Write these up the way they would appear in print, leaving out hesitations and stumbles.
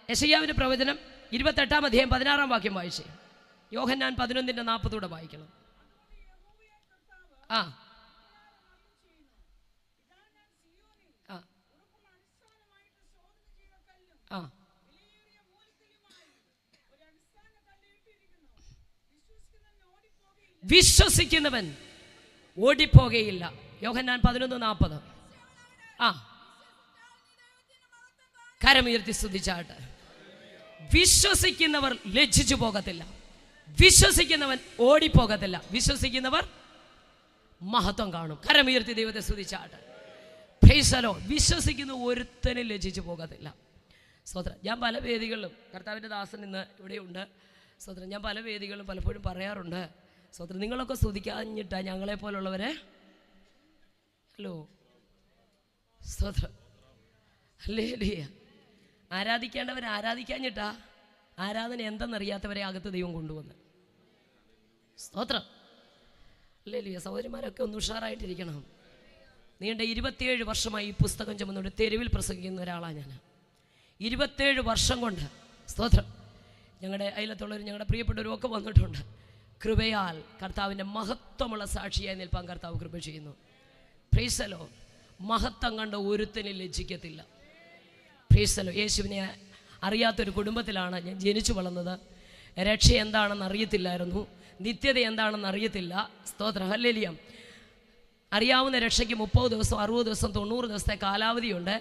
യെശയ്യാവിന്റെ പ്രവചനം 28 അധ്യായം 16 വാക്യം വായിച്ചേ. യോഹന്നാൻ 11:40 വായിക്കണം. ആ ആ വിശ്വസിക്കുന്നവൻ ഓടിപ്പോകയില്ല. യോഹന്നാൻ 11:40. ആ കരമുയർത്തി സ്തുതിച്ചാട്ട്. വിശ്വസിക്കുന്നവർ ലജ്ജിച്ചു പോകത്തില്ല, വിശ്വസിക്കുന്നവൻ ഓടിപ്പോകത്തില്ല, വിശ്വസിക്കുന്നവർ മഹത്വം കാണും. കരമുയർത്തി ദൈവത്തെ സ്തുതിച്ചാട്ട്. Price the Lord. വിശ്വസിക്കുന്ന ഒരുത്തനും ലജ്ജിച്ചു പോകത്തില്ല. സ്തോത്രം. ഞാൻ പല വേദികളിലും, കർത്താവിൻ്റെ ദാസൻ ഇന്ന് ഇവിടെയുണ്ട്. സ്തോത്രം. ഞാൻ പല വേദികളിലും പലപ്പോഴും പറയാറുണ്ട്, സ്തോത്രം, നിങ്ങളൊക്കെ സ്തുതിക്കാഞ്ഞിട്ടാ ഞങ്ങളെ പോലുള്ളവരെ, ഹലോ സ്തോത്രം, ഹല്ലേലൂയ, ആരാധിക്കേണ്ടവരെ ആരാധിക്കാഞ്ഞിട്ടാ ആരാധന എന്തെന്നറിയാത്തവരെ അകത്ത് ദൈവം കൊണ്ടുവന്ന്. സ്തോത്രം. ഹല്ലേലൂയ. സഹോദരന്മാരൊക്കെ ഒന്ന് ഉഷാറായിട്ടിരിക്കണം. നീണ്ട 27 വർഷമായി ഈ പുസ്തകം ചുമന്നുകൊണ്ട് തെരുവിൽ പ്രസംഗിക്കുന്ന ഒരാളാണ് ഞാൻ. 27 വർഷം കൊണ്ട്, സ്തോത്രം, ഞങ്ങളുടെ അയലത്തുള്ളവരും ഞങ്ങളുടെ പ്രിയപ്പെട്ടവരും ഒക്കെ വന്നിട്ടുണ്ട്. കൃപയാൽ കർത്താവിൻ്റെ മഹത്വമുള്ള സാക്ഷിയായി നിൽപ്പാൻ കർത്താവ് കൃപ ചെയ്യുന്നു. Price the Lord. മഹത്വം കണ്ട ഒരുത്തനും ലജ്ജിക്കത്തില്ല. Praise the Lord. യേശുവിനെ അറിയാത്തൊരു കുടുംബത്തിലാണ് ഞാൻ ജനിച്ചു വളർന്നത്. രക്ഷ എന്താണെന്ന് അറിയത്തില്ലായിരുന്നു, നിത്യത എന്താണെന്ന് അറിയത്തില്ല. സ്തോത്രം. ഹല്ലേലൂയ. അറിയാവുന്ന രക്ഷയ്ക്ക് 30 ദിവസം, 60 ദിവസം, 90 ദിവസത്തെ കാലാവധിയുണ്ട്.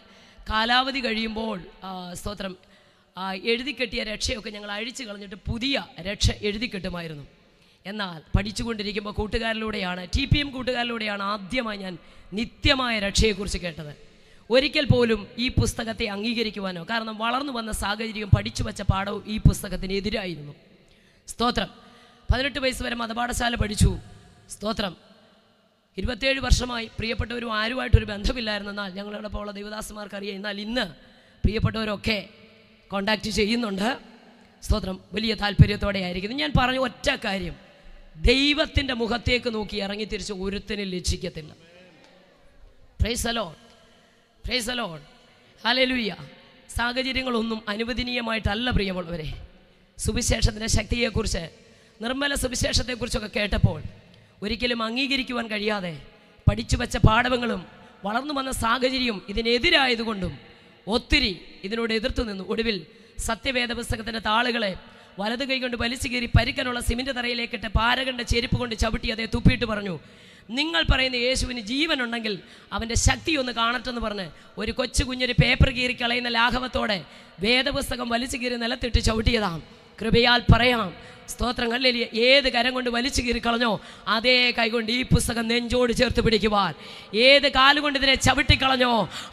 കാലാവധി കഴിയുമ്പോൾ സ്തോത്രം എഴുതി കെട്ടിയ രക്ഷയൊക്കെ ഞങ്ങൾ അഴിച്ചു കളഞ്ഞിട്ട് പുതിയ രക്ഷ എഴുതി കെട്ടുമായിരുന്നു. എന്നാൽ പഠിച്ചുകൊണ്ടിരിക്കുമ്പോൾ കൂട്ടുകാരിലൂടെയാണ്, TPM കൂട്ടുകാരിലൂടെയാണ് ആദ്യമായി ഞാൻ നിത്യമായ രക്ഷയെക്കുറിച്ച് കേട്ടത്. ഒരിക്കൽ പോലും ഈ പുസ്തകത്തെ അംഗീകരിക്കുവാനോ, കാരണം വളർന്നു വന്ന സാഹചര്യവും പഠിച്ചു വച്ച പാഠവും ഈ പുസ്തകത്തിന് എതിരായിരുന്നു. സ്തോത്രം. 18 വയസ്സ് വരെ മതപാഠശാല പഠിച്ചു. സ്തോത്രം. 27 വർഷമായി പ്രിയപ്പെട്ടവരും ആരുമായിട്ടൊരു ബന്ധമില്ലായിരുന്നെന്നാൽ ഞങ്ങളോടൊപ്പം ഉള്ള ദൈവദാസന്മാർക്ക് അറിയാം. എന്നാൽ ഇന്ന് പ്രിയപ്പെട്ടവരൊക്കെ കോണ്ടാക്ട് ചെയ്യുന്നുണ്ട്. സ്തോത്രം. വലിയ താല്പര്യത്തോടെ ആയിരിക്കുന്നു. ഞാൻ പറഞ്ഞ ഒറ്റ കാര്യം, ദൈവത്തിൻ്റെ മുഖത്തേക്ക് നോക്കി ഇറങ്ങി തിരിച്ച് ഒരുത്തനും ലജ്ജിക്കത്തില്ല. Praise the Lord. Praise the Lord. Hallelujah. സാഹചര്യങ്ങളൊന്നും അനുവദനീയമായിട്ടല്ല പ്രിയമുള്ളവരെ. സുവിശേഷത്തിൻ്റെ ശക്തിയെക്കുറിച്ച്, നിർമ്മല സുവിശേഷത്തെക്കുറിച്ചൊക്കെ കേട്ടപ്പോൾ ഒരിക്കലും അംഗീകരിക്കുവാൻ കഴിയാതെ പഠിച്ചു വച്ച പാഠങ്ങളും വളർന്നു വന്ന സാഹചര്യം ഇതിനെതിരായതുകൊണ്ടും ഒത്തിരി ഇതിനോട് എതിർത്തു നിന്നു. ഒടുവിൽ സത്യവേദ പുസ്തകത്തിൻ്റെ താളുകളെ വലതു കൈ കൊണ്ട് വലിച്ചു കീറി പരിക്കനുള്ള സിമന്റ് തറയിലേക്കിട്ട് പാരകണ്ട ചെരുപ്പ് കൊണ്ട് ചവിട്ടി അതേ തുപ്പിയിട്ട് പറഞ്ഞു, നിങ്ങൾ പറയുന്ന യേശുവിന് ജീവനുണ്ടെങ്കിൽ അവൻ്റെ ശക്തി ഒന്ന് കാണട്ടെന്ന് പറഞ്ഞ് ഒരു കൊച്ചു കുഞ്ഞൊരു പേപ്പർ കീറി കളയുന്ന ലാഘവത്തോടെ വേദപുസ്തകം വലിച്ചു കീറി നിലത്തിട്ട് ചവിട്ടിയതാം. കൃപയാൽ പറയാം, സ്തോത്രം. ഹല്ലേലൂയ. ഏത് കരം കൊണ്ട് വലിച്ചു കീറി കളഞ്ഞോ അതേ കൈകൊണ്ട് ഈ പുസ്തകം നെഞ്ചോട് ചേർത്ത് പിടിക്കുവാൻ, ഏത് കാലുകൊണ്ട് ഇതിനെ ചവിട്ടിക്കളഞ്ഞോ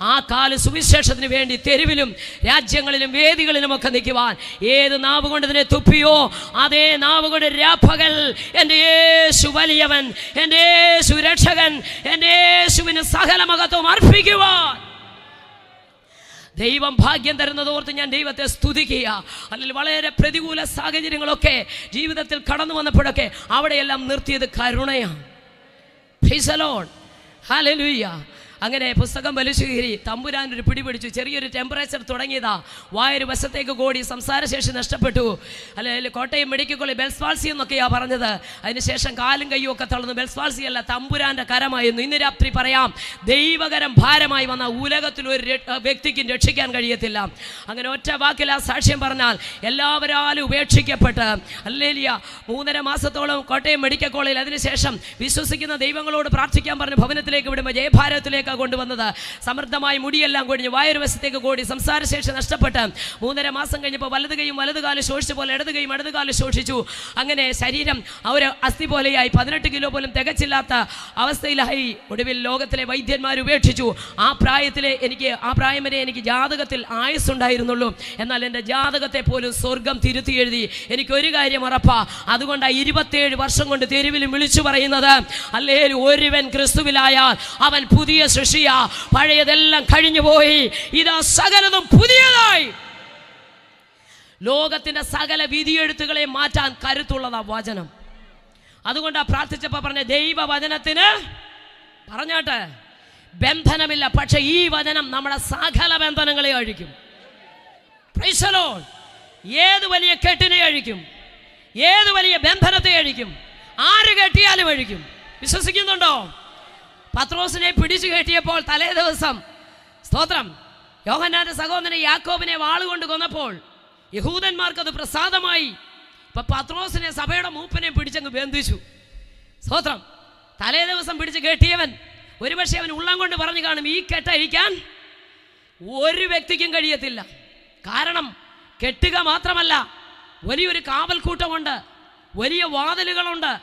ആ കാല് സുവിശേഷത്തിന് വേണ്ടി തെരുവിലും രാജ്യങ്ങളിലും വേദികളിലും ഒക്കെ നിൽക്കുവാൻ, ഏത് നാവ് കൊണ്ട് ഇതിനെ തുപ്പിയോ അതേ നാവ് കൊണ്ട് രാപ്പകൽ എൻ്റെ യേശു വലിയവൻ, എൻ്റെ യേശു രക്ഷകൻ, എൻ്റെ യേശുവിന് സകല മഹത്വം അർപ്പിക്കുവാൻ ദൈവം ഭാഗ്യം തരുന്നതോർത്ത് ഞാൻ ദൈവത്തെ സ്തുതിക്കുക. അല്ലെങ്കിൽ വളരെ പ്രതികൂല സാഹചര്യങ്ങളൊക്കെ ജീവിതത്തിൽ കടന്നു വന്നപ്പോഴൊക്കെ അവിടെയെല്ലാം നിർത്തിയത് കരുണയാണ്. Praise the Lord. ഹല്ലേലൂയ. അങ്ങനെ പുസ്തകം വലിച്ചു കീറി തമ്പുരാനൊരു പിടിപിടിച്ചു. ചെറിയൊരു ടെമ്പറേച്ചർ തുടങ്ങിയതാ. വായൊരു വശത്തേക്ക് കൂടി, സംസാരശേഷി നഷ്ടപ്പെട്ടു. അല്ലെങ്കിൽ കോട്ടയം മെഡിക്കൽ കോളേജ് ബെൽസ്വാൾസി എന്നൊക്കെയാണ് പറഞ്ഞത്. അതിനുശേഷം കാലും കയ്യും ഒക്കെ തളർന്നു. ബെൽസ്വാൾസി അല്ല, തമ്പുരാൻ്റെ കരമായിരുന്നു. ഇന്ന് രാത്രി പറയാം, ദൈവകരം ഭാരമായി വന്ന ഉലകത്തിലൊരു വ്യക്തിക്കും രക്ഷിക്കാൻ കഴിയത്തില്ല. അങ്ങനെ ഒറ്റ വാക്കിൽ ആ സാക്ഷ്യം പറഞ്ഞാൽ എല്ലാവരാലും ഉപേക്ഷിക്കപ്പെട്ട് ഹല്ലേലൂയ 3.5 മാസത്തോളം കോട്ടയം മെഡിക്കൽ കോളേജിൽ, അതിനുശേഷം വിശ്വസിക്കുന്ന ദൈവങ്ങളോട് പ്രാർത്ഥിക്കാൻ പറഞ്ഞ് ഭവനത്തിലേക്ക് വിടുമ്പോൾ ജയഭാരതത്തിലേക്ക് കൊണ്ടുവന്നത്. സമൃദ്ധമായി മുടിയെല്ലാം കൊഴിഞ്ഞ് വായൊരു വശത്തേക്ക് കൂടി, സംസാരശേഷി നഷ്ടപ്പെട്ട് 3.5 മാസം കഴിഞ്ഞപ്പോൾ വലത് കൈയും വലതുകാലം ശോഷിച്ച പോലെ ഇടത് കൈയും ഇടതുകാലം ശോഷിച്ചു. അങ്ങനെ ശരീരം ഒരു അസ്ഥി പോലെയായി. 18 കിലോ പോലും തികച്ചില്ലാത്ത അവസ്ഥയിലായി. ഒടുവിൽ ലോകത്തിലെ വൈദ്യന്മാർ ഉപേക്ഷിച്ചു. ആ പ്രായം വരെ എനിക്ക് ജാതകത്തിൽ ആയുസ്സുണ്ടായിരുന്നുള്ളൂ. എന്നാൽ എൻ്റെ ജാതകത്തെ പോലും സ്വർഗം തിരുത്തി എഴുതി. എനിക്കൊരു കാര്യം ഉറപ്പാ, അതുകൊണ്ട് 27 വർഷം കൊണ്ട് തെരുവിലും വിളിച്ചു പറയുന്നത്, ഹല്ലേലൂയ, ഒരുവൻ ക്രിസ്തുവിലായാൽ അവൻ പുതിയ സൃഷ്ടിയാ, പഴയതെല്ലാം കഴിഞ്ഞുപോയി, ഇതാ സകലതും പുതിയതായി. ലോകത്തിന്റെ സകല വിധിയെഴുത്തുകളെ മാറ്റാൻ കരുത്തുള്ളതാ വചനം. അതുകൊണ്ടാ പ്രാർത്ഥിച്ചപ്പോൾ പറഞ്ഞ ദൈവവചനത്തിന് പറഞ്ഞാട്ടെ ബന്ധനമില്ല, പക്ഷെ ഈ വചനം നമ്മുടെ സകല ബന്ധനങ്ങളെ അഴിക്കും. Praise the Lord. ഏത് വലിയ കെട്ടിനെ അഴിക്കും, ഏത് വലിയ ബന്ധനത്തെ അഴിക്കും, ആര് കെട്ടിയാലും അഴിക്കും. വിശ്വസിക്കുന്നുണ്ടോ? പത്രോസിനെ പിടിച്ചു കെട്ടിയപ്പോൾ തലേ ദിവസം സ്തോത്രം യോഹന്നാന്റെ സഹോദരനെ യാക്കോബിനെ വാളുകൊണ്ട് കൊന്നപ്പോൾ യഹൂദന്മാർക്കത് പ്രസാദമായി. ഇപ്പൊ പത്രോസിനെ സഭയുടെ മൂപ്പനെ പിടിച്ചങ്ങ് ബന്ധിച്ചു. സ്തോത്രം. തലേ ദിവസം പിടിച്ച് കെട്ടിയവൻ ഒരുപക്ഷെ അവൻ ഉള്ളം കൊണ്ട് പറഞ്ഞു കാണും, ഈ കെട്ടഴിക്കാൻ ഒരു വ്യക്തിക്കും കഴിയത്തില്ല. കാരണം കെട്ടുക മാത്രമല്ല, വലിയൊരു കാവൽക്കൂട്ടമുണ്ട്, വലിയ വാതിലുകളുണ്ട്.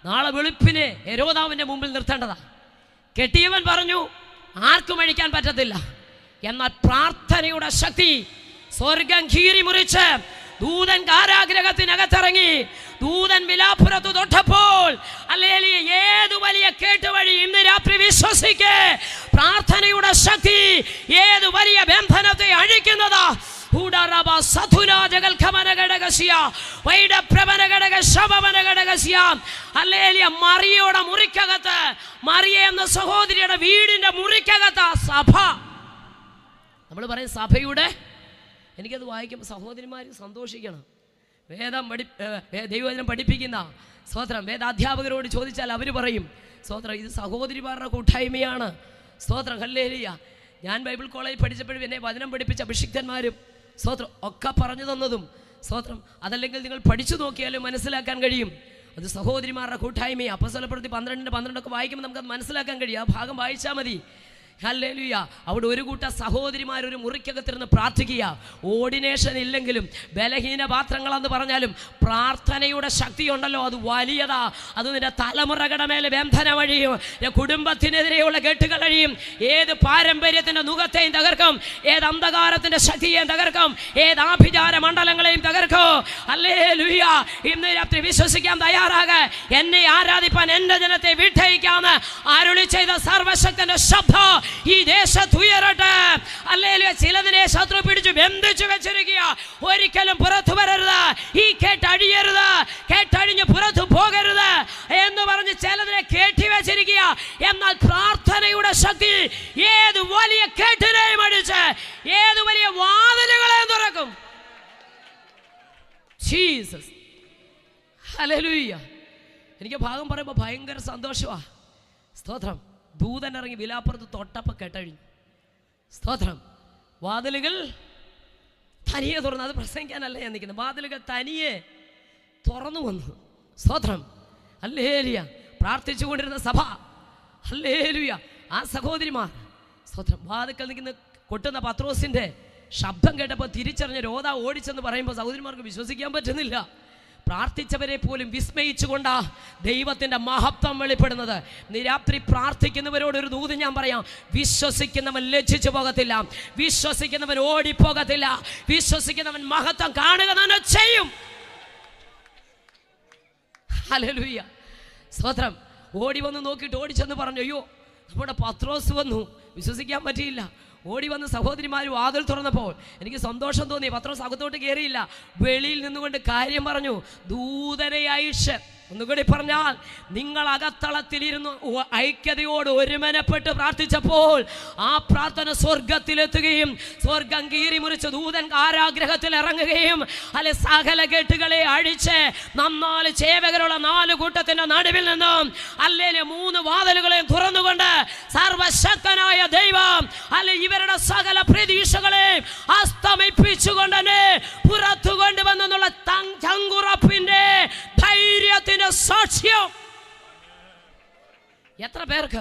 നാളെ വെളുപ്പിനെ ഹെരോദാവിൻ്റെ മുമ്പിൽ നിർത്തേണ്ടതാ. കെട്ടിയവൻ പറഞ്ഞു ആർക്കും അഴിക്കാൻ പറ്റത്തില്ല. എന്നാൽ പ്രാർത്ഥനയുടെ ശക്തി സ്വർഗം കീറി മുറിച്ച് ദൂതൻ കാരാഗ്രഹത്തിനകത്തിറങ്ങി ദൂതൻ വിലാപ്പുറത്ത് തൊട്ടപ്പോൾ ഹല്ലേലൂയ, ഏതു വലിയ കേട്ടുവഴി ഇന്ന് രാത്രി വിശ്വസിക്കേ, പ്രാർത്ഥനയുടെ ശക്തി ഏതു വലിയ ബന്ധനത്തെ അഴിക്കുന്നതാ. മറിയയുടെ മുറിക്കകത്ത്, മറിയ എന്ന സഹോദരിയുടെ വീടിന്റെ മുറിക്കകത്ത് സഭ. നമ്മൾ പറയും സഭയുടെ, എനിക്കത് വായിക്കുമ്പോൾ സഹോദരിമാർ സന്തോഷിക്കണം. ദൈവവചനം പഠിപ്പിക്കുന്ന സ്തോത്രം വേദാധ്യാപകരോട് ചോദിച്ചാൽ അവർ പറയും സ്തോത്രം ഇത് സഹോദരിമാരുടെ കൂട്ടായ്മയാണ്. സ്തോത്രം ഹല്ലേലൂയ. ഞാൻ ബൈബിൾ കോളേജിൽ പഠിച്ചപ്പോഴും എന്നെ വചനം പഠിപ്പിച്ച അഭിഷിക്തന്മാരും സ്തോത്രം ഒക്കെ പറഞ്ഞു തന്നതും സ്തോത്രം അതല്ലെങ്കിൽ നിങ്ങൾ പഠിച്ചു നോക്കിയാലും മനസ്സിലാക്കാൻ കഴിയും. അത് സഹോദരിമാരുടെ കൂട്ടായ്മയാണ്. അപ്പോസ്തലപ്രവൃത്തി 12:12 വായിക്കുമ്പോൾ നമുക്കത് മനസ്സിലാക്കാൻ കഴിയും. ആ ഭാഗം വായിച്ചാൽ മതി. ഹല്ലേലൂയ. അവിടെ ഒരു കൂട്ടം സഹോദരിമാരൊരു മുറിക്കകത്തിരുന്ന് പ്രാർത്ഥിക്കുക. ഓർഡിനേഷൻ ഇല്ലെങ്കിലും ബലഹീന പാത്രങ്ങളെന്ന് പറഞ്ഞാലും പ്രാർത്ഥനയുടെ ശക്തിയുണ്ടല്ലോ, അത് വലിയതാ. അത് നിന്റെ തലമുറകളുടെ മേലെ ബന്ധനം അഴിയും, കുടുംബത്തിനെതിരെയുള്ള കെട്ടുകൾ അഴിയും. ഏത് പാരമ്പര്യത്തിൻ്റെ നുഖത്തെയും തകർക്കും, ഏത് അന്ധകാരത്തിൻ്റെ ശക്തിയെയും തകർക്കും, ഏത് ആഭിചാര മണ്ഡലങ്ങളെയും തകർക്കും. ഹല്ലേലൂയ. ഇന്ന് രാത്രി വിശ്വസിക്കാൻ തയ്യാറാക. എന്നെ ആരാധിപ്പാൻ എൻ്റെ ജനത്തെ വിട്ടയക്കാന്ന് അരുളി ചെയ്ത സർവശക്തന്റെ ശബ്ദം ഈ ദേശത്ത് ഉയരട്ടെ. ഹല്ലേലൂയ. ചിലതിനെ ശത്രു പിടിച്ചു ബന്ധിച്ചു വെച്ചിരിക്കുക. ഒരിക്കലും പുറത്തു വരരുത്, ഈ കേട്ടഴിയരുത്, കേട്ടഴിഞ്ഞ് പുറത്തു പോകരുത് എന്ന് പറഞ്ഞ് ചിലതിനെ കേട്ടി വെച്ചിരിക്കുക. എന്നാൽ പ്രാർത്ഥനയുടെ ശക്തി ഏത് വലിയ കേട്ടിനെയും അടിച്ച് ഏത് വലിയ വാതിലുകളെയും തുറക്കും. ജീസസ്. ഹല്ലേലൂയ. എനിക്ക് ഭാഗം പറയുമ്പോൾ ഭയങ്കര സന്തോഷമാണ്. സ്തോത്രം. ദൂതൻ ഇറങ്ങി വിലാപ്പുറത്ത് തൊട്ടപ്പോൾ കെട്ടഴിഞ്ഞു. സ്തോത്രം. വാതിലുകൾ തനിയെ തുറന്നു. അത് പ്രസംഗിക്കാനല്ല ഞാൻ നിൽക്കുന്നത്. വാതിലുകൾ തനിയെ തുറന്നു വന്നു. സ്തോത്രം. ഹല്ലേലൂയ. പ്രാർത്ഥിച്ചു കൊണ്ടിരുന്ന സഭ. ഹല്ലേലൂയ. ആ സഹോദരിമാർ സ്തോത്രം വാതിൽക്കൽ നിൽക്കുന്ന കൊട്ടുന്ന പത്രോസിൻ്റെ ശബ്ദം കേട്ടപ്പോൾ തിരിച്ചറിഞ്ഞ രോധ ഓടിച്ചെന്ന് പറയുമ്പോൾ സഹോദരിമാർക്ക് വിശ്വസിക്കാൻ പറ്റുന്നില്ല. പ്രാർത്ഥിച്ചവരെ പോലും വിസ്മയിച്ചുകൊണ്ടാ ദൈവത്തിൻ്റെ മഹത്വം വെളിപ്പെടുന്നത്. രാത്രി പ്രാർത്ഥിക്കുന്നവരോടൊരു ദൂത് ഞാൻ പറയാം. വിശ്വസിക്കുന്നവൻ ലജ്ജിച്ചു പോകത്തില്ല, വിശ്വസിക്കുന്നവൻ ഓടിപ്പോകത്തില്ല, വിശ്വസിക്കുന്നവൻ മഹത്വം കാണുക തന്നെ ചെയ്യും. ഹല്ലേലൂയ. സ്തോത്രം. ഓടി വന്ന് നോക്കിയിട്ട് ഓടിച്ചെന്ന് പറഞ്ഞു, അയ്യോ നമ്മുടെ പത്രോസ് വന്നു. വിശ്വസിക്കാൻ പറ്റിയില്ല. ഓടി വന്ന് സഹോദരിമാർ വാതിൽ തുറന്നപ്പോൾ എനിക്ക് സന്തോഷം തോന്നി. പത്രോസ് അകത്തോട്ട് കയറിയില്ല, വെളിയിൽ നിന്നുകൊണ്ട് കാര്യം പറഞ്ഞു. ദൂതനെ അയച്ച്, ഒന്നുകൂടി പറഞ്ഞാൽ നിങ്ങൾ അകത്തളത്തിലിരുന്ന് ഐക്യതയോട് ഒരുമനപ്പെട്ട് പ്രാർത്ഥിച്ചപ്പോൾ ആ പ്രാർത്ഥന സ്വർഗത്തിലെത്തുകയും സ്വർഗം കീറി മുറിച്ച് ദൂതൻ കാരാഗ്രഹത്തിൽ ഇറങ്ങുകയും അല്ലെ സകല കെട്ടുകളെ അഴിച്ച് 4 ചേവകരുള്ള 4 കൂട്ടത്തിന്റെ നടുവിൽ നിന്നും അല്ലെ 3 വാതിലുകളെയും തുറന്നുകൊണ്ട് സർവശക്തനായ ദൈവം അല്ലെ ഇവരുടെ സകല പ്രതീക്ഷകളെ അസ്തമിപ്പിച്ചുകൊണ്ട് തന്നെ പുറത്തു കൊണ്ടുവന്നുള്ള ചങ്കുറപ്പിന്റെ ധൈര്യത്തിന്റെ സാക്ഷ്യം. എത്ര പേർക്ക്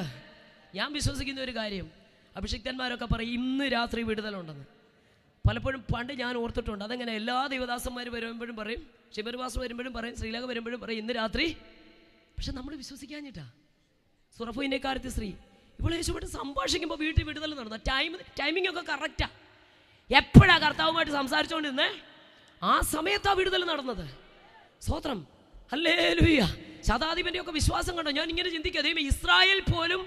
ഞാൻ വിശ്വസിക്കുന്ന ഒരു കാര്യം, അഭിഷിക്തന്മാരൊക്കെ പറയും ഇന്ന് രാത്രി വിടുതലുണ്ടെന്ന്. പലപ്പോഴും പണ്ട് ഞാൻ ഓർത്തിട്ടുണ്ട്. അതെങ്ങനെ എല്ലാ ദേവദാസന്മാർ വരുമ്പോഴും പറയും, ശിവർവാസ് വരുമ്പോഴും പറയും, ശ്രീലക വരുമ്പോഴും പറയും ഇന്ന് രാത്രി. പക്ഷെ നമ്മൾ വിശ്വസിക്കാഞ്ഞിട്ടാ. സുറഫിൻ്റെ കാര്യത്തിൽ സ്ത്രീ ഇപ്പോൾ യേശുവായിട്ട് സംഭാഷിക്കുമ്പോൾ വീട്ടിൽ വിടുതൽ നടന്നു. ടൈമിംഗ് ഒക്കെ കറക്റ്റാ. എപ്പോഴാണ് കർത്താവുമായിട്ട് സംസാരിച്ചുകൊണ്ടിരുന്നേ ആ സമയത്താണ് വിടുതൽ നടന്നത്. സ്തോത്രം. ഹല്ലേലൂയ. ശതാധിപന്റെ ഒക്കെ വിശ്വാസം കണ്ടോ? ഞാൻ ഇങ്ങനെ ചിന്തിക്കുക, ദൈവം ഇസ്രായേൽ പോലും,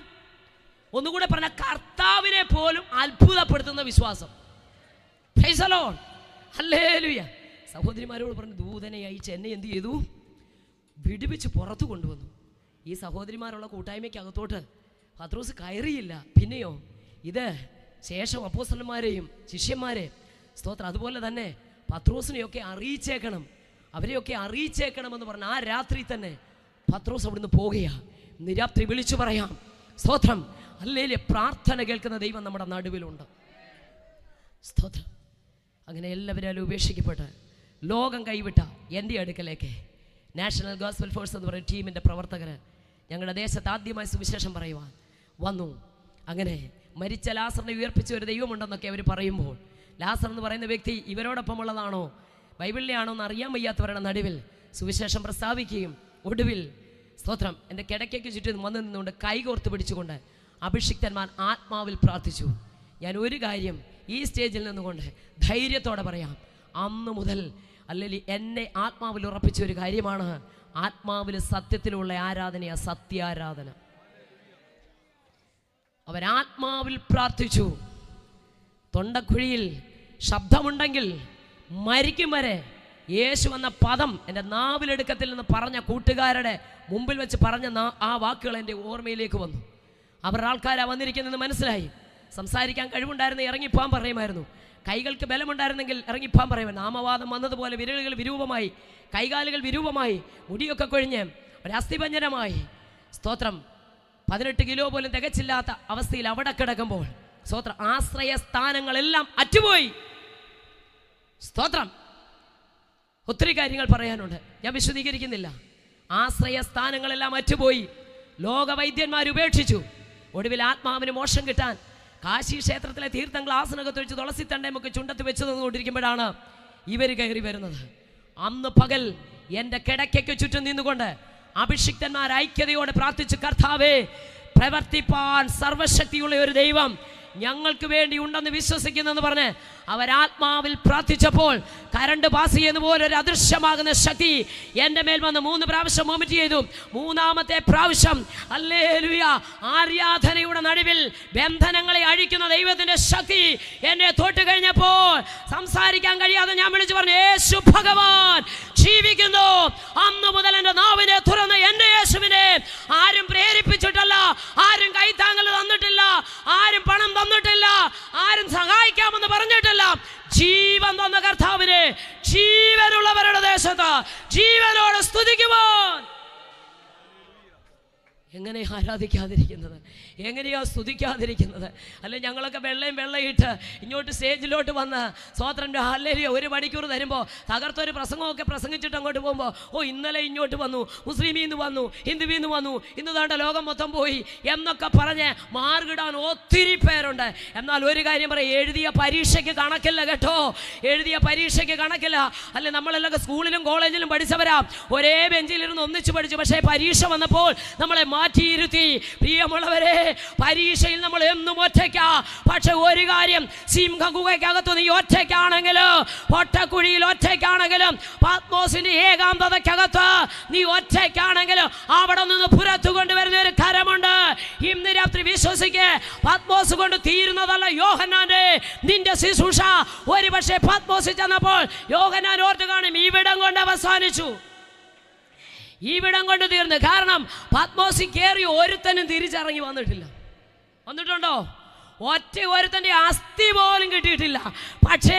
ഒന്നുകൂടെ പറഞ്ഞ കർത്താവിനെ പോലും അത്ഭുതപ്പെടുത്തുന്ന വിശ്വാസം. Price the Lord. ഹല്ലേലൂയ. സഹോദരിമാരോട് പറഞ്ഞു ദൂതനെ അയച്ച് എന്നെ എന്ത് ചെയ്തു? വിടുവിച്ച് പുറത്തു കൊണ്ടുവന്നു. ഈ സഹോദരിമാരുള്ള കൂട്ടായ്മയ്ക്ക് അകത്തോട്ട് പത്രോസ് കയറിയില്ല. പിന്നെയോ ഇത് ശേഷം അപ്പോസ്തലന്മാരെയും ശിഷ്യന്മാരെ സ്തോത്രം. അതുപോലെ തന്നെ പത്രോസിനെയൊക്കെ അറിയിച്ചേക്കണം, അവരെയൊക്കെ അറിയിച്ചേക്കണമെന്ന് പറഞ്ഞ ആ രാത്രി തന്നെ പത്രോസ് അവിടുന്ന് പോകുകയാണ്. ഇന്ന് രാത്രി വിളിച്ചു പറയാം, സ്തോത്രം, ഹല്ലേലൂയ, പ്രാർത്ഥന കേൾക്കുന്ന ദൈവം നമ്മുടെ നടുവിലുണ്ട്. സ്തോത്രം. അങ്ങനെ എല്ലാവരും ഉപേക്ഷിക്കപ്പെട്ട് ലോകം കൈവിട്ട എൻ്റെ അടുക്കലേക്ക് നാഷണൽ ഗോസ്പൽ ഫോഴ്സ് എന്ന് പറയുന്ന ടീമിൻ്റെ പ്രവർത്തകർ ഞങ്ങളുടെ ദേശത്ത് ആദ്യമായി സുവിശേഷം പറയുവാൻ വന്നു. അങ്ങനെ മരിച്ച ലാസറിനെ ഉയർപ്പിച്ച ഒരു ദൈവമുണ്ടെന്നൊക്കെ അവർ പറയുമ്പോൾ, ലാസർ എന്ന് പറയുന്ന വ്യക്തി ഇവരോടൊപ്പമുള്ളതാണോ ബൈബിളിലെയാണോ എന്ന് അറിയാൻ വയ്യാത്തവരുടെ നടുവിൽ സുവിശേഷം പ്രസ്താവിക്കുകയും ഒടുവിൽ, സ്തോത്രം, എൻ്റെ കിടക്കയ്ക്ക് ചുറ്റും വന്നു നിന്നുകൊണ്ട് കൈകോർത്ത് പിടിച്ചുകൊണ്ട് അഭിഷിക്തന്മാർ ആത്മാവിൽ പ്രാർത്ഥിച്ചു. ഞാൻ ഒരു കാര്യം ഈ സ്റ്റേജിൽ നിന്നുകൊണ്ട് ധൈര്യത്തോടെ പറയാം, അന്ന് മുതൽ അല്ലെങ്കിൽ എന്നെ ആത്മാവിൽ ഉറപ്പിച്ച ഒരു കാര്യമാണ്, ആത്മാവിൽ സത്യത്തിലുള്ള ആരാധനയാ സത്യാരാധന. അവരാത്മാവിൽ പ്രാർത്ഥിച്ചു. തൊണ്ടക്കുഴിയിൽ ശബ്ദമുണ്ടെങ്കിൽ മരിക്കും വരെ യേശു എന്ന പദം എൻ്റെ നാവിലെടുക്കത്തിൽ നിന്ന് പറഞ്ഞ കൂട്ടുകാരുടെ മുമ്പിൽ വെച്ച് പറഞ്ഞ ആ വാക്കുകൾ എൻ്റെ ഓർമ്മയിലേക്ക് വന്നു. അവരുടെ ആൾക്കാരാണ് വന്നിരിക്കുന്നതെന്ന് മനസ്സിലായി. സംസാരിക്കാൻ കഴിവുണ്ടായിരുന്ന ഇറങ്ങിപ്പോകാൻ പറയുമായിരുന്നു, കൈകൾക്ക് ബലമുണ്ടായിരുന്നെങ്കിൽ ഇറങ്ങിപ്പോകാൻ പറയുമായിരുന്നു. നാമവാദം വന്നതുപോലെ വിരലുകൾ വിരൂപമായി, കൈകാലുകൾ വിരൂപമായി, മുടിയൊക്കെ കൊഴിഞ്ഞ് ഒരസ്ഥിഭഞ്ജനമായി. സ്തോത്രം. 18 കിലോ പോലും തികച്ചില്ലാത്ത അവസ്ഥയിൽ അവിടെ കിടക്കുമ്പോൾ, സ്തോത്രം, ആശ്രയ സ്ഥാനങ്ങളെല്ലാം അറ്റുപോയി. സ്തോത്രം. ഒത്തിരി കാര്യങ്ങൾ പറയാനുണ്ട്, ഞാൻ വിശദീകരിക്കുന്നില്ല. ആശ്രയ സ്ഥാനങ്ങളെല്ലാം അറ്റുപോയി. ലോകവൈദ്യന്മാർ ഉപേക്ഷിച്ചു. ഒടുവിൽ ആത്മാവിന് മോക്ഷം കിട്ടാൻ കാശി ക്ഷേത്രത്തിലെ തീർത്ഥം ഗ്ലാസിനകത്ത് വെച്ച് തുളസി തണ്ടയുമൊക്കെ ചുണ്ടത്ത് വെച്ച് തന്നുകൊണ്ടിരിക്കുമ്പോഴാണ് ഇവർ കയറി വരുന്നത്. അന്ന് പകൽ എൻ്റെ കിടക്കയ്ക്ക് ചുറ്റും നിന്നുകൊണ്ട് അഭിഷിക്തന്മാർ ഐക്യതയോടെ പ്രാർത്ഥിച്ചു, കർത്താവേ, പ്രവർത്തിപ്പാൻ സർവശക്തിയുള്ള ഒരു ദൈവം ഞങ്ങൾക്ക് വേണ്ടി ഉണ്ടെന്ന് വിശ്വസിക്കുന്നെന്ന് പറഞ്ഞ് അവരാത്മാവിൽ പ്രാർത്ഥിച്ചപ്പോൾ കരണ്ട് പാസ് ചെയ്യുന്ന പോലെ ഒരു അദൃശ്യമാകുന്ന ശക്തി എൻ്റെ മേൽ വന്ന് 3 പ്രാവശ്യം വോമിറ്റ് ചെയ്തു. 3-ാമത്തെ പ്രാവശ്യം ഹല്ലേലൂയ, ആരാധനയുടെ നടുവിൽ ബന്ധനങ്ങളെ അഴിക്കുന്ന ദൈവത്തിൻ്റെ ശക്തി എന്നെ തൊട്ട് കഴിഞ്ഞപ്പോൾ സംസാരിക്കാൻ കഴിയാതെ ഞാൻ വിളിച്ചു പറഞ്ഞു, യേശു ഭഗവാൻ ജീവിക്കുന്നു. അന്ന് മുതൽ എൻ്റെ നാവിനെ തുറന്ന് എൻ്റെ യേശുവിനെ ആരും പ്രേരിപ്പിച്ചിട്ടല്ല, ആരും കൈത്താങ്ങൽ തന്നിട്ടില്ല, ആരും പണം തന്നിട്ടില്ല, ആരും സഹായിക്കാമെന്ന് പറഞ്ഞിട്ടില്ല. ജീവൻ തന്ന കർത്താവിനെ ജീവനുള്ളവരുടെ ദേശത്ത് ജീവനോടെ സ്തുതിക്കുവാൻ എങ്ങനെയാ ആരാധിക്കാതിരിക്കുന്നത്? എങ്ങനെയാ സ്തുതിക്കാതിരിക്കുന്നത്? അല്ലെ ഞങ്ങളൊക്കെ വെള്ളയിട്ട് ഇങ്ങോട്ട് സ്റ്റേജിലോട്ട് വന്ന് സ്തോത്രൻ്റെ ഹല്ലേലൂയ 1 മണിക്കൂർ തരുമ്പോൾ തകർത്തൊരു പ്രസംഗമൊക്കെ പ്രസംഗിച്ചിട്ട് അങ്ങോട്ട് പോകുമ്പോൾ, ഓ ഇന്നലെ ഇങ്ങോട്ട് വന്നു, മുസ്ലിമിൽ നിന്ന് വന്നു, ഹിന്ദുവിൽ നിന്ന് വന്നു, ഇന്ന് താണ്ട ലോകം മൊത്തം പോയി എന്നൊക്കെ പറഞ്ഞ് മാർഗിടാൻ ഒത്തിരി പേരുണ്ട്. എന്നാൽ ഒരു കാര്യം പറയാം, എഴുതിയ പരീക്ഷയ്ക്ക് കണക്കില്ല കേട്ടോ, എഴുതിയ പരീക്ഷയ്ക്ക് കണക്കില്ല. അല്ലെ നമ്മളെല്ലാം സ്കൂളിലും കോളേജിലും പഠിച്ചവരാ, ഒരേ ബെഞ്ചിലിരുന്ന് ഒന്നിച്ച് പഠിച്ചു. പക്ഷേ പരീക്ഷ വന്നപ്പോൾ നമ്മളെ മാറ്റിയിരുത്തി. പ്രിയമുള്ളവരെ, പരീക്ഷയിൽ നമ്മൾ എന്നും ഒറ്റയ്ക്കാ. പക്ഷെ ഒരു കാര്യം, സിംഹഗുഹയ്ക്കകത്ത് നീ ഒറ്റയ്ക്കാണെങ്കിലും, പൊട്ടക്കുഴിയിൽ ഒറ്റയ്ക്കാണെങ്കിലും, പത്മോസിന്റെ ഏകാന്തതയ്ക്കകത്ത് നീ ഒറ്റയ്ക്കാണെങ്കിലും അവിടെ നിന്ന് പുറത്തു കൊണ്ടുവരുന്ന ഒരു കരമുണ്ട്. ഇന്ന് രാത്രി വിശ്വസിക്ക്, പത്മോസ് കൊണ്ട് തീരുന്നതല്ല യോഹന്നാന്റെ നിന്റെ ശുശ്രൂഷ. ഒരു പക്ഷേ പത്മോസിൽ ചെന്നപ്പോൾ യോഹന്നാൻ ഓർത്ത് കാണും, ഇവിടം കൊണ്ട് അവസാനിച്ചു, ഇവിടം കൊണ്ട് തീർന്നു. കാരണം പത്മോസിൽ കയറി ഒരുത്തനും തിരിച്ചിറങ്ങി വന്നിട്ടുണ്ടോ? ഒറ്റ ഒരുത്തൻ്റെ അസ്ഥി പോലും കിട്ടിയിട്ടില്ല. പക്ഷേ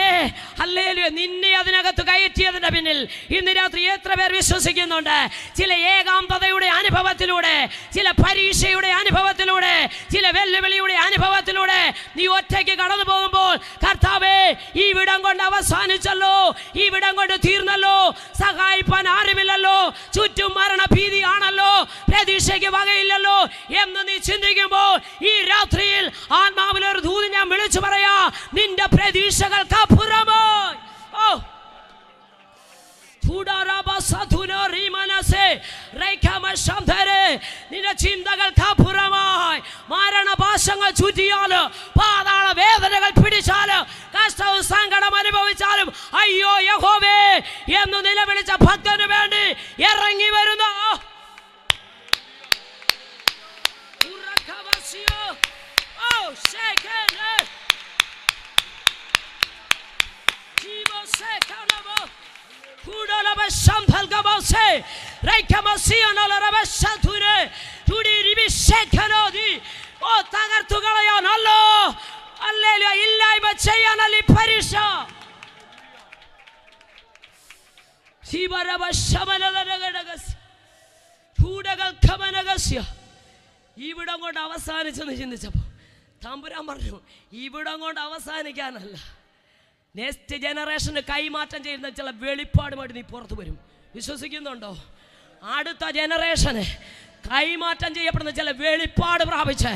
ഹല്ലേലൂയ, നിന്നെ അതിനകത്ത് കയറ്റിയതിൻ്റെ പിന്നിൽ ഇന്ന് രാത്രി എത്ര പേർ വിശ്വസിക്കുന്നുണ്ട്? ചില ഏകാന്തതയുടെ അനുഭവത്തിലൂടെ, ചില പരീക്ഷയുടെ അനുഭവത്തിലൂടെ, ചില വെല്ലുവിളിയുടെ അനുഭവത്തിലൂടെ നീ ഒറ്റയ്ക്ക് കടന്നു പോകുമ്പോൾ, കർത്താവേ, ഈ വിടം കൊണ്ട് അവസാനിച്ചല്ലോ, ഈ വിടം കൊണ്ട് തീർന്നല്ലോ, സഹായിപ്പാൻ ആരുമില്ലല്ലോ, ചുറ്റും മരണഭീതിയാണല്ലോ, പ്രതീക്ഷയ്ക്ക് വകയില്ലല്ലോ എന്ന് നീ ചിന്തിക്കുമ്പോൾ ഈ രാത്രിയിൽ ആത്മാവിലൊരു ദൂത് ഞാൻ വിളിച്ചു പറയാ, നിന്റെ പ്രതീക്ഷകൾക്ക് അപ്പുറമായി, നിന്റെ ചിന്തകൾക്ക് അപ്പുറമായി മരണപാശങ്ങൾ ചുറ്റിയാല്, പാതാള വേദനകൾ പിടിച്ചാല്, കഷ്ടവും സങ്കടം അനുഭവിച്ചാലും അയ്യോ യഹോവേ എന്ന് നിലവിളിച്ച ഭക്തന് വേണ്ടി ഇറങ്ങി വരുന്ന തകർത്തു കളയാനല്ലോ, ഇല്ലായ്മ ചെയ്യാനല്ല ഈ പരീക്ഷ. ഇവിടം കൊണ്ട് അവസാനിച്ചെന്ന് ചിന്തിച്ചപ്പോൾ തമ്പുരാൻ പറഞ്ഞു, ഇവിടം കൊണ്ട് അവസാനിക്കാനല്ല, നെക്സ്റ്റ് ജനറേഷന് കൈമാറ്റം ചെയ്യുന്ന ചില വെളിപ്പാടുമായിട്ട് നീ പുറത്തു വരും. വിശ്വസിക്കുന്നുണ്ടോ? അടുത്ത ജനറേഷന് കൈമാറ്റം ചെയ്യപ്പെടുന്ന ചില വെളിപ്പാട് പ്രാപിച്ച്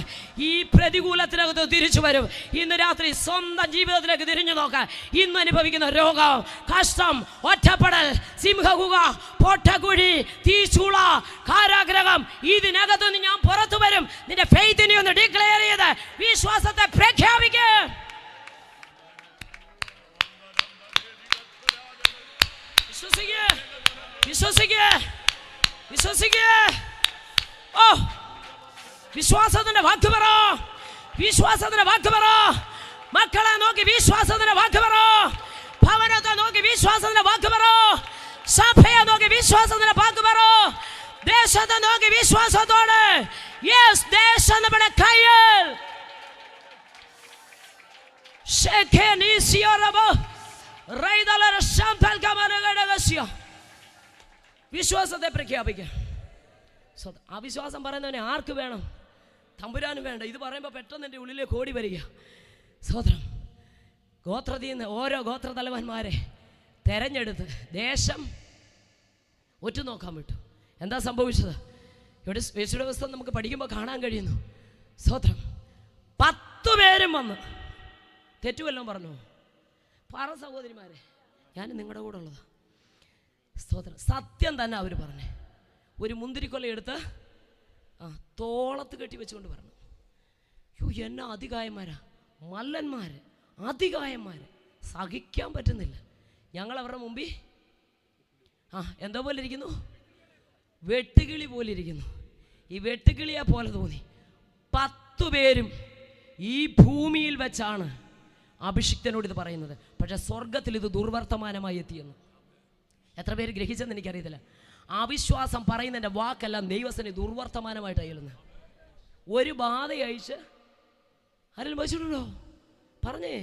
ഈ പ്രതികൂലത്തിനകത്ത് തിരിച്ചു വരും. ഇന്ന് രാത്രി സ്വന്തം ജീവിതത്തിലേക്ക് തിരിഞ്ഞു നോക്കാൻ, ഇന്ന് അനുഭവിക്കുന്ന രോഗം, കഷ്ടം, ഒറ്റപ്പെടൽ, സിംഹഗുഹ, പൊട്ടക്കുഴി, തീച്ചൂള, കാരാഗ്രഹം, ഇതിനകത്ത് നിന്ന് ഞാൻ പുറത്തു വരും. നിന്റെ ഫെയ്ത്തിനെ ഒന്ന് ഡിക്ലെയർ ചെയ്ത് വിശ്വാസത്തെ പ്രഖ്യാപിക്കുക. ഓ, വിശ്വാസത്തിന്റെ വാക്ക് പറ, വിശ്വാസത്തിന്റെ വാക്ക് പറ. മക്കളെ നോക്കി വിശ്വാസത്തിന്റെ വാക്ക് പറ, ഭവനത്തെ നോക്കി വിശ്വാസത്തിന്റെ വാക്ക് പറ, സഭയെ നോക്കി വിശ്വാസത്തിന്റെ വാക്ക് പറ, ദേശത്തെ നോക്കി വിശ്വാസത്തോടെ. യെസ്, ദേശം നമ്മുടെ കയ്യിൽ. വിശ്വാസത്തെ പ്രഖ്യാപിക്കുക. അവിശ്വാസം പറയുന്നവനെ ആർക്ക് വേണം? തമ്പുരാനും വേണ്ട. ഇത് പറയുമ്പോൾ പെട്ടെന്ന് എൻ്റെ ഉള്ളിലേക്ക് ഓടി വരിക. സ്വതന്ത്രം ഗോത്രത്തിൽ നിന്ന് ഓരോ ഗോത്ര തലവന്മാരെ തെരഞ്ഞെടുത്ത് ദേശം ഒറ്റുനോക്കാൻ വിട്ടു. എന്താ സംഭവിച്ചത്? ഇവിടെ യേശുവിന്റെ പുസ്തകം നമുക്ക് പഠിക്കുമ്പോൾ കാണാൻ കഴിയുന്നു. സ്വതന്ത്രം 10 പേരും വന്ന് തെറ്റുവല്ലോ പറഞ്ഞു. പറ സഹോദരിമാരെ, ഞാൻ നിങ്ങളുടെ കൂടെ ഉള്ളതാ. സ്തോത്രം. സത്യം തന്നെ അവർ പറഞ്ഞേ. ഒരു മുന്തിരിക്കൊല എടുത്ത് തോളത്ത് കെട്ടി വെച്ചുകൊണ്ട് പറഞ്ഞു, യോ എന്നാ അതികായന്മാരാ, മല്ലന്മാർ, അതികായന്മാർ, സഹിക്കാൻ പറ്റുന്നില്ല. ഞങ്ങൾ അവരുടെ മുമ്പിൽ എന്തോ പോലെ ഇരിക്കുന്നു, വെട്ടുകിളി പോലെ ഇരിക്കുന്നു. ഈ വെട്ടുകിളിയെ പോലെ തോന്നി. 10 പേരും ഈ ഭൂമിയിൽ വെച്ചാണ് അഭിഷിക്തനോട് ഇത് പറയുന്നത്. പക്ഷെ സ്വർഗത്തിൽ ഇത് ദുർവർത്തമാനമായി എത്തിയെന്ന് എത്ര പേര് ഗ്രഹിച്ചെന്ന് എനിക്കറിയത്തില്ല. അവിശ്വാസം പറയുന്നതിൻ്റെ വാക്കെല്ലാം ദൈവത്തിന് ദുർവർത്തമാനമായിട്ട് അയലുന്നത്. ഒരു ബാധ അയച്ച് ആരെങ്കിലും വായിച്ചിട്ടുണ്ടോ? പറഞ്ഞേ,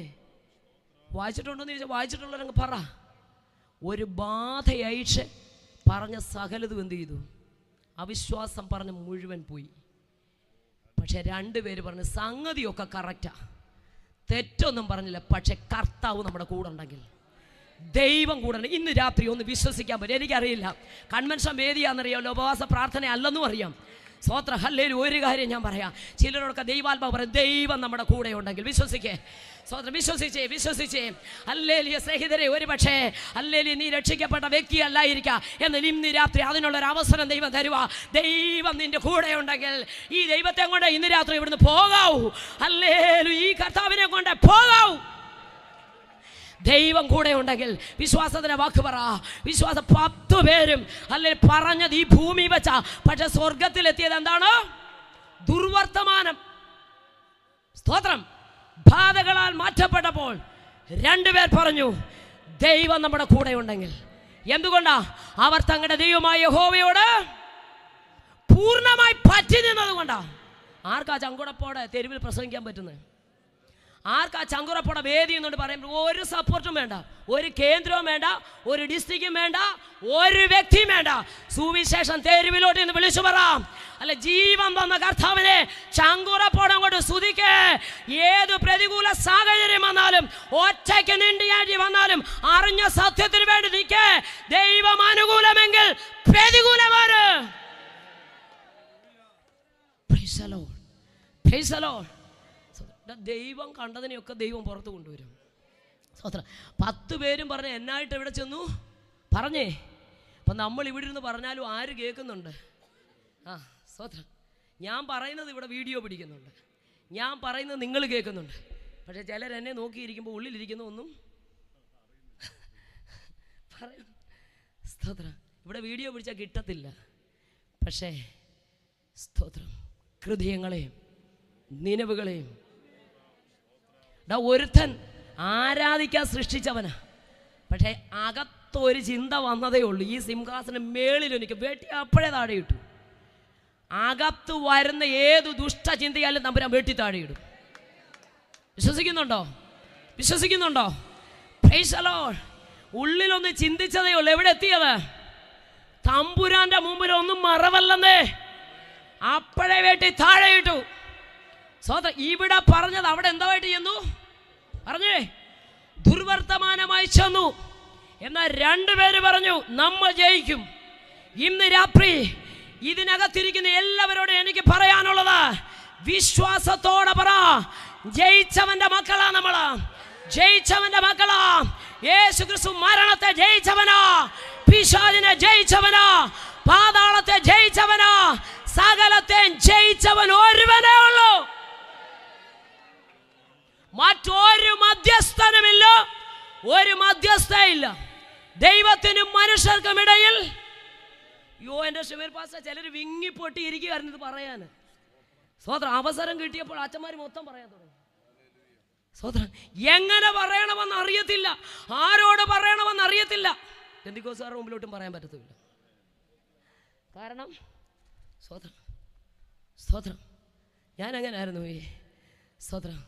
വായിച്ചിട്ടുണ്ടോയെന്ന് ചോദിച്ചാൽ വായിച്ചിട്ടുള്ളവരങ്ങ് പറ. ഒരു ബാധ അയച്ച് പറഞ്ഞ സകലതും എന്ത് ചെയ്തു? അവിശ്വാസം പറഞ്ഞ് മുഴുവൻ പോയി. പക്ഷെ 2 പേര് പറഞ്ഞ് സംഗതിയൊക്കെ കറക്റ്റാ, തെറ്റൊന്നും പറഞ്ഞില്ല. പക്ഷെ കർത്താവ് നമ്മുടെ കൂടെ ഉണ്ടെങ്കിൽ, ദൈവം കൂടെ ഉണ്ടെങ്കിൽ ഇന്ന് രാത്രി ഒന്ന് വിശ്വസിക്കാൻ പറ്റും. എനിക്കറിയില്ല കൺവെൻഷൻ വേദിയാണെന്നറിയാമല്ലോ, ഉപവാസ പ്രാർത്ഥന അല്ലെന്നും അറിയാം. സ്വോത്ര ഹല്ലേലൂയ. ഒരു കാര്യം ഞാൻ പറയാം, ചിലരോടൊക്കെ ദൈവാത്മാവ് പറയും ദൈവം നമ്മുടെ കൂടെ ഉണ്ടെങ്കിൽ വിശ്വസിക്കേ. സ്വോത്രം, വിശ്വസിച്ചേ. ഹല്ലേലൂയ. സ്നേഹിതരെ, ഒരു പക്ഷേ ഹല്ലേലൂയ നീ രക്ഷിക്കപ്പെട്ട വ്യക്തിയല്ലായിരിക്കാം, എന്നാൽ ഇന്ന് രാത്രി അതിനുള്ളൊരു അവസരം ദൈവം തരുക. ദൈവം നിന്റെ കൂടെ ഉണ്ടെങ്കിൽ ഈ ദൈവത്തെ കൊണ്ട് ഇന്ന് രാത്രി ഇവിടുന്ന് പോകാവൂ. ഹല്ലേലൂയ. ഈ കർത്താവിനെ കൊണ്ട് പോകാവൂ. ദൈവം കൂടെ ഉണ്ടെങ്കിൽ വിശ്വാസത്തിന്റെ വാക്ക് പറ. വിശ്വാസം 10 പേരും അല്ലെ പറഞ്ഞത് ഈ ഭൂമി വെച്ചാ, പക്ഷെ സ്വർഗത്തിലെത്തിയത് എന്താണ്? ദുർവർത്തമാനം. സ്തോത്രം. ബാധകളാൽ മാറ്റപ്പെട്ടപ്പോൾ 2 പേർ പറഞ്ഞു ദൈവം നമ്മുടെ കൂടെ ഉണ്ടെങ്കിൽ. എന്തുകൊണ്ടാ? അവർ തങ്ങളുടെ ദൈവമായ യഹോവയോട് പൂർണ്ണമായി പറ്റി നിന്നത് കൊണ്ടാ. ആർക്കാ ചങ്കുടപ്പോടെ തെരുവിൽ പ്രസംഗിക്കാൻ പറ്റുന്നത്? ആർക്കാ ചങ്കുറപ്പോടെ വേദി എന്നുകൊണ്ട് പറയുമ്പോൾ ഒരു സപ്പോർട്ടും വേണ്ട, ഒരു കേന്ദ്രവും വേണ്ട, ഒരു ഡിസ്ട്രിക്റ്റും വേണ്ട, ഒരു വ്യക്തിയും വേണ്ട. സുവിശേഷം തെരുവിലോട്ട് എന്ന് വിളിച്ചു പറയാം. അല്ല, ജീവൻ തന്ന കർത്താവിനെ ചങ്കുറപ്പോടെ കൊണ്ട് സ്തുതിക്ക്. ഏത് പ്രതികൂല സാഹചര്യം വന്നാലും, ഒറ്റയ്ക്ക് നിണ്ടിയാണ്ടി വന്നാലും അറിഞ്ഞ സത്യത്തിന് വേണ്ടി നിൽക്ക്. ദൈവം അനുകൂലമെങ്കിൽ പ്രതികൂലമാണ്. Praise the Lord, praise the Lord. ദൈവം കണ്ടതിനെയൊക്കെ ദൈവം പുറത്ത് കൊണ്ടുവരും. സ്വോത്രം. 10 പേരും പറഞ്ഞ് എന്നായിട്ട് എവിടെ ചെന്നു പറഞ്ഞേ. അപ്പം നമ്മൾ ഇവിടെ ഇരുന്ന് പറഞ്ഞാലും ആര് കേൾക്കുന്നുണ്ട്? സ്വോത്രം. ഞാൻ പറയുന്നത് ഇവിടെ വീഡിയോ പിടിക്കുന്നുണ്ട്, ഞാൻ പറയുന്നത് നിങ്ങൾ കേൾക്കുന്നുണ്ട്. പക്ഷെ ചിലർ എന്നെ നോക്കിയിരിക്കുമ്പോൾ ഉള്ളിലിരിക്കുന്ന ഒന്നും പറയും. സ്തോത്രം. ഇവിടെ വീഡിയോ പിടിച്ചാൽ കിട്ടത്തില്ല. പക്ഷേ സ്തോത്രം, ഹൃദയങ്ങളെയും നിലവുകളെയും ഒരുത്തൻ ആരാധിക്കാൻ സൃഷ്ടിച്ചവനാ. പക്ഷേ അകത്തൊരു ചിന്ത വന്നതേ ഉള്ളൂ, ഈ സിംഹാസനം മേളിൽ എനിക്ക് വെട്ടി അപ്പോഴേ താഴെ ഇട്ടു. അകത്ത് വരുന്ന ഏതു ദുഷ്ടചിന്തയാലും തമ്പുരാൻ വെട്ടി താഴെ ഇടും. വിശ്വസിക്കുന്നുണ്ടോ? Praise the Lord. ഉള്ളിലൊന്ന് ചിന്തിച്ചതേ ഉള്ളൂ. എവിടെ എത്തിയത്? തമ്പുരാന്റെ മുമ്പിൽ ഒന്നും മറവല്ലെന്നേ. അപ്പോഴേ വേട്ടി താഴെ ഇട്ടു. സ്വതം ഇവിടെ പറഞ്ഞത് അവിടെ എന്തായിട്ട് ചെന്നു പറഞ്ഞേ? ദുർവർത്തമാനമായി ചെന്നു. എന്നാൽ രണ്ടുപേര് പറഞ്ഞു നമ്മൾ ജയിക്കും. ഇന്ന് രാത്രി ഇതിനകത്തിരിക്കുന്ന എല്ലാവരോടും എനിക്ക് പറയാനുള്ളത്, വിശ്വാസത്തോടെ പറ, ജയിച്ചവന്റെ മക്കളാ നമ്മള്. ജയിച്ചവന്റെ മക്കളാ. യേശുക്രിസ്തു മരണത്തെ ജയിച്ചവനാ, പിശാചിനെ ജയിച്ചവനാ, പാതാളത്തെ ജയിച്ചവനാ, സകലത്തെ ജയിച്ചവൻ ഒരുവനേ ഉള്ളൂ. മറ്റൊരു മധ്യസ്ഥനുമില്ല, ഒരു മധ്യസ്ഥയില്ല ദൈവത്തിനും മനുഷ്യർക്കും ഇടയിൽ. എൻ്റെ ഷമീർ പാസ്റ്റ ചിലർ വിങ്ങിപ്പൊട്ടി ഇരിക്കുകയായിരുന്നു പറയാൻ. സ്വതന്ത്രം അവസരം കിട്ടിയപ്പോൾ അച്ഛന്മാർ മൊത്തം പറയാൻ തുടങ്ങി. സ്വതന്ത്രം എങ്ങനെ പറയണമെന്ന് അറിയത്തില്ല, ആരോട് പറയണമെന്ന് അറിയത്തില്ല. പെന്തിക്കോസ്തുകാരുടെ മുമ്പിലോട്ടും പറയാൻ പറ്റത്തില്ല. കാരണം സ്തോത്രം ഞാൻ അങ്ങനെ ആയിരുന്നു. സ്തോത്രം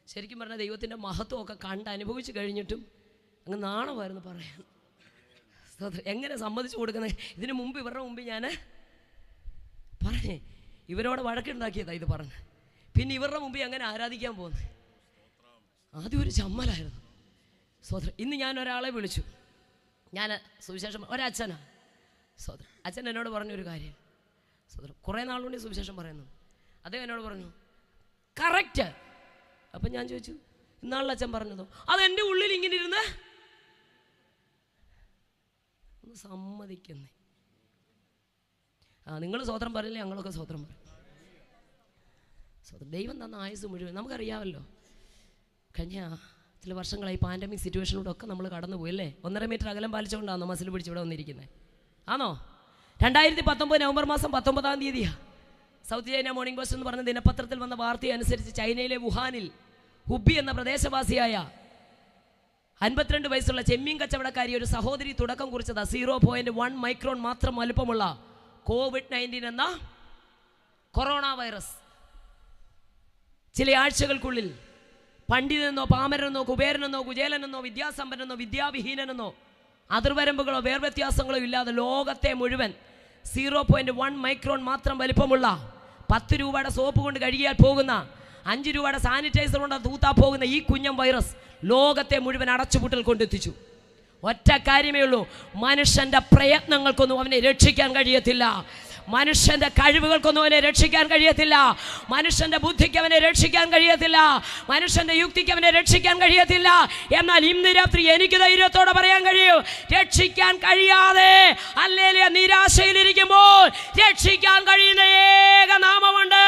ശരിക്കും പറഞ്ഞാൽ ദൈവത്തിൻ്റെ മഹത്വമൊക്കെ കണ്ട് അനുഭവിച്ച് കഴിഞ്ഞിട്ടും അങ്ങ് നാണമായിരുന്നു പറയാൻ. സ്തോത്രം എങ്ങനെ സമ്മതിച്ചു കൊടുക്കുന്നത്? ഇതിനു മുമ്പ് ഇവരുടെ മുമ്പ് ഞാൻ പറഞ്ഞേ, ഇവരോട് വഴക്കുണ്ടാക്കിയതാ ഇത് പറഞ്ഞ്. പിന്നെ ഇവരുടെ മുമ്പ് എങ്ങനെ ആരാധിക്കാൻ പോകുന്നത്? ആദ്യം ഒരു ചമ്മലായിരുന്നു. സ്തോത്രം ഇന്ന് ഞാൻ ഒരാളെ വിളിച്ചു. ഞാൻ സുവിശേഷം ഒരച്ഛനാ. സ്തോത്രം അച്ഛൻ എന്നോട് പറഞ്ഞൊരു കാര്യം. സ്തോത്രം കുറേ നാളുകൊണ്ട് സുവിശേഷം പറയുന്നു. അദ്ദേഹം എന്നോട് പറഞ്ഞു കറക്റ്റ്. അപ്പം ഞാൻ ചോദിച്ചു ഇന്നാളിൽ അച്ഛൻ പറഞ്ഞതോ? അതെൻ്റെ ഉള്ളിൽ ഇങ്ങനെ ഇരുന്ന് ഒന്ന് സമ്മതിക്കുന്നേ. നിങ്ങൾ സ്വതന്ത്രം പറയില്ലേ, ഞങ്ങളൊക്കെ സ്വതന്ത്രം പറയും. സ്വതന്ത്രം ദൈവം തന്ന ആയുസ് മുഴുവൻ നമുക്കറിയാമല്ലോ. കഴിഞ്ഞ ചില വർഷങ്ങളായി പാൻഡമിക് സിറ്റുവേഷനിലൂടെ ഒക്കെ നമ്മൾ കടന്നുപോയി അല്ലേ. 1.5 മീറ്റർ അകലം പാലിച്ചുകൊണ്ടാണോ മസിൽ പിടിച്ച് ഇവിടെ വന്നിരിക്കുന്നത്? ആണോ? 2019 നവംബർ മാസം 19-ാം തീയതിയാണ് സൗത്ത് ചൈന മോർണിംഗ് പോസ്റ്റ് എന്ന് പറഞ്ഞ ദിനപത്രത്തിൽ വന്ന വാർത്ത അനുസരിച്ച് ചൈനയിലെ വുഹാനിൽ ഹുബി എന്ന പ്രദേശവാസിയായ 52 വയസ്സുള്ള ചെമ്മീൻ കച്ചവടക്കാരി ഒരു സഹോദരി തുടക്കം കുറിച്ചത് 0.1 മൈക്രോൺ മാത്രം വലുപ്പമുള്ള COVID-19 എന്ന കൊറോണ വൈറസ്. ചില ആഴ്ചകൾക്കുള്ളിൽ പണ്ഡിതനെന്നോ പാമരനെന്നോ കുബേരനെന്നോ കുചേലനെന്നോ വിദ്യാസമ്പന്നനെന്നോ വിദ്യാവിഹീനനെന്നോ അതിർവരമ്പുകളോ വേർവ്യത്യാസങ്ങളോ ഇല്ലാതെ ലോകത്തെ മുഴുവൻ 0.1 മൈക്രോൺ മാത്രം വലിപ്പമുള്ള 10 രൂപയുടെ സോപ്പ് കൊണ്ട് കഴുകിയാൽ പോകുന്ന 5 രൂപയുടെ സാനിറ്റൈസർ കൊണ്ട് തൂത്താ പോകുന്ന ഈ കുഞ്ഞൻ വൈറസ് ലോകത്തെ മുഴുവൻ അടച്ചുപൂട്ടൽ കൊണ്ടെത്തിച്ചു. ഒറ്റ കാര്യമേ ഉള്ളൂ, മനുഷ്യൻ്റെ പ്രയത്നങ്ങൾക്കൊന്നും അവനെ രക്ഷിക്കാൻ കഴിയത്തില്ല. മനുഷ്യൻ്റെ കഴിവുകൾക്കൊന്നും അവനെ രക്ഷിക്കാൻ കഴിയത്തില്ല. മനുഷ്യൻ്റെ ബുദ്ധിക്ക് അവനെ രക്ഷിക്കാൻ കഴിയത്തില്ല. മനുഷ്യൻ്റെ യുക്തിക്ക് അവനെ രക്ഷിക്കാൻ കഴിയത്തില്ല. എന്നാൽ ഇന്ന് രാത്രി എനിക്ക് ധൈര്യത്തോടെ പറയാൻ കഴിയും, രക്ഷിക്കാൻ കഴിയാതെ ഹല്ലേലൂയ നിരാശയിലിരിക്കുമ്പോൾ രക്ഷിക്കാൻ കഴിയുന്ന ഏക നാമമുണ്ട്.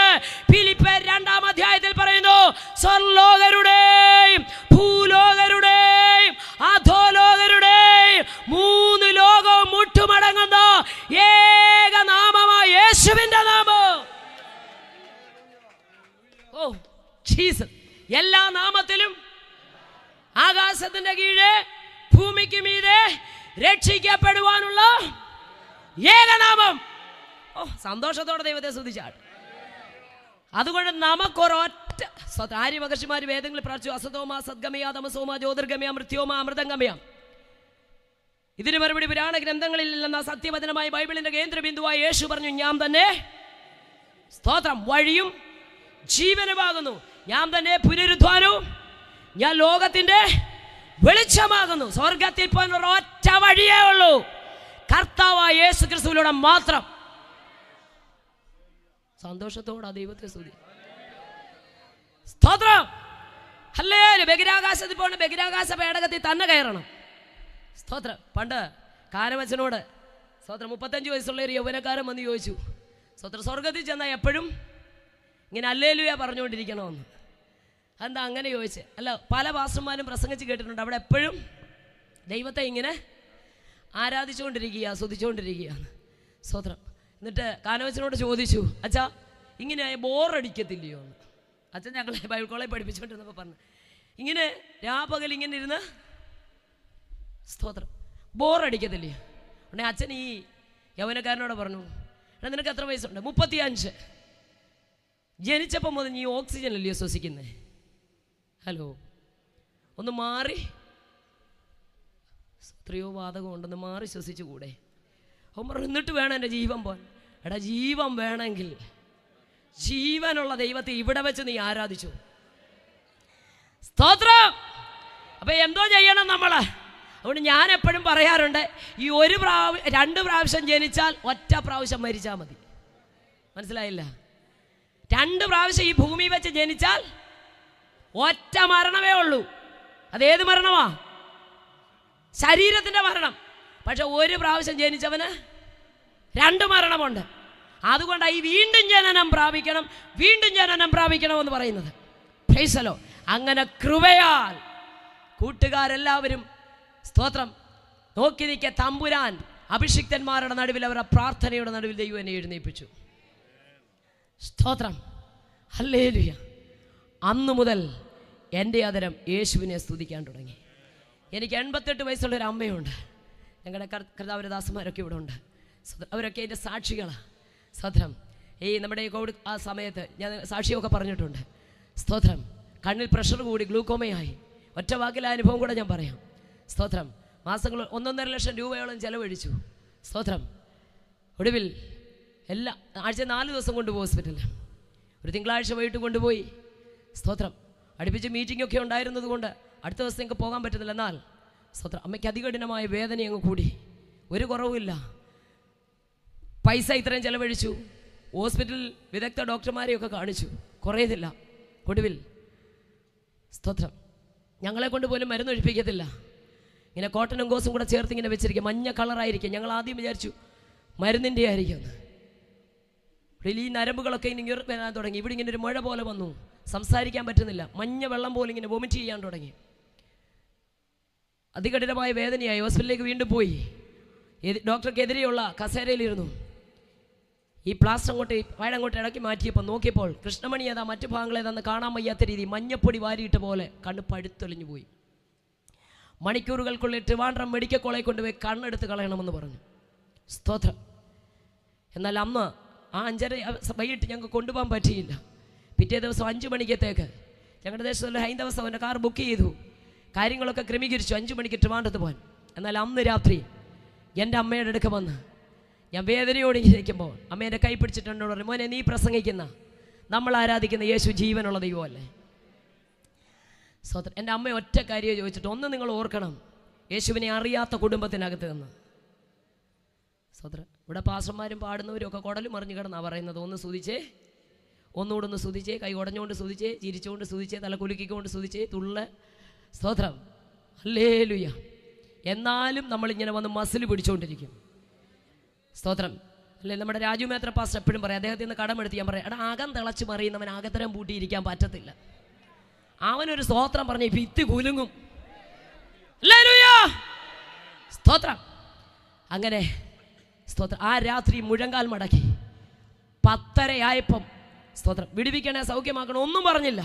ഫിലിപ്പിയർ 2-ാം അധ്യായത്തിൽ പറയുന്നു, സ്വർലോകരുടെയും ഭൂലോകരുടെയും അധോലോകരുടെയും 3 ലോകവും മുട്ടുമടങ്ങുന്ന ഏക നാമമായ യേശുവിന്റെ നാമം. ഓ ജീസസ്, എല്ലാ നാമത്തിലും ആകാശത്തിന്റെ കീഴെ ഭൂമിക്ക് മീതെ രക്ഷിക്കപ്പെടുവാനുള്ള ഏകനാമം. ഓ സന്തോഷത്തോടെ ദൈവത്തെ സ്തുതിച്ചാട്ടെ. അതുകൊണ്ട് നമുക്കൊരൊറ്റ ആര്യമഹർഷിമാർ വേദങ്ങളിൽ പ്രാർത്ഥിച്ചു, അസതോമ സദ്ഗമയ തമസോമ ജ്യോതിർഗമയ മൃത്യോമ അമൃതംഗമയ. ഇതിന് മറുപടി പുരാണ ഗ്രന്ഥങ്ങളിൽ എന്ന സത്യവചനമായ ബൈബിളിന്റെ കേന്ദ്രബിന്ദുവായ യേശു പറഞ്ഞു, ഞാൻ തന്നെ സ്തോത്രം വഴിയും ജീവനുമാകുന്നു, ഞാൻ തന്നെ പുനരുദ്ധാനവും, ഞാൻ ലോകത്തിന്റെ വെളിച്ചമാകുന്നു. സ്വർഗത്തിൽ പോകാൻ ഒരൊറ്റ വഴിയേ ഉള്ളൂ, കർത്താവായ യേശു ക്രിസ്തുവിലൂടെ മാത്രം. സന്തോഷത്തോടെ ദൈവത്തെ സ്തുതി. സ്തോത്രം. ഹല്ലേലൂയ. ബഹിരാകാശത്തിൽ പോകണം, ബഹിരാകാശ പേടകത്തിൽ തന്നെ കയറണം. സ്തോത്രം. പണ്ട് കാരവച്ചനോട് സ്തോത്രം 35 വയസ്സുള്ള ഒരു യൗവനക്കാരൻ വന്ന് ചോദിച്ചു, സ്തോത്രം സ്വർഗത്തിൽ ചെന്നാൽ എപ്പോഴും ഇങ്ങനെ ഹല്ലേലൂയ പറഞ്ഞുകൊണ്ടിരിക്കണമെന്ന്. എന്താ അങ്ങനെ ചോദിച്ചേ? അല്ല, പല പാസ്റ്റർമാരും പ്രസംഗിച്ച് കേട്ടിട്ടുണ്ട്, അവിടെ എപ്പോഴും ദൈവത്തെ ഇങ്ങനെ ആരാധിച്ചുകൊണ്ടിരിക്കുക, സ്തുതിച്ചുകൊണ്ടിരിക്കുകയാണ്. സ്തോത്രം. എന്നിട്ട് കാനവച്ചനോട് ചോദിച്ചു, അച്ഛാ ഇങ്ങനെ ബോറടിക്കത്തില്ലയോ എന്ന്. അച്ഛൻ ഞങ്ങളെ ബൈബിൾ കോളേജ് പഠിപ്പിച്ചുകൊണ്ടിരുന്നപ്പോൾ പറഞ്ഞു, ഇങ്ങനെ രാപകൽ ഇങ്ങനെ ഇരുന്ന് സ്തോത്രം ബോറടിക്കത്തില്ലേ? ഉടനെ അച്ഛൻ ഈ യൗവനക്കാരനോട് പറഞ്ഞു, എടാ നിനക്ക് എത്ര വയസ്സുണ്ട്? 35. ജനിച്ചപ്പം മുതൽ നീ ഓക്സിജൻ അല്ലയോ ശ്വസിക്കുന്നത്? ഹലോ, ഒന്ന് മാറി എത്രയോ വാതകം ഉണ്ടെന്ന് മാറി ശ്വസിച്ചുകൂടെ? അവൻ പറഞ്ഞു എന്നിട്ട് വേണം എൻ്റെ ജീവൻ പോൻ. എടാ, ജീവൻ വേണമെങ്കിൽ ജീവനുള്ള ദൈവത്തെ ഇവിടെ വെച്ച് നീ ആരാധിച്ചു. സ്തോത്രം. അപ്പം എന്തോ ചെയ്യണം നമ്മൾ? അതുകൊണ്ട് ഞാൻ എപ്പോഴും പറയാറുണ്ട്, ഈ 2 പ്രാവശ്യം ജനിച്ചാൽ ഒറ്റ പ്രാവശ്യം മരിച്ചാൽ മതി. മനസ്സിലായില്ല? 2 പ്രാവശ്യം ഈ ഭൂമി വെച്ച് ജനിച്ചാൽ ഒറ്റ മരണമേ ഉള്ളൂ. അതേത് മരണമാ? ശരീരത്തിൻ്റെ മരണം. പക്ഷെ 1 പ്രാവശ്യം ജനിച്ചവന് 2 മരണമുണ്ട്. അതുകൊണ്ടാണ് ഈ വീണ്ടും ജനനം പ്രാപിക്കണം, വീണ്ടും ജനനം പ്രാപിക്കണമെന്ന് പറയുന്നത്. Price the Lord. അങ്ങനെ കൃപയാൽ കൂട്ടുകാരെല്ലാവരും സ്തോത്രം നോക്കി നിൽക്ക. തമ്പുരാൻ അഭിഷിക്തന്മാരുടെ നടുവിൽ, അവരുടെ പ്രാർത്ഥനയുടെ നടുവിൽ ദൈവം എന്നെ എഴുന്നേൽപ്പിച്ചു. സ്തോത്രം. ഹല്ലേലൂയ. അന്നു മുതൽ എൻ്റെ അതരം യേശുവിനെ സ്തുതിക്കാൻ തുടങ്ങി. എനിക്ക് 88 വയസ്സുള്ളൊരു അമ്മയുണ്ട്. ഞങ്ങളുടെ കർത്താവരദാസന്മാരൊക്കെ ഇവിടെ ഉണ്ട്. അവരൊക്കെ എൻ്റെ സാക്ഷികളാണ്. സ്തോത്രം. ഈ നമ്മുടെ ഈ കോവിഡ് ആ സമയത്ത് ഞാൻ സാക്ഷിയൊക്കെ പറഞ്ഞിട്ടുണ്ട്. സ്തോത്രം. കണ്ണിൽ പ്രഷർ കൂടി ഗ്ലൂക്കോമയായി. ഒറ്റ വാക്കിലെ അനുഭവം കൂടെ ഞാൻ പറയാം. സ്തോത്രം. മാസങ്ങൾ 1.5 ലക്ഷം രൂപയോളം ചെലവഴിച്ചു. സ്തോത്രം. ഒടുവിൽ ആഴ്ച 4 ദിവസം കൊണ്ടുപോയി ഹോസ്പിറ്റലിൽ. ഒരു തിങ്കളാഴ്ച വൈകിട്ട് കൊണ്ടുപോയി. സ്തോത്രം. അടുപ്പിച്ച് മീറ്റിംഗൊക്കെ ഉണ്ടായിരുന്നത് കൊണ്ട് അടുത്ത ദിവസം എനിക്ക് പോകാൻ പറ്റുന്നില്ല. എന്നാൽ സ്തോത്രം, അമ്മയ്ക്ക് അതികഠിനമായ വേദന അങ്ങ് കൂടി. ഒരു കുറവുമില്ല. പൈസ ഇത്രയും ചെലവഴിച്ചു. ഹോസ്പിറ്റലിൽ വിദഗ്ധ ഡോക്ടർമാരെയൊക്കെ കാണിച്ചു, കുറയുന്നില്ല. ഒടുവിൽ സ്തോത്രം, ഞങ്ങളെ കൊണ്ട് പോലും മരുന്നൊഴിപ്പിക്കത്തില്ല. ഇങ്ങനെ കോട്ടനും ഗോസും കൂടെ ചേർത്ത് ഇങ്ങനെ വെച്ചിരിക്കുക. മഞ്ഞ കളറായിരിക്കും. ഞങ്ങൾ ആദ്യം വിചാരിച്ചു മരുന്നിൻ്റെ ആയിരിക്കും. ഈ നരമ്പുകളൊക്കെ ഇങ്ങനെ വരാൻ തുടങ്ങി. ഇവിടെ ഇങ്ങനെ ഒരു മഴ പോലെ വന്നു. സംസാരിക്കാൻ പറ്റുന്നില്ല. മഞ്ഞ വെള്ളം പോലെ ഇങ്ങനെ വൊമിറ്റ് ചെയ്യാൻ തുടങ്ങി. അതികഠിനമായ വേദനയായി. ഹോസ്പിറ്റലിലേക്ക് വീണ്ടും പോയി. ഡോക്ടർക്കെതിരെയുള്ള കസേരയിലിരുന്നു. ഈ പ്ലാസ്റ്റർ അങ്ങോട്ട് ഇടയ്ക്ക് മാറ്റിയപ്പോൾ നോക്കിയപ്പോൾ കൃഷ്ണമണി ഏതാ മറ്റു ഭാഗങ്ങളേതാന്ന് കാണാൻ വയ്യാത്ത രീതി മഞ്ഞപ്പൊടി വാരിയിട്ട പോലെ കണ്ണ് പഴുത്തൊലിഞ്ഞു പോയി. മണിക്കൂറുകൾക്കുള്ളിൽ ട്രിവാൻഡ്രം മെഡിക്കൽ കോളേജിൽ കൊണ്ടുപോയി കണ്ണെടുത്ത് കളയണമെന്ന് പറഞ്ഞു. സ്തോത്രം. എന്നാൽ അന്ന് ആ 5:30 വൈകിട്ട് ഞങ്ങൾക്ക് കൊണ്ടുപോകാൻ പറ്റിയില്ല. പിറ്റേ ദിവസം 5 മണിക്കത്തേക്ക് ഞങ്ങളുടെ ദേശത്തുള്ള ഹൈന്ദവ സഭൻ്റെ കാർ ബുക്ക് ചെയ്തു. കാര്യങ്ങളൊക്കെ ക്രമീകരിച്ചു 5 മണിക്ക് ട്രിവാൻഡ്രത്ത് പോകാൻ. എന്നാൽ അന്ന് രാത്രി എൻ്റെ അമ്മയുടെ അടുക്ക വന്ന് ഞാൻ വേദനയോടെ ഇരിക്കുമ്പോൾ അമ്മ എൻ്റെ കൈ പിടിച്ചിട്ടുണ്ടോ പറഞ്ഞു, മോനെ നീ പ്രസംഗിക്കുന്ന നമ്മൾ ആരാധിക്കുന്ന യേശു ജീവനുള്ള ദൈവമല്ലേ? സ്വതന്ത്രം. എൻ്റെ അമ്മ ഒറ്റ കാര്യം ചോദിച്ചിട്ട്, ഒന്ന് നിങ്ങൾ ഓർക്കണം, യേശുവിനെ അറിയാത്ത കുടുംബത്തിനകത്ത് നിന്ന്. സ്വതന്ത്രം. ഇവിടെ പാസ്റ്റർമാരും പാടുന്നവരും ഒക്കെ കുടലും മറിഞ്ഞു കിടന്നാണ് പറയുന്നത്. ഒന്ന് സ്തുതിച്ചേ, ഒന്നുകൂടെ ഒന്ന് സ്തുതിച്ചേ, കൈ ഉടഞ്ഞുകൊണ്ട് സ്തുതിച്ചേ, ചിരിച്ചുകൊണ്ട് സ്തുതിച്ചേ, തല കുലുക്കിക്കൊണ്ട് സ്തുതിച്ചേ, തുള്ള. സ്തോത്രം. ഹല്ലേലൂയ. എന്നാലും നമ്മളിങ്ങനെ വന്ന് മസിൽ പിടിച്ചുകൊണ്ടിരിക്കും. സ്തോത്രം. അല്ലേ? നമ്മുടെ രാജു മേത്ര പാസ്റ്റർ എപ്പോഴും പറയാം, അദ്ദേഹത്തിൽ നിന്ന് കടമെടുത്ത് ഞാൻ പറയാം, എടാ അകം തിളച്ച് മറിയുന്നവൻ അകത്തരം പൂട്ടിയിരിക്കാൻ പറ്റത്തില്ല. അവനൊരു സ്തോത്രം പറഞ്ഞ് ഭിത്തി കുലുങ്ങും. ഹല്ലേലൂയ. സ്തോത്രം. അങ്ങനെ സ്തോത്രം. ആ രാത്രി മുഴങ്കാൽ മടക്കി 10:30 സ്തോത്രം വിടുവിക്കണേ, സൗഖ്യമാക്കണം, ഒന്നും പറഞ്ഞില്ല.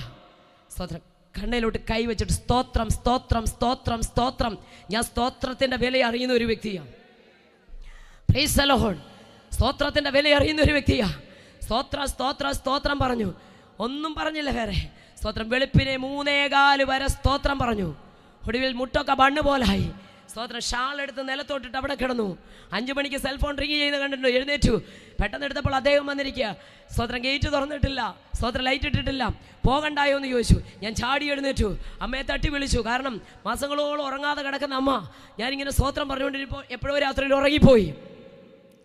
സ്തോത്രം. കണ്ണയിലോട്ട് കൈവച്ചിട്ട് സ്തോത്രം സ്തോത്രം സ്തോത്രം സ്തോത്രം. ഞാൻ സ്തോത്രത്തിൻ്റെ വില അറിയുന്ന ഒരു വ്യക്തിയാണ്. Price the Lord. സ്തോത്രത്തിൻ്റെ വില അറിയുന്ന ഒരു വ്യക്തിയാണ്. സ്തോത്രം സ്തോത്രം സ്തോത്രം പറഞ്ഞു. ഒന്നും പറഞ്ഞില്ല വേറെ. സ്തോത്രം. വെളുപ്പിനെ 3:15 വരെ സ്തോത്രം പറഞ്ഞു. ഒടുവിൽ മുട്ടൊക്കെ ബണ്ണ് പോലായി. സ്തോത്രം. ഷാൾ എടുത്ത് നിലത്തോട്ടിട്ട് അവിടെ കിടന്നു. 5 മണിക്ക് സെൽഫോൺ റിങ് ചെയ്യുന്നത് കണ്ടിട്ടുണ്ട്. എഴുന്നേറ്റു. പെട്ടെന്ന് എടുത്തപ്പോൾ അദ്ദേഹം വന്നിരിക്കുക. സ്തോത്രം. ഗേറ്റ് തുറന്നിട്ടില്ല. സ്തോത്രം. ലൈറ്റ് ഇട്ടിട്ടില്ല. പോകണ്ടായോ എന്ന് ചോദിച്ചു. ഞാൻ ചാടി എഴുന്നേറ്റു. അമ്മയെ തട്ടി വിളിച്ചു. കാരണം മാസങ്ങളോളം ഉറങ്ങാതെ കിടക്കുന്ന അമ്മ. ഞാനിങ്ങനെ സ്തോത്രം പറഞ്ഞുകൊണ്ടിരിപ്പോൾ എപ്പോഴോ രാത്രിയിൽ ഉറങ്ങിപ്പോയി.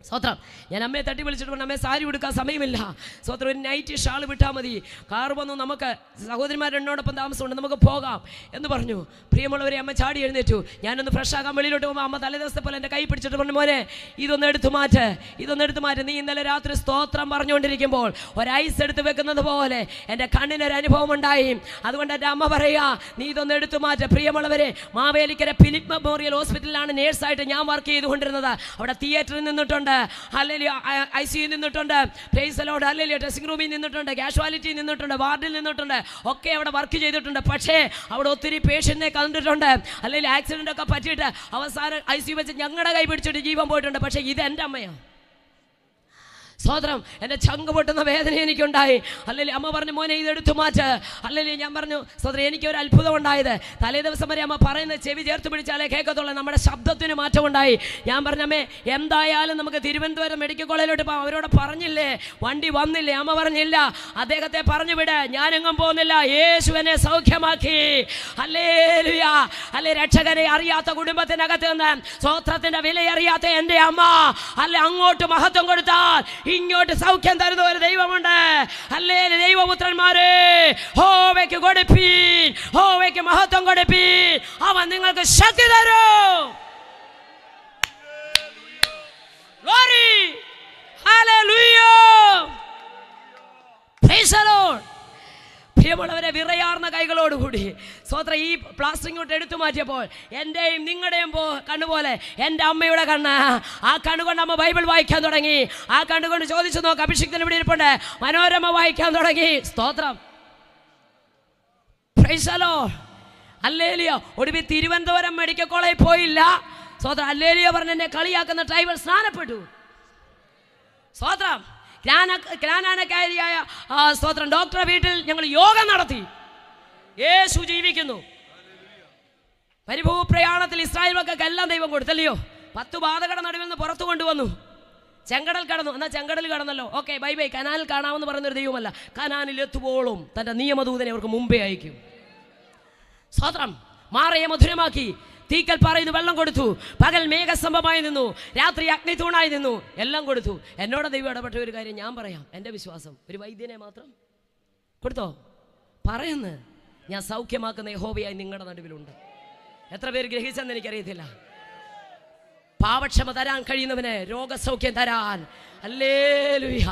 സ്തോത്രം. ഞാൻ അമ്മയെ തട്ടി വിളിച്ചിട്ട് പറഞ്ഞു, അമ്മയെ സാരി ഉടുക്കാൻ സമയമില്ല. സ്തോത്രം. ഒരു നൈറ്റ് ഷാൾ വിട്ടാൽ മതി. കാർ വന്നു, നമുക്ക് സഹോദരിമാർ എന്നോടൊപ്പം താമസമുണ്ട്, നമുക്ക് പോകാം എന്ന് പറഞ്ഞു. പ്രിയമുള്ളവരെ, അമ്മ ചാടി എഴുന്നേറ്റു. ഞാനൊന്ന് ഫ്രഷ് ആകാൻ വെളിയിലോട്ട് പോകുമ്പോൾ അമ്മ തലേദിവസത്തെ പോലെ എൻ്റെ കൈ പിടിച്ചിട്ട് പറഞ്ഞു, മോനെ ഇതൊന്ന് എടുത്തു മാറ്റ്, ഇതൊന്ന് എടുത്തു മാറ്റ്. നീ ഇന്നലെ രാത്രി സ്തോത്രം പറഞ്ഞുകൊണ്ടിരിക്കുമ്പോൾ ഒരൈസ് എടുത്ത് വെക്കുന്നത് പോലെ എൻ്റെ കണ്ണിനൊരു അനുഭവം ഉണ്ടായി. അതുകൊണ്ട് എൻ്റെ അമ്മ പറയുക, നീ ഇതൊന്ന് എടുത്തു മാറ്റ്. പ്രിയമുള്ളവരെ, മാവേലിക്കര ഫിലിപ്പ് മെമ്മോറിയൽ ഹോസ്പിറ്റലിലാണ് നേഴ്സായിട്ട് ഞാൻ വർക്ക് ചെയ്തുകൊണ്ടിരുന്നത്. അവിടെ തിയേറ്ററിൽ നിന്നിട്ടുണ്ട്, ഹല്ലേലൂയ, ICU നിന്നിട്ടുണ്ട്, price the Lord, hallelujah, dressing റൂമിൽ നിന്നിട്ടുണ്ട്, കാഷ്വാലിറ്റി നിന്നിട്ടുണ്ട്, വാർഡിൽ നിന്നിട്ടുണ്ട്, ഒക്കെ അവിടെ വർക്ക് ചെയ്തിട്ടുണ്ട്. പക്ഷേ അവിടെ ഒത്തിരി പേഷ്യന്റിനെ കണ്ടിട്ടുണ്ട്. അല്ലെങ്കിൽ ആക്സിഡൻ്റ് ഒക്കെ പറ്റിയിട്ട് അവസാനം ICU വെച്ച് ഞങ്ങളുടെ കൈ പിടിച്ചിട്ട് ജീവൻ പോയിട്ടുണ്ട്. പക്ഷേ ഇത് എൻ്റെ അമ്മയാണ്. സ്വതന്ത്രം. എൻ്റെ ചങ്ക് പൊട്ടുന്ന വേദന എനിക്കുണ്ടായി. അല്ലെങ്കിൽ അമ്മ പറഞ്ഞു മോനെ ഇതെടുത്തു മാറ്റ്. അല്ലെങ്കിൽ ഞാൻ പറഞ്ഞു സ്വതന്ത്രം എനിക്കൊരു അത്ഭുതം ഉണ്ടായത്. തലേ ദിവസം വരെ അമ്മ പറയുന്നത് ചെവി ചേർത്ത് പിടിച്ചാലേ കേൾക്കത്തുള്ളൂ. നമ്മുടെ ശബ്ദത്തിന് മാറ്റമുണ്ടായി. ഞാൻ പറഞ്ഞമ്മേ എന്തായാലും നമുക്ക് തിരുവനന്തപുരം മെഡിക്കൽ കോളേജിലോട്ട് പോകാം. അവരോട് പറഞ്ഞില്ലേ, വണ്ടി വന്നില്ലേ? അമ്മ പറഞ്ഞില്ല. അദ്ദേഹത്തെ പറഞ്ഞു വിട്, ഞാനെങ്ങും പോകുന്നില്ല, യേശു എന്നെ സൗഖ്യമാക്കി. ഹല്ലേലൂയ. അല്ലെ രക്ഷകനെ അറിയാത്ത കുടുംബത്തിനകത്ത് നിന്ന് സ്വതന്ത്രത്തിന്റെ വില അറിയാത്ത എൻ്റെ അമ്മ അല്ലെ അങ്ങോട്ട് മഹത്വം കൊടുത്താൽ ഇങ്ങോട്ട് സൗഖ്യം തരുന്ന ഒരു ദൈവമുണ്ട്. അല്ലേ ദൈവപുത്രന്മാരെ, ഹോവയ്ക്ക് കൊടുപ്പീൻ, ഹോവയ്ക്ക് മഹത്വം കൊടുപ്പീൻ, അവൻ നിങ്ങൾക്ക് ശക്തി തരും. Glory. Hallelujah. Praise the Lord. പ്രിയമുള്ളവരെ, വിറയാർന്ന കൈകളോടുകൂടി സ്വതന്ത്ര ഈ പ്ലാസ്റ്റർ ഇങ്ങോട്ട് എടുത്തു മാറ്റിയപ്പോൾ എൻ്റെയും നിങ്ങളുടെയും കണ്ണുപോലെ എൻ്റെ അമ്മയുടെ കണ്ണ്, ആ കണ്ണുകൊണ്ട് അമ്മ ബൈബിൾ വായിക്കാൻ തുടങ്ങി. ആ കണ്ണുകൊണ്ട് ചോദിച്ചു നോക്ക്, അഭിഷിക്തൻ ഇവിടെ ഇരിപ്പുണ്ട്, മനോരമ വായിക്കാൻ തുടങ്ങി. സ്തോത്രം. Praise the Lord. ഹല്ലേലൂയ. ഒടുവിൽ തിരുവനന്തപുരം മെഡിക്കൽ കോളേജിൽ പോയില്ല. സ്തോത്രം. ഹല്ലേലൂയ പറഞ്ഞ് എന്നെ കളിയാക്കുന്ന ഡ്രൈവർ സ്നാനപ്പെട്ടു. സ്തോത്രം. ജ്ഞാനക്കാരിയായ സ്തോത്രം ഡോക്ടറെ വീട്ടിൽ ഞങ്ങൾ യോഗം നടത്തി. യേശു ജീവിക്കുന്നു. പരിഭൂപ്രയാണത്തിൽ ഇസ്രായേൽ മക്കൾക്ക് എല്ലാം ദൈവം കൊടുത്തല്ലയോ. 10 ബാധകളുടെ നടുവിൽ നിന്ന് പുറത്തു കൊണ്ടുവന്നു. ചെങ്കടൽ കടന്നു. എന്നാൽ ചെങ്കടൽ കടന്നല്ലോ, ഓക്കെ ബൈ ബൈ. കനാലിൽ കാണാമെന്ന് പറയുന്നൊരു ദൈവമല്ല, കനാനിൽ എത്തുവോളും തൻ്റെ നിയമദൂതനെ അവർക്ക് മുമ്പേ അയക്കും. സ്തോത്രം. മാറയെ മധുരമാക്കി. തീക്കൽ പാറയിൽ വെള്ളം കൊടുത്തു. പകൽ മേഘസ്തംഭമായി നിന്നു, രാത്രി അഗ്നിത്തൂണായി നിന്നു. എല്ലാം കൊടുത്തു. എന്നോട് ദൈവം ഇടപെട്ട ഒരു കാര്യം ഞാൻ പറയാം. എൻ്റെ വിശ്വാസം ഒരു വൈദ്യനെ മാത്രം കൊടുത്തോ പറയുന്നു, ഞാൻ സൗഖ്യമാക്കുന്ന യഹോവയായി നിങ്ങളുടെ നടുവിലുണ്ട്. എത്ര പേര് ഗ്രഹിച്ചെന്ന് എനിക്കറിയത്തില്ല. പാപക്ഷമ തരാൻ കഴിയുന്നവന് രോഗസൗഖ്യം തരാൻ. Hallelujah,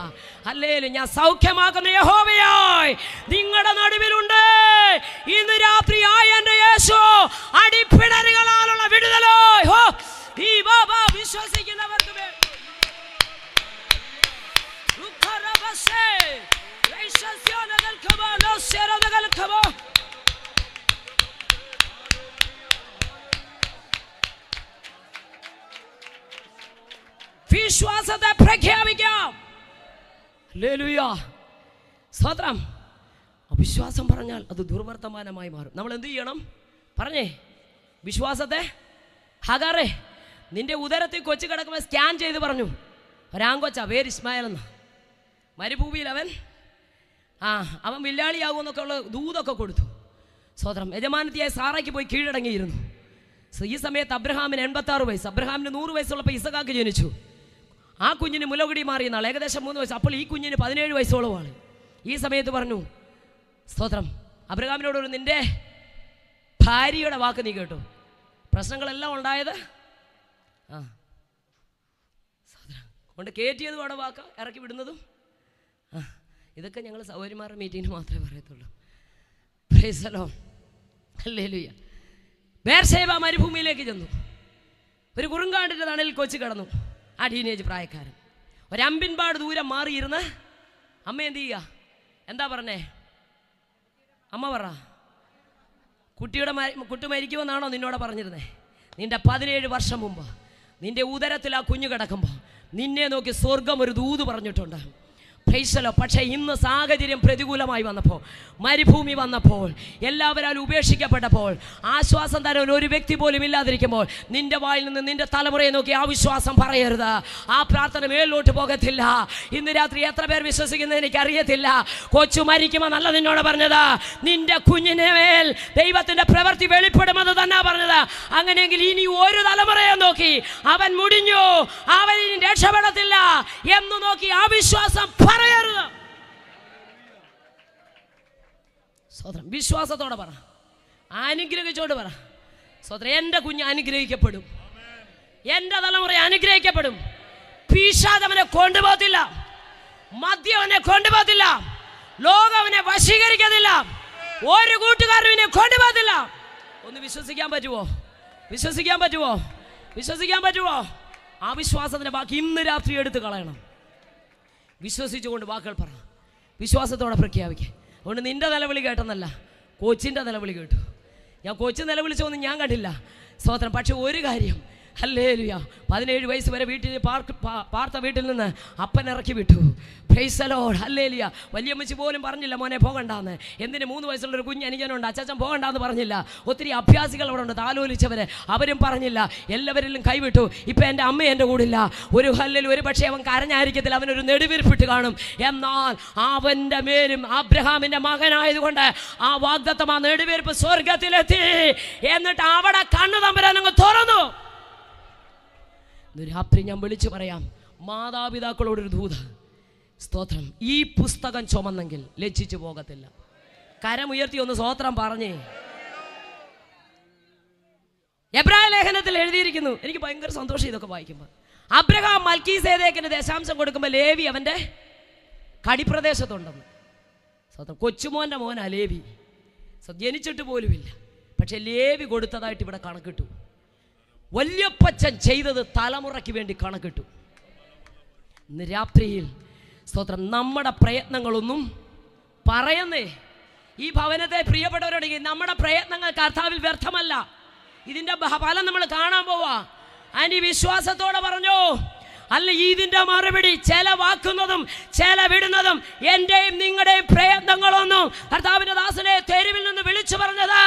hallelujah. ഞാൻ സൗഖ്യമാക്കുന്ന യഹോവയായി നിങ്ങളുടെ നടുവിലുണ്ട്. ഇന്ന് രാത്രിയായി എൻ്റെ യേശു അടിപ്പിണരുകളാലുള്ള വിടുതലോ ഈ ബാബ വിശ്വസിക്കുന്നവർക്ക് വിശ്വാസത്തെ പ്രഖ്യാപിക്കാം. ഹല്ലേലൂയ. സ്തോത്രം. അവിശ്വാസം പറഞ്ഞാൽ അത് ദുർവർത്തമാനമായി മാറും. നമ്മൾ എന്ത് ചെയ്യണം പറഞ്ഞേ? വിശ്വാസത്തെ ഹഗാറേ നിന്റെ ഉദരത്തിൽ കൊച്ചു കിടക്കുമ്പോൾ സ്കാൻ ചെയ്ത് പറഞ്ഞു, ഒരാങ്കൊച്ച പേര് ഇസ്മായിൽ എന്ന്, മരുഭൂമിയിൽ അവൻ വില്ലാളിയാകുമെന്നൊക്കെ ഉള്ള ദൂതൊക്കെ കൊടുത്തു. സ്തോത്രം. യജമാനത്തിയായ സാറയ്ക്ക് പോയി കീഴടങ്ങിയിരുന്നു. ഈ സമയത്ത് അബ്രഹാമിന് 86 വയസ്സ്. അബ്രഹാമിന് 100 വയസ്സുള്ളപ്പോൾ ഇസഹാക്ക് ജനിച്ചു. ആ കുഞ്ഞിന് മുലകുടി മാറിയ നാൾ ഏകദേശം 3 വയസ്സ്. അപ്പോൾ ഈ കുഞ്ഞിന് 17 വയസ്സോളമാണ്. ഈ സമയത്ത് പറഞ്ഞു, സ്തോത്രം, അബ്രഹാമിനോട് നിന്റെ ഭാര്യയുടെ വാക്ക് നീ കേട്ടു. പ്രശ്നങ്ങളെല്ലാം ഉണ്ടായത് കൊണ്ട് കയറ്റിയതും അവിടെ വാക്ക, ഇറക്കി വിടുന്നതും ഇതൊക്കെ ഞങ്ങൾ സൗകര്യമാരുടെ മീറ്റിങ്ങിന് മാത്രമേ പറയത്തുള്ളൂ. Price the Lord. ഹല്ലേലൂയ. ബേർശേബ മരുഭൂമിയിലേക്ക് ചെന്നു. ഒരു കുറുങ്കാടിൻ്റെ തണലിൽ കൊച്ചു കിടന്നു. ആ ടീനേജ് പ്രായക്കാരൻ ഒരമ്പിൻപാട് ദൂരം മാറിയിരുന്ന് അമ്മ എന്ത് ചെയ്യുക? എന്താ പറഞ്ഞേ? അമ്മ പറ. കുട്ടി മരിക്കുമെന്നാണോ നിന്നോട് പറഞ്ഞിരുന്നേ? നിന്റെ 17 വർഷം മുമ്പ് നിന്റെ ഉദരത്തിൽ ആ കുഞ്ഞു കിടക്കുമ്പോൾ നിന്നെ നോക്കി സ്വർഗം ഒരു ദൂത് പറഞ്ഞിട്ടുണ്ട്. പ്രൈസലോ. പക്ഷേ ഇന്ന് സാഹചര്യം പ്രതികൂലമായി വന്നപ്പോൾ, മരുഭൂമി വന്നപ്പോൾ, എല്ലാവരും ഉപേക്ഷിക്കപ്പെട്ടപ്പോൾ, ആശ്വാസം തരാൻ ഒരു വ്യക്തി പോലും ഇല്ലാതിരിക്കുമ്പോൾ നിന്റെ വായിൽ നിന്ന് നിന്റെ തലമുറയെ നോക്കി ആ വിശ്വാസം പറയരുത്. ആ പ്രാർത്ഥന മേലോട്ട് പോകത്തില്ല. ഇന്ന് രാത്രി എത്ര പേർ വിശ്വസിക്കുന്നത് എനിക്കറിയത്തില്ല. കൊച്ചു മരിക്കുമെന്നല്ല നിന്നോട് പറഞ്ഞത്, നിന്റെ കുഞ്ഞിനെ മേൽ ദൈവത്തിന്റെ പ്രവൃത്തി വെളിപ്പെടുമെന്ന് തന്നെ പറഞ്ഞത്. അങ്ങനെയെങ്കിൽ ഇനി ഒരു തലമുറയെ നോക്കി അവൻ മുടിഞ്ഞു, അവൻ ഇനി രക്ഷപ്പെടത്തില്ല എന്ന് നോക്കി ആ വിശ്വാസം പറയരുത്. സ്വതന്ത്രം. വിശ്വാസത്തോടെ പറ, അനുഗ്രഹിച്ചോട് പറ. സ്വതന്ത്രം. എൻ്റെ കുഞ്ഞ് അനുഗ്രഹിക്കപ്പെടും, എൻ്റെ തലമുറ അനുഗ്രഹിക്കപ്പെടും. പിശാച് അവനെ കൊണ്ടുപോകത്തില്ല, മദ്യം അവനെ കൊണ്ടുപോകത്തില്ല, ലോകം അവനെ വശീകരിക്കത്തില്ല, ഒരു കൂട്ടുകാരനും ഇവനെ കൊണ്ടുപോകത്തില്ല. ഒന്ന് വിശ്വസിക്കാൻ പറ്റുമോ? വിശ്വസിക്കാൻ പറ്റുമോ? വിശ്വസിക്കാൻ പറ്റുമോ? ആ വിശ്വാസത്തിന്റെ ബാക്കി ഇന്ന് രാത്രി എടുത്ത് കളയണം. വിശ്വസിച്ചുകൊണ്ട് വാക്കുകൾ പറ, വിശ്വാസത്തോടെ പ്രഖ്യാപിക്കുക. അതുകൊണ്ട് നിന്റെ നിലവിളി കേട്ടെന്നല്ല, കൊച്ചിൻ്റെ നിലവിളി കേട്ടു. ഞാൻ കൊച്ചു നിലവിളിച്ചൊന്നും ഞാൻ കണ്ടില്ല. സ്തോത്രം. പക്ഷെ ഒരു കാര്യം, ഹല്ലേലൂയ. 17 വയസ്സ് വരെ വീട്ടിൽ പാർത്ത വീട്ടിൽ നിന്ന് അപ്പൻ ഇറക്കി വിട്ടു. Price the Lord. ഹല്ലേലൂയ. വലിയമ്മച്ചി പോലും പറഞ്ഞില്ല മോനെ പോകണ്ടാന്ന്. എന്തിന് 3 വയസ്സുള്ളൊരു കുഞ്ഞ് അനുജനുണ്ട്, അച്ചാച്ചൻ പോകണ്ടാന്ന് പറഞ്ഞില്ല. ഒത്തിരി അഭ്യാസികൾ അവിടെ ഉണ്ട്, താലോലിച്ചവർ, അവരും പറഞ്ഞില്ല. എല്ലാവരിലും കൈവിട്ടു. ഇപ്പം എൻ്റെ അമ്മ എൻ്റെ കൂടില്ല. ഒരു ഹല്ലേലൂയ. ഒരു പക്ഷേ അവൻ കരഞ്ഞായിരിക്കത്തില്ല, അവനൊരു നെടുവീർപ്പിട്ട് കാണും. എന്നാൽ അവൻ്റെ മേലും അബ്രഹാമിൻ്റെ മകനായതുകൊണ്ട് ആ വാഗ്ദത്തം, ആ നെടുവീർപ്പ് സ്വർഗത്തിലെത്തി. എന്നിട്ട് അവിടെ കണ്ണു തമ്പുരാൻ അങ്ങ് തുറന്നു. രാത്രി ഞാൻ വിളിച്ചു പറയാം, മാതാപിതാക്കളോടൊരു ദൂത. സ്തോത്രം. ഈ പുസ്തകം ചുമന്നെങ്കിൽ ലജ്ജിച്ചു പോകത്തില്ല. കരമുയർത്തി ഒന്ന് സ്തോത്രം പറഞ്ഞേ. എബ്രായ ലേഖനത്തിൽ എഴുതിയിരിക്കുന്നു, എനിക്ക് ഭയങ്കര സന്തോഷം ഇതൊക്കെ വായിക്കുമ്പോൾ. അബ്രഹാം മൽക്കീസേദേക്കിന് ദശാംശം കൊടുക്കുമ്പോൾ ലേവി അവൻ്റെ കടിപ്രദേശത്തുണ്ടെന്ന്. സ്വന്തം കൊച്ചുമോൻ്റെ മോനാ ലേവി. ജനിച്ചിട്ട് പോലുമില്ല, പക്ഷെ ലേവി കൊടുത്തതായിട്ട് ഇവിടെ കണക്കിട്ടു. വല്യപ്പച്ചൻ ചെയ്തത് തലമുറയ്ക്ക് വേണ്ടി കണക്കിട്ടു. ഇന്ന് രാത്രിയിൽ സ്തോത്രം, നമ്മുടെ പ്രയത്നങ്ങളൊന്നും പറയുന്നേ. ഈ ഭവനത്തെ പ്രിയപ്പെട്ടവരോടെങ്കിൽ നമ്മുടെ പ്രയത്നങ്ങൾ കർത്താവിൽ വ്യർത്ഥമല്ല. ഇതിൻ്റെ ഫലം നമ്മൾ കാണാൻ പോവാ. ആൻറ്റി വിശ്വാസത്തോടെ പറഞ്ഞു, അല്ല ഇതിൻ്റെ മറുപടി ചെലവാക്കുന്നതും ചെലവിടുന്നതും എൻ്റെയും നിങ്ങളുടെയും പ്രയത്നങ്ങളൊന്നും. കർത്താവിൻ്റെ ദാസനെ തെരുവിൽ നിന്ന് വിളിച്ചു പറഞ്ഞത്,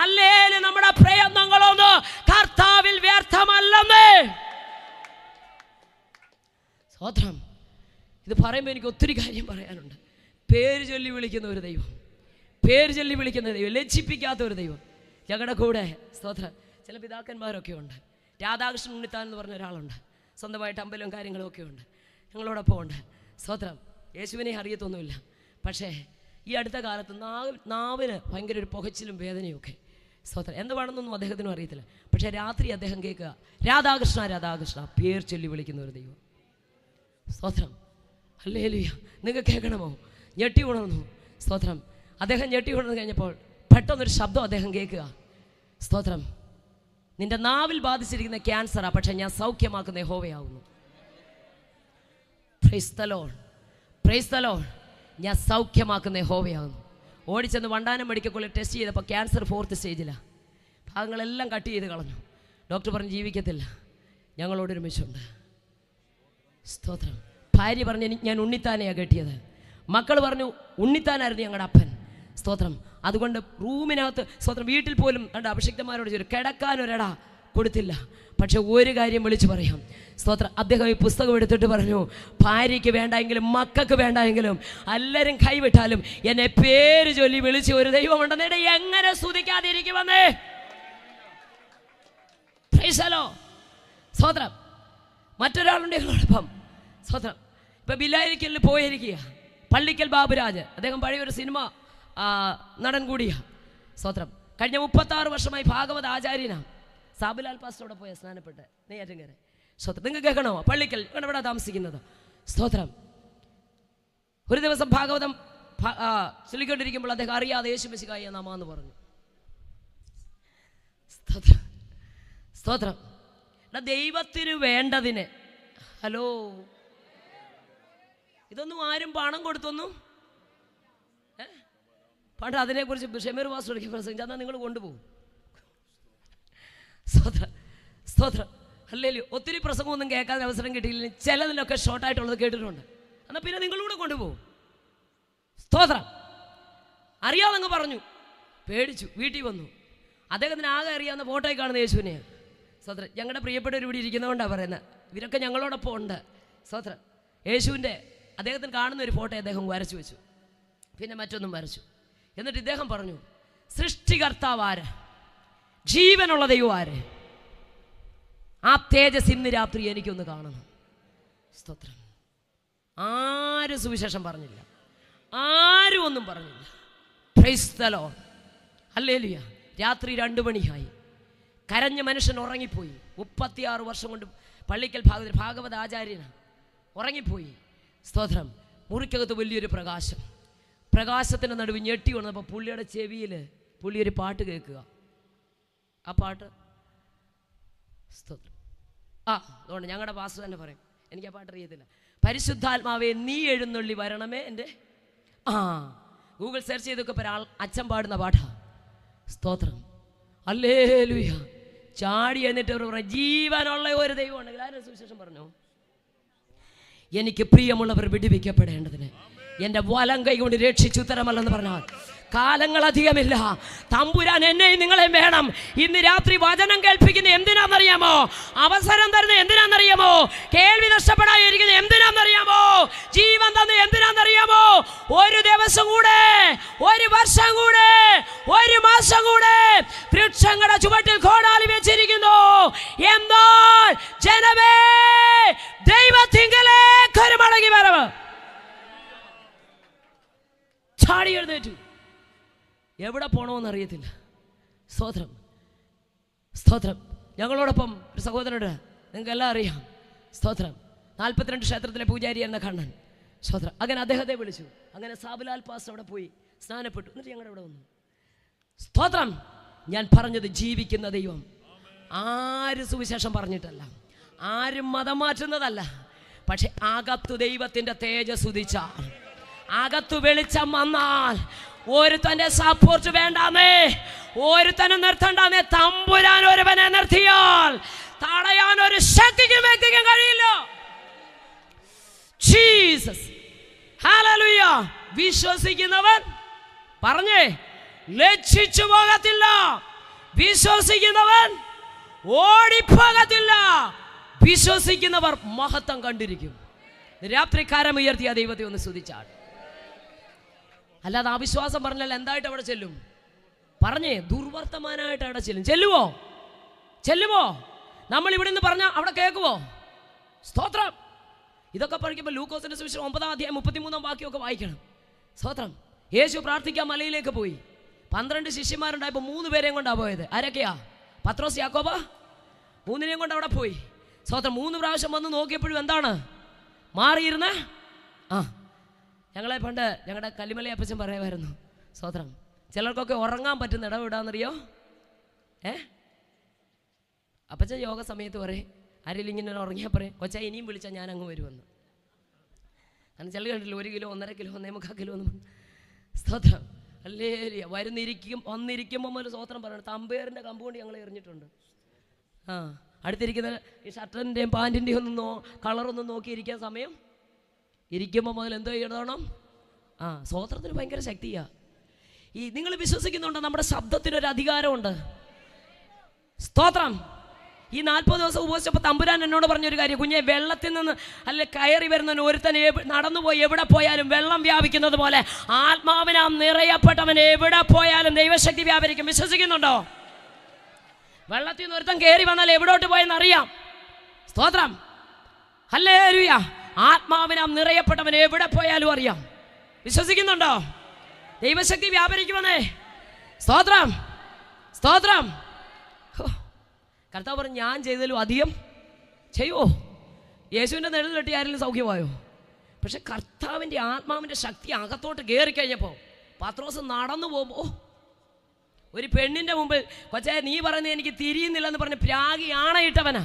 അല്ലേല് നമ്മുടെ പ്രയത്നങ്ങളൊന്നും കർത്താവിൽ വ്യർത്ഥമല്ലെന്ന്. സ്തോത്രം. ഇത് പറയുമ്പോൾ എനിക്ക് ഒത്തിരി കാര്യം പറയാനുണ്ട്. പേര് ചൊല്ലി വിളിക്കുന്ന ഒരു ദൈവം, പേര് ചൊല്ലി വിളിക്കുന്ന ദൈവം, ലജ്ജിപ്പിക്കാത്ത ഒരു ദൈവം ഞങ്ങളുടെ കൂടെ. സ്തോത്രം. ചില പിതാക്കന്മാരൊക്കെ ഉണ്ട്. രാധാകൃഷ്ണൻ ഉണ്ണിത്താൻ എന്ന് പറഞ്ഞ ഒരാളുണ്ട്. സ്വന്തമായിട്ട് അമ്പലവും കാര്യങ്ങളും ഒക്കെ ഉണ്ട്, ഞങ്ങളോടൊപ്പം ഉണ്ട്. സ്തോത്രം. യേശുവിനെ അറിയത്തൊന്നുമില്ല, പക്ഷേ ഈ അടുത്ത കാലത്ത് നാവിന് ഭയങ്കര ഒരു പുകച്ചിലും വേദനയൊക്കെ. സ്തോത്രം. എന്തുവാണെന്നൊന്നും അദ്ദേഹത്തിനും അറിയത്തില്ല, പക്ഷേ രാത്രി അദ്ദേഹം കേൾക്കുക, രാധാകൃഷ്ണ രാധാകൃഷ്ണ പേർ ചൊല്ലി വിളിക്കുന്ന ഒരു ദൈവം. സ്തോത്രം. ഹല്ലേലൂയ. നിങ്ങൾക്ക് കേൾക്കണമോ? ഞെട്ടി ഉണർന്നു. സ്തോത്രം. അദ്ദേഹം ഞെട്ടി ഉണർന്നു കഴിഞ്ഞപ്പോൾ പെട്ടെന്നൊരു ശബ്ദം അദ്ദേഹം കേൾക്കുക. സ്തോത്രം. നിന്റെ നാവിൽ ബാധിച്ചിരിക്കുന്ന ക്യാൻസറാ, പക്ഷെ ഞാൻ സൗഖ്യമാക്കുന്ന യഹോവയാവുന്നു. Praise the Lord. Praise the Lord. ഞാൻ സൗഖ്യമാക്കുന്ന യഹോവയാവുന്നു. ഓടിച്ചെന്ന് വണ്ടാനം മെഡിക്കൽ കോളേജ് ടെസ്റ്റ് ചെയ്തപ്പോൾ ക്യാൻസർ 4th സ്റ്റേജിലാണ്. ഭാഗങ്ങളെല്ലാം കട്ട് ചെയ്ത് കളഞ്ഞു. ഡോക്ടർ പറഞ്ഞ് ജീവിക്കത്തില്ല. ഞങ്ങളോടൊരുമിച്ചുണ്ട്. സ്തോത്രം. ഭാര്യ പറഞ്ഞു, ഞാൻ ഉണ്ണിത്താനെയാണ് കെട്ടിയത്. മക്കൾ പറഞ്ഞു, ഉണ്ണിത്താനായിരുന്നു ഞങ്ങളുടെ അപ്പൻ. സ്തോത്രം. അതുകൊണ്ട് റൂമിനകത്ത്, സ്തോത്രം, വീട്ടിൽ പോലും കണ്ട അഭിഷിക്തന്മാരോട് ചോദിച്ചു, കിടക്കാനൊരിട കൊടുത്തില്ല. പക്ഷെ ഒരു കാര്യം വിളിച്ചു പറയാം. സ്തോത്രം. അദ്ദേഹം ഈ പുസ്തകം എടുത്തിട്ട് പറഞ്ഞു, ഭാര്യയ്ക്ക് വേണ്ടെങ്കിലും മക്കൾക്ക് വേണ്ടെങ്കിലും എല്ലാവരും കൈവിട്ടാലും എന്നെ പേര് ചൊല്ലി വിളിച്ച് ഒരു ദൈവമുണ്ടെന്നേ എങ്ങനെ സ്തുതിക്കാതിരിക്കുമെന്നേ. Price the Lord. സ്തോത്രം. മറ്റൊരാളുണ്ട് ഞങ്ങളോടൊപ്പം. സ്തോത്രം. ഇപ്പം ബില്ലായിരിക്കലിൽ പോയിരിക്കുക പള്ളിക്കൽ ബാബുരാജ്. അദ്ദേഹം പഴയൊരു സിനിമ നടൻ കൂടിയാണ്. സ്തോത്രം. കഴിഞ്ഞ 36 വർഷമായി ഭാഗവത ആചാര്യനാണ്. സാബുലാൽ പാസ്റ്ററോടെ പോയ സ്നാനപ്പെട്ട് നെയ്യാറ്റിൻകര. സ്തോത്രം. നിങ്ങൾക്ക് കേൾക്കണോ? പള്ളിക്കൽ ഇവിടെ താമസിക്കുന്നത്. സ്തോത്രം. ഒരു ദിവസം ഭാഗവതം ചൊല്ലിക്കൊണ്ടിരിക്കുമ്പോൾ അദ്ദേഹം അറിയാതെ യേശു മിശിഹായ നാമാന്ന് പറഞ്ഞു. സ്തോത്രം. സ്തോത്രം. ദൈവത്തിന് വേണ്ടതിന്, ഹലോ, ഇതൊന്നും ആരും പണം കൊടുത്തൊന്നും പണ്ട് അതിനെക്കുറിച്ച് ഷമീർ വാസുടിക്ക് പ്രസംഗിച്ചു. എന്നാൽ നിങ്ങൾ കൊണ്ടുപോകും. സ്തോത്രം. സ്തോത്രം. ഹല്ലേലൂയ. ഒത്തിരി പ്രസംഗമൊന്നും കേൾക്കാതെ അവസരം കിട്ടിയില്ല. ചിലതിലൊക്കെ ഷോർട്ടായിട്ടുള്ളത് കേട്ടിട്ടുണ്ട്. എന്നാൽ പിന്നെ നിങ്ങളൂടെ കൊണ്ടുപോകും. സ്തോത്രം. അറിയാതങ്ങ് പറഞ്ഞു. പേടിച്ചു. വീട്ടിൽ വന്നു. അദ്ദേഹത്തിന് ആകെ അറിയാവുന്ന ഫോട്ടോയിൽ കാണുന്ന യേശുവിനെയാണ്. സ്തോത്രം. ഞങ്ങളുടെ പ്രിയപ്പെട്ടവർ ഇവിടെ ഇരിക്കുന്നതുകൊണ്ടാണ് പറയുന്നത്. ഇവരൊക്കെ ഞങ്ങളോടൊപ്പം ഉണ്ട്. സ്തോത്രം. യേശുവിൻ്റെ അദ്ദേഹത്തിന് കാണുന്ന ഒരു ഫോട്ടോ അദ്ദേഹം വരച്ചു വെച്ചു. പിന്നെ മറ്റൊന്നും വരച്ചു. എന്നിട്ട് ഇദ്ദേഹം പറഞ്ഞു, സൃഷ്ടികർത്താവ് ആര്, ജീവനുള്ള ദൈവം ആര്, ആ തേജസ് ഇന്ന് രാത്രി എനിക്കൊന്ന് കാണണം. സ്തോത്രം. ആരും സുവിശേഷം പറഞ്ഞില്ല, ആരും ഒന്നും പറഞ്ഞില്ല. Price the Lord. ഹല്ലേലൂയ. രാത്രി 2 മണിയായി. കരഞ്ഞ മനുഷ്യൻ ഉറങ്ങിപ്പോയി. 36 വർഷം കൊണ്ട് പള്ളിക്കൽ ഭാഗവത ആചാര്യനാണ്. ഉറങ്ങിപ്പോയി. സ്തോത്രം. മുറിക്കകത്ത് വലിയൊരു പ്രകാശം. പ്രകാശത്തിൻ്റെ നടുവ് ഞെട്ടി വന്നപ്പോൾ പുള്ളിയുടെ ചെവിയിൽ പുള്ളി ഒരു പാട്ട് കേൾക്കുക. ആ പാട്ട് സ്തോത്രം. അതുകൊണ്ട് ഞങ്ങളുടെ പാസ്റ്റർ തന്നെ പറയും, എനിക്ക് ആ പാട്ട് അറിയത്തില്ല. പരിശുദ്ധാത്മാവേ നീ എഴുന്നള്ളി വരണമേ എൻ്റെ. ഗൂഗിൾ സെർച്ച് ചെയ്തൊക്കെ ഒരാൾ അച്ഛൻ പാടുന്ന പാട്ടാ. സ്തോത്രം. ഹല്ലേലൂയ. ചാടി എന്നിട്ട് ഒരു ജീവനുള്ള ഒരു ദൈവം ഉണ്ടെങ്കിൽ ആരും സുവിശേഷം പറഞ്ഞു, എനിക്ക് പ്രിയമുള്ളവർ വിടുവിക്കപ്പെടേണ്ടതിന് എൻ്റെ വലം കൈ കൊണ്ട് രക്ഷിച്ചു തരമല്ലെന്ന് പറഞ്ഞാൽ കാലങ്ങൾ അധികമില്ല. തമ്പുരാൻ എന്നെയും നിങ്ങളെയും വേണം. ഇന്ന് രാത്രി വചനം കേൾപ്പിക്കുന്ന എന്തിനാണെന്നറിയാമോ? അവസരം തരുന്നത് എന്തിനാണെന്നറിയാമോ? കേൾവി നഷ്ടപ്പെടാതിരിക്കുന്നത് എന്തിനാണെന്നറിയാമോ? ജീവൻ തന്നെ എന്തിനാണെന്നറിയാമോ? ഒരു ദിവസം കൂടെ, ഒരു വർഷം കൂടെ, ഒരു മാസം കൂടെ വൃക്ഷങ്ങളുടെ ചുവട്ടിൽ കോടാലി വെച്ചിരിക്കുന്നു. എന്നാൽ ജനമേ, ദൈവത്തിങ്കലേക്ക് ഒരു മടങ്ങി വരവ്. ചാടി എഴുന്നേറ്റു. എവിടെ പോകണമെന്ന് അറിയത്തില്ല. സ്തോത്രം, സ്തോത്രം. ഞങ്ങളോടൊപ്പം ഒരു സഹോദരനുണ്ട്, നിങ്ങൾക്ക് എല്ലാം അറിയാം. സ്തോത്രം. 42 ക്ഷേത്രത്തിലെ പൂജാരി എന്ന കണ്ണൻ. സ്തോത്രം. അങ്ങനെ അദ്ദേഹത്തെ വിളിച്ചു. അങ്ങനെ സാബുലാൽ പാസ് അവിടെ പോയി സ്നാനപ്പെട്ടു. എന്നിട്ട് ഞങ്ങളുടെ അവിടെ വന്നു. സ്തോത്രം. ഞാൻ പറഞ്ഞത് ജീവിക്കുന്ന ദൈവം. ആര് സുവിശേഷം പറഞ്ഞിട്ടല്ല, ആരും മതം മാറ്റുന്നതല്ല. പക്ഷെ അകത്തു ദൈവത്തിൻ്റെ തേജസ് ഉദിച്ചാൽ, അകത്തു വെളിച്ചം വന്നാൽ, ഒരുത്തന്റെ സപ്പോർട്ട് വേണ്ടാന്നേ, ഒരുത്തനെ നിർത്തണ്ടാന്നേ. തമ്പുരാൻ ഒരുവനെ നിർത്തിയാൽ തടയാൻ ഒരു ശക്തിക്കും വ്യക്തിക്കും കഴിയില്ല. Jesus, hallelujah. വിശ്വസിക്കുന്നവൻ പറഞ്ഞേ ലജ്ജിച്ചു പോകത്തില്ല. വിശ്വസിക്കുന്നവൻ ഓടിപ്പോകത്തില്ല. വിശ്വസിക്കുന്നവർ മഹത്വം കണ്ടിരിക്കും. രാത്രി കരം ഉയർത്തിയ ദൈവത്തെ ഒന്ന് സ്തുതിച്ചാൽ. അല്ലാതെ അവിശ്വാസം പറഞ്ഞാൽ എന്തായിട്ട് അവിടെ ചെല്ലും? പറഞ്ഞേ, ദുർവർത്തമാനായിട്ട് അവിടെ ചെല്ലും. ചെല്ലുവോ? ചെല്ലുമോ? നമ്മൾ ഇവിടെ നിന്ന് പറഞ്ഞാൽ അവിടെ കേൾക്കുവോ? സ്തോത്രം. ഇതൊക്കെ പഠിക്കുമ്പോൾ ലൂക്കോസിന്റെ സുവിശേഷം 9-ാം അധ്യായം 33-ാം വാക്യമൊക്കെ വായിക്കണം. സ്തോത്രം. യേശു പ്രാർത്ഥിക്കാൻ മലയിലേക്ക് പോയി. 12 ശിഷ്യന്മാരുണ്ടായപ്പോൾ 3 പേരെയും കൊണ്ടാണ് പോയത്. ആരൊക്കെയാ? പത്രോസ്, യാക്കോബ, 3-നെയും കൊണ്ട് അവിടെ പോയി. സ്തോത്രം. 3 പ്രാവശ്യം വന്ന് നോക്കിയപ്പോഴും എന്താണ് മാറിയിരുന്നേ? ഞങ്ങളെ പണ്ട് ഞങ്ങളുടെ കല്ലിമല അപ്പച്ചൻ പറയുമായിരുന്നു. സ്തോത്രം. ചിലർക്കൊക്കെ ഉറങ്ങാൻ പറ്റുന്ന ഇടവിടാന്നറിയോ? അപ്പച്ചൻ യോഗ സമയത്ത് പറയും, ആരെങ്കിലും ഇങ്ങനെ ഉറങ്ങിയാൽ പറയും, കൊച്ചാ ഇനിയും വിളിച്ചാൽ ഞാൻ അങ്ങ് വരുമെന്ന്. കാരണം ചില കണ്ടില്ല 1 കിലോ 1.5 കിലോ 1.25 കിലോ ഒന്നും. സ്തോത്രം. അല്ലേ വന്നിരിക്കുമ്പോൾ മുതൽ സ്തോത്രം പറയണം. തമ്പേറിൻ്റെ കമ്പ് കൊണ്ട് ഞങ്ങൾ എറിഞ്ഞിട്ടുണ്ട്. അടുത്തിരിക്കുന്ന ഈ ഷർട്ടിൻ്റെയും പാൻറ്റിൻ്റെയും ഒന്നും കളറൊന്നും നോക്കിയിരിക്കാൻ സമയം ഇരിക്കുമ്പോൾ മുതൽ എന്തോ ചെയ്യണം? സ്തോത്രത്തിന് ഭയങ്കര ശക്തിയാ. ഈ നിങ്ങൾ വിശ്വസിക്കുന്നുണ്ടോ നമ്മുടെ ശബ്ദത്തിനൊരു അധികാരമുണ്ട്? സ്തോത്രം. ഈ 40 ദിവസം ഉപവസിച്ചപ്പോൾ തമ്പുരാൻ എന്നോട് പറഞ്ഞൊരു കാര്യം, കുഞ്ഞെ, വെള്ളത്തിൽ നിന്ന് അല്ലെ കയറി വരുന്നവന് ഒരുത്തൻ നടന്നുപോയി എവിടെ പോയാലും വെള്ളം വ്യാപിക്കുന്നത് പോലെ ആത്മാവിനാം നിറയപ്പെട്ടവൻ എവിടെ പോയാലും ദൈവശക്തി വ്യാപരിക്കും. വിശ്വസിക്കുന്നുണ്ടോ? വെള്ളത്തിൽ നിന്ന് ഒരുത്തൻ കയറി വന്നാൽ എവിടോട്ട് പോയെന്നറിയാം. സ്തോത്രം. ഹല്ലേലൂയ. ആത്മാവിനാം നിറയപ്പെട്ടവൻ എവിടെ പോയാലും അറിയാം. വിശ്വസിക്കുന്നുണ്ടോ? ദൈവശക്തി വ്യാപരിക്കുമെന്നേ. സ്തോത്രം, സ്തോത്രം. കർത്താവ് പറഞ്ഞു, ഞാൻ ചെയ്തതിലും അധികം ചെയ്യുമോ? യേശുവിൻ്റെ നെടുതട്ടി ആരെങ്കിലും സൗഖ്യമായോ? പക്ഷെ കർത്താവിൻ്റെ ആത്മാവിൻ്റെ ശക്തി അകത്തോട്ട് കയറിക്കഴിഞ്ഞപ്പോൾ പത്രോസ് നടന്നു പോകുമ്പോൾ ഒരു പെണ്ണിൻ്റെ മുമ്പിൽ, കൊച്ചേ നീ പറയുന്നത് എനിക്ക് തിരിയുന്നില്ലെന്ന് പറഞ്ഞ് പ്രാഗി ആണയിട്ടവനാ.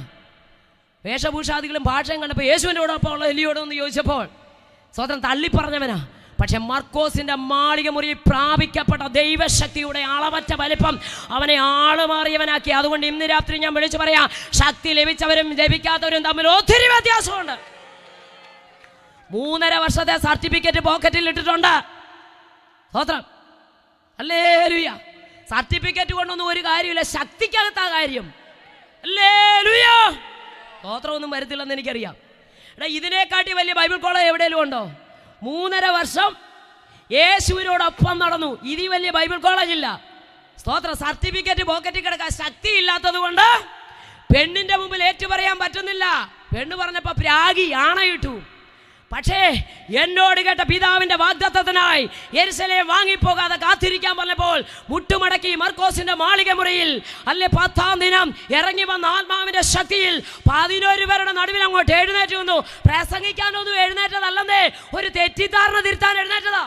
വേഷഭൂഷാദികളും ഭാഷയും കണ്ടപ്പോൾ യേശുവിൻ്റെ കൂടൊപ്പം ഉള്ള എലിയോടൊന്ന് ചോദിച്ചപ്പോൾ സ്വതന്ത്രം തള്ളിപ്പറഞ്ഞവനാ. പക്ഷെ മർക്കോസിന്റെ മാളിക മുറി പ്രാപിക്കപ്പെട്ട ദൈവശക്തിയുടെ അളവറ്റ വലിപ്പം അവനെ ആളുമാറിയവനാക്കി. അതുകൊണ്ട് ഇന്ന് രാത്രി ഞാൻ വിളിച്ചു പറയാം, ശക്തി ലഭിച്ചവരും ലഭിക്കാത്തവരും തമ്മിൽ ഒത്തിരി വ്യത്യാസമുണ്ട്. 3.5 വർഷത്തെ സർട്ടിഫിക്കറ്റ് പോക്കറ്റിൽ ഇട്ടിട്ടുണ്ട്. സ്തോത്രം. ഹല്ലേലൂയ. സർട്ടിഫിക്കറ്റ് കൊണ്ടൊന്നും ഒരു കാര്യമില്ല, ശക്തിക്കകത്താ കാര്യം. ഹല്ലേലൂയ. സ്തോത്രമൊന്നും വരത്തില്ലെന്ന് എനിക്കറിയാം. എടാ, ഇതിനെക്കാട്ടി വലിയ ബൈബിൾ കോളേജ് എവിടെയെങ്കിലും ഉണ്ടോ? 3.5 വർഷം യേശുവിനോടൊപ്പം നടന്നു. ഇതിൽ വലിയ ബൈബിൾ കോളേജ് ഇല്ല. സ്തോത്ര. സർട്ടിഫിക്കറ്റ് പോക്കറ്റിൽ കിടക്കാൻ ശക്തി ഇല്ലാത്തത് കൊണ്ട് പെണ്ണിന്റെ മുമ്പിൽ ഏറ്റു പറയാൻ പറ്റുന്നില്ല. പെണ്ണ് പറഞ്ഞപ്പോ പ്രാഗി ആണയിട്ടു. പക്ഷേ എന്നോട് കേട്ട പിതാവിന്റെ വാഗ്ദത്തത്തിനായി യെരുശലേം വാങ്ങിപ്പോകാതെ കാത്തിരിക്കാൻ പറഞ്ഞപ്പോൾ മുട്ടുമടക്കി മർക്കോസിന്റെ മാളിക മുറിയിൽ 10-ാം ദിനം ഇറങ്ങി വന്ന ആത്മാവിന്റെ ശക്തിയിൽ 11 പേരുടെ നടുവിൽ അങ്ങോട്ട് എഴുന്നേറ്റ് വന്നു. പ്രസംഗിക്കാനൊന്നും എഴുന്നേറ്റതല്ലെന്നേ, ഒരു തെറ്റിദ്ധാരണ തിരുത്താൻ എഴുന്നേറ്റതാ.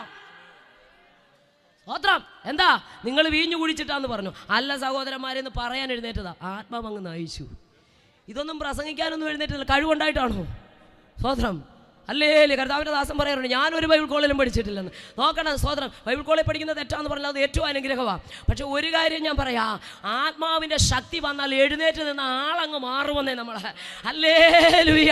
സ്തോത്രം. എന്താ നിങ്ങൾ വീഞ്ഞു കുടിച്ചിട്ടാന്ന് പറഞ്ഞു? അല്ല സഹോദരന്മാരെന്ന് പറയാൻ എഴുന്നേറ്റതാ. ആത്മാവ് അങ്ങ് നയിച്ചു. ഇതൊന്നും പ്രസംഗിക്കാനൊന്നും എഴുന്നേറ്റതല്ല, കഴിവുണ്ടായിട്ടാണോ? സ്തോത്രം. അല്ലേ കർത്താവിൻ്റെ ദാസൻ പറയാറുണ്ട്, ഞാനൊരു ബൈബിൾ കോളേജിലും പഠിച്ചിട്ടില്ലെന്ന്. നോക്കണം, സ്തോത്രം. ബൈബിൾ കോളേജ് പഠിക്കുന്നത് തെറ്റാന്ന് പറഞ്ഞാൽ അത് ഏറ്റവും അനുഗ്രഹമാണ്. പക്ഷെ ഒരു കാര്യം ഞാൻ പറയാം, ആത്മാവിൻ്റെ ശക്തി വന്നാൽ എഴുന്നേറ്റ് നിന്ന് ആളങ്ങ് മാറുമെന്നേ നമ്മൾ. Hallelujah,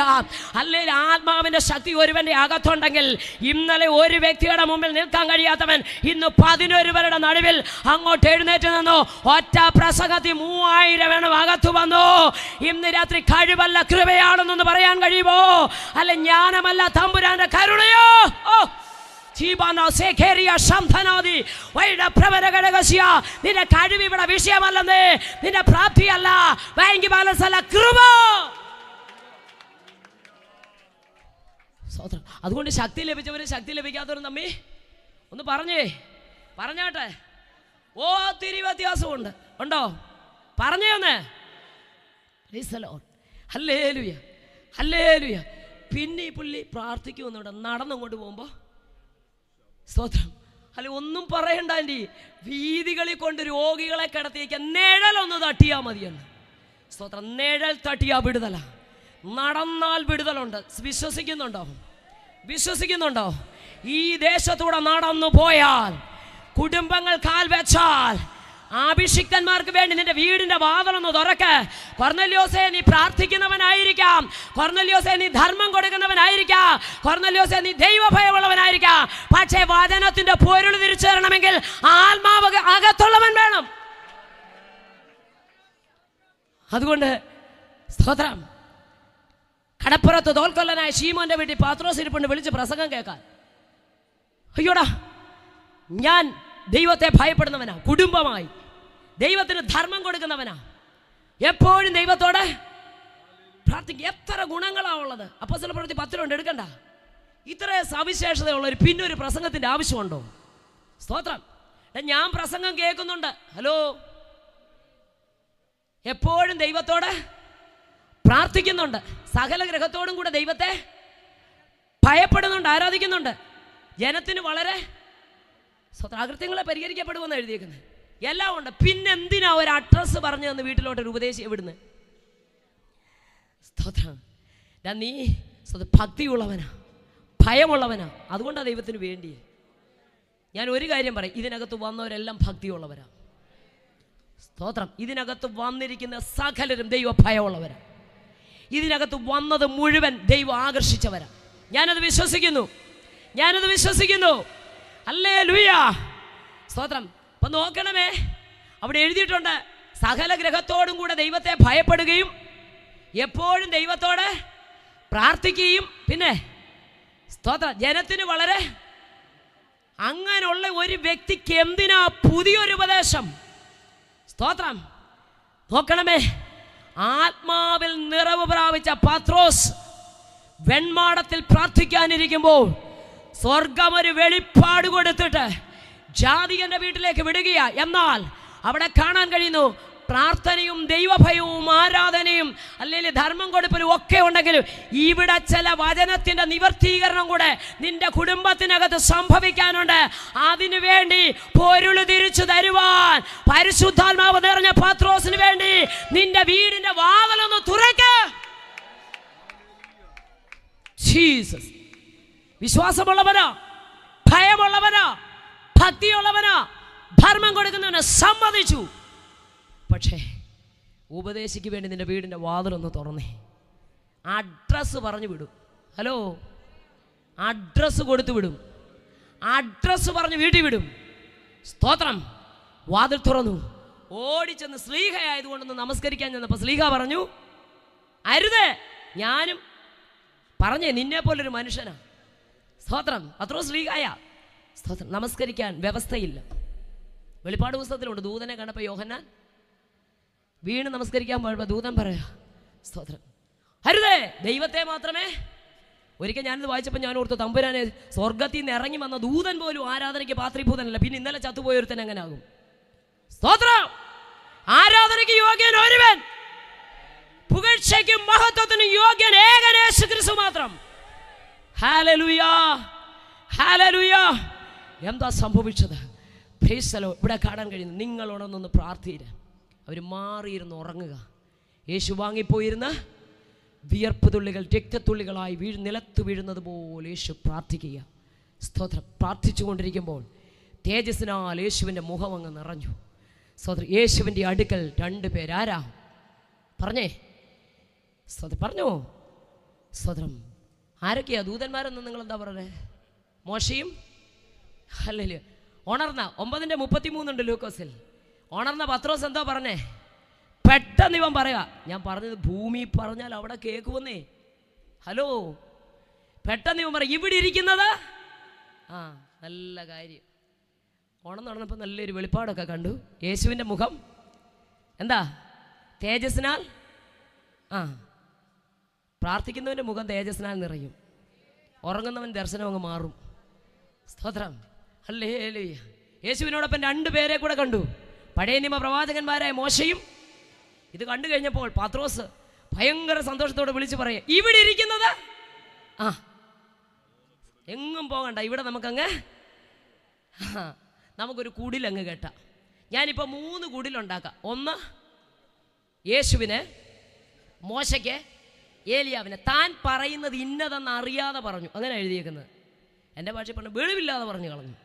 hallelujah. ആത്മാവിൻ്റെ ശക്തി ഒരുവൻ്റെ അകത്തുണ്ടെങ്കിൽ ഇന്നലെ ഒരു വ്യക്തിയുടെ മുമ്പിൽ നിൽക്കാൻ കഴിയാത്തവൻ ഇന്ന് 11 പേരുടെ നടുവിൽ അങ്ങോട്ട് എഴുന്നേറ്റ് നിന്നു. ഒറ്റ പ്രസംഗത്തിൽ 3000 എണ്ണം അകത്തു വന്നു. ഇന്ന് രാത്രി കഴിവല്ല കൃപയാണെന്നൊന്ന് പറയാൻ കഴിയുമോ? അല്ല ജ്ഞാനമല്ല തമ്പുരാന്റെ കരുണയോ? നിന്റെ കഴിവ് ഇവിടെ വിഷയമല്ലെന്നേ, നിന്റെ പ്രാപ്തിയല്ല, ബാങ്ക് ബാലൻസ് അല്ല, കൃപ. അതുകൊണ്ട് ശക്തി ലഭിച്ചവരും ശക്തി ലഭിക്കാത്തവരും തമ്മി ഒന്ന് പറഞ്ഞാട്ടെ. ഒത്തിരി വ്യത്യാസമുണ്ട്. ഉണ്ടോ? പറഞ്ഞേന്ന്. Hallelujah, hallelujah. പിന്നെ ഈ പുള്ളി പ്രാർത്ഥിക്കുമെന്നുണ്ട് നടന്നങ്ങോട്ട് പോകുമ്പോൾ. സ്തോത്രം. അല്ലെ ഒന്നും പറയണ്ട ആൻറ്റി, വീതികളിൽ കൊണ്ട് രോഗികളെ കിടത്തിയേക്കാൻ നിഴലൊന്ന് തട്ടിയാൽ മതിയെന്ന്. സ്തോത്രം. നിഴൽ തട്ടിയാ വിടുതല, നടന്നാൽ വിടുതലുണ്ട്. വിശ്വസിക്കുന്നുണ്ടോ? ഈ ദേശത്തൂടെ നടന്നു പോയാൽ, കുടുംബങ്ങൾ കാൽ വെച്ചാൽ, അഭിഷിക്തന്മാർക്ക് വേണ്ടി നിന്റെ വീടിന്റെ വാതിലൊന്ന് തുറക്ക്. കൊർന്നല്യോസേ, നീ പ്രാർത്ഥിക്കുന്നവനായിരിക്കാം. കൊർന്നല്യോസേ, നീ ധർമ്മം കൊടുക്കുന്നവനായിരിക്കാം. കൊർന്നല്യോസേ, നീ ദൈവഭയമുള്ളവനായിരിക്കാം. പക്ഷേ വചനത്തിന്റെ പൊരുൾ തിരിച്ചറിയണമെങ്കിൽ ആത്മാവ് അകത്തുള്ളവൻ വേണം. അതുകൊണ്ട് സ്തോത്രം. കടപ്പുറത്ത് തോൽക്കൊല്ലനായ ശീമോന്റെ വീട്ടിൽ പത്രോസ് ഇരിപ്പുണ്ട് വിളിച്ച് പ്രസംഗം കേൾക്കാൻ. അയ്യോടാ, ഞാൻ ദൈവത്തെ ഭയപ്പെടുന്നവനാ, കുടുംബമായി ദൈവത്തിന് ധർമ്മം കൊടുക്കുന്നവനാ, എപ്പോഴും ദൈവത്തോടെ പ്രാർത്ഥിക്കും. എത്ര ഗുണങ്ങളാ ഉള്ളത്. അപ്പോസ്തലപ്രവൃത്തി 10 എടുക്കണ്ട. ഇത്ര സവിശേഷതയുള്ളൊരു പിന്നൊരു പ്രസംഗത്തിന്റെ ആവശ്യമുണ്ടോ? സ്തോത്രം. ഞാൻ പ്രസംഗം കേൾക്കുന്നുണ്ട്. ഹലോ, എപ്പോഴും ദൈവത്തോട് പ്രാർത്ഥിക്കുന്നുണ്ട്, സകല ഗ്രഹത്തോടും കൂടെ ദൈവത്തെ ഭയപ്പെടുന്നുണ്ട്, ആരാധിക്കുന്നുണ്ട്. ജനത്തിന് വളരെ അകൃത്യങ്ങളെ പരിഹരിക്കപ്പെടുമെന്ന് എഴുതിയേക്കുന്നത്. എല്ലാം ഉണ്ട്. പിന്നെന്തിനാ ഒരു അഡ്രസ്സ് പറഞ്ഞു തന്ന് വീട്ടിലോട്ടൊരു ഉപദേശം എവിടുന്ന്? സ്തോത്രം. നീ ഭക്തിയുള്ളവനാ, ഭയമുള്ളവനാ. അതുകൊണ്ടാണ് ദൈവത്തിന് വേണ്ടി. ഞാൻ ഒരു കാര്യം പറയും, ഇതിനകത്ത് വന്നവരെല്ലാം ഭക്തിയുള്ളവരാ. സ്തോത്രം. ഇതിനകത്ത് വന്നിരിക്കുന്ന സകലരും ദൈവ ഭയമുള്ളവരാ. ഇതിനകത്ത് വന്നത് മുഴുവൻ ദൈവം ആകർഷിച്ചവരാ. ഞാനത് വിശ്വസിക്കുന്നു. ഹല്ലേലൂയ, സ്തോത്രം. അപ്പം നോക്കണമേ, അവിടെ എഴുതിയിട്ടുണ്ട്, സകല ഗ്രഹത്തോടും കൂടെ ദൈവത്തെ ഭയപ്പെടുകയും എപ്പോഴും ദൈവത്തോട് പ്രാർത്ഥിക്കുകയും. പിന്നെ സ്തോത്രം, ജനത്തിന് വളരെ. അങ്ങനെയുള്ള ഒരു വ്യക്തിക്ക് എന്തിനാ പുതിയൊരു ഉപദേശം? സ്തോത്രം. നോക്കണമേ, ആത്മാവിൽ നിറവ് പ്രാപിച്ച പത്രോസ് വെൺമാടത്തിൽ പ്രാർത്ഥിക്കാനിരിക്കുമ്പോൾ സ്വർഗം ഒരു വെളിപ്പാട് കൊടുത്തിട്ട് ജാതികന്റെ വീട്ടിലേക്ക് വിടുകയാ. എന്നാൽ അവിടെ കാണാൻ കഴിയുന്നു, പ്രാർത്ഥനയും ദൈവഭയവും ആരാധനയും അല്ലെങ്കിൽ ധർമ്മം കൊടുപ്പലും ഒക്കെ ഉണ്ടെങ്കിലും ഇവിടെ ചില വചനത്തിന്റെ നിവർത്തീകരണം കൂടെ നിന്റെ കുടുംബത്തിനകത്ത് സംഭവിക്കാനുണ്ട്. അതിനു വേണ്ടി പൊരുൾ തിരിച്ചു തരുവാൻ പരിശുദ്ധാത്മാവ് നിറഞ്ഞ പത്രോസിന് വേണ്ടി നിന്റെ വീടിന്റെ വാതിലൊന്ന് തുറക്ക്. ജീസസ്. വിശ്വാസമുള്ളവനാ, ഭയമുള്ളവനാ, ഭക്തിയുള്ളവനാ, ധർമ്മം കൊടുക്കുന്നവനെ സമ്മതിച്ചു. പക്ഷേ ഉപദേശിക്ക് വേണ്ടി നിന്റെ വീടിൻ്റെ വാതിലൊന്ന് തുറന്നേ. അഡ്രസ്സ് പറഞ്ഞു വിടും. ഹലോ, അഡ്രസ്സ് കൊടുത്തു വിടും. അഡ്രസ്സ് പറഞ്ഞ് വീട്ടിൽ വിടും. സ്തോത്രം. വാതിൽ തുറന്നു. ഓടിച്ചെന്ന് സ്ലീഹയായതുകൊണ്ടൊന്ന് നമസ്കരിക്കാൻ ചെന്നപ്പോൾ സ്ലീഹ പറഞ്ഞു, അരുത്. ഞാനും പറഞ്ഞേ, നിന്നെ പോലൊരു മനുഷ്യനാ. സ്തോത്രം. അത്രോ സ്ലീഹായ. സ്തോത്രം. നമസ്കരിക്കാൻ വ്യവസ്ഥയില്ല. വെളിപ്പാട് പുസ്തകത്തിലുണ്ട്, ദൂതനെ കണ്ടപ്പോൾ യോഹന്നാൻ വീണ് നമസ്കരിക്കാൻ പോയപ്പോൾ ദൂതൻ പറയാ, സ്തോത്രം, അരുതേ, ദൈവത്തെ മാത്രമേ. ഒരിക്കൽ ഞാനിത് വായിച്ചപ്പോൾ ഞാൻ ഓർത്തു, തമ്പുരാനെ, സ്വർഗത്തിൽ നിന്ന് ഇറങ്ങി വന്ന ദൂതൻ പോലും ആരാധനയ്ക്ക് പാത്രീഭൂതനല്ല, പിന്നെ ഇന്നലെ ചത്തുപോയൊരുത്തൻ എങ്ങനെ ആകും? സ്തോത്രം. ആരാധനയ്ക്ക് യോഗ്യൻ ഒരുവൻ, പുകഴ്ചയ്ക്കും മഹത്വത്തിനും യോഗ്യൻ ഏകൻ യേശുക്രിസ്തു മാത്രം. Hallelujah, hallelujah. എന്താ സംഭവിച്ചത്? Price the Lord. ഇവിടെ കാണാൻ കഴിയുന്നു, നിങ്ങളോടൊന്നൊന്ന് പ്രാർത്ഥിയില്ല. അവർ മാറിയിരുന്ന് ഉറങ്ങുക. യേശു വാങ്ങിപ്പോയിരുന്ന വിയർപ്പ് തുള്ളികൾ രക്തത്തുള്ളികളായി നിലത്ത് വീഴുന്നത് പോലെ യേശു പ്രാർത്ഥിക്കുക. സ്തോത്രം. പ്രാർത്ഥിച്ചു കൊണ്ടിരിക്കുമ്പോൾ തേജസ്സിനാൽ യേശുവിൻ്റെ മുഖം അങ്ങ് നിറഞ്ഞു. സ്തോത്രം. യേശുവിൻ്റെ അടുക്കൽ 2 പേരാരാ പറഞ്ഞേ? സ്തോത്രം. പറഞ്ഞോ? സ്തോത്രം. ആരൊക്കെയാ ദൂതന്മാരെന്ന് നിങ്ങളെന്താ പറഞ്ഞേ? മോശയും ഹല്ലേലൂയ. ഉണർന്ന 9:33 ലൂക്കോസിൽ ഉണർന്ന പത്രോസ് എന്താ പറഞ്ഞേ? പെട്ടെന്ന് ഇവൻ പറയാ, ഞാൻ പറഞ്ഞത് ഭൂമി പറഞ്ഞാൽ അവിടെ കേൾക്കുമെന്നേ. ഹലോ, പെട്ടെന്ന് ഇവൻ പറയാം, ഇവിടെ ഇരിക്കുന്നത് നല്ല കാര്യം. ഉണർന്നപ്പോൾ നല്ലൊരു വെളിപ്പാടൊക്കെ കണ്ടു. യേശുവിൻ്റെ മുഖം എന്താ? തേജസ്സിനാൽ. പ്രാർത്ഥിക്കുന്നവൻ്റെ മുഖം തേജസ്സിനാൽ നിറയും. ഉറങ്ങുന്നവൻ ദർശനം അങ്ങ് മാറും. സ്തോത്രം. ഹല്ലേലൂയ. യേശുവിനോടൊപ്പം 2 പേരെ കൂടെ കണ്ടു, പഴയ നിയമ പ്രവാചകന്മാരായ മോശയും. ഇത് കണ്ടു കഴിഞ്ഞപ്പോൾ പത്രോസ് ഭയങ്കര സന്തോഷത്തോടെ വിളിച്ചു പറയുക, ഇവിടെ ഇരിക്കുന്നത് എങ്ങും പോകണ്ട, ഇവിടെ നമുക്കൊരു കുടിലങ്ങ് കേട്ടാം. ഞാനിപ്പോൾ 3 കുടിലുണ്ടാക്കാം. 1 യേശുവിന്, മോശയ്ക്ക്, ഏലിയാവിന്. താൻ പറയുന്നത് ഇന്നതെന്ന് അറിയാതെ പറഞ്ഞു. അങ്ങനെ എഴുതിയേക്കുന്നത്. എൻ്റെ ഭാഷ പറഞ്ഞ വെളിവില്ലാതെ പറഞ്ഞു കളഞ്ഞു.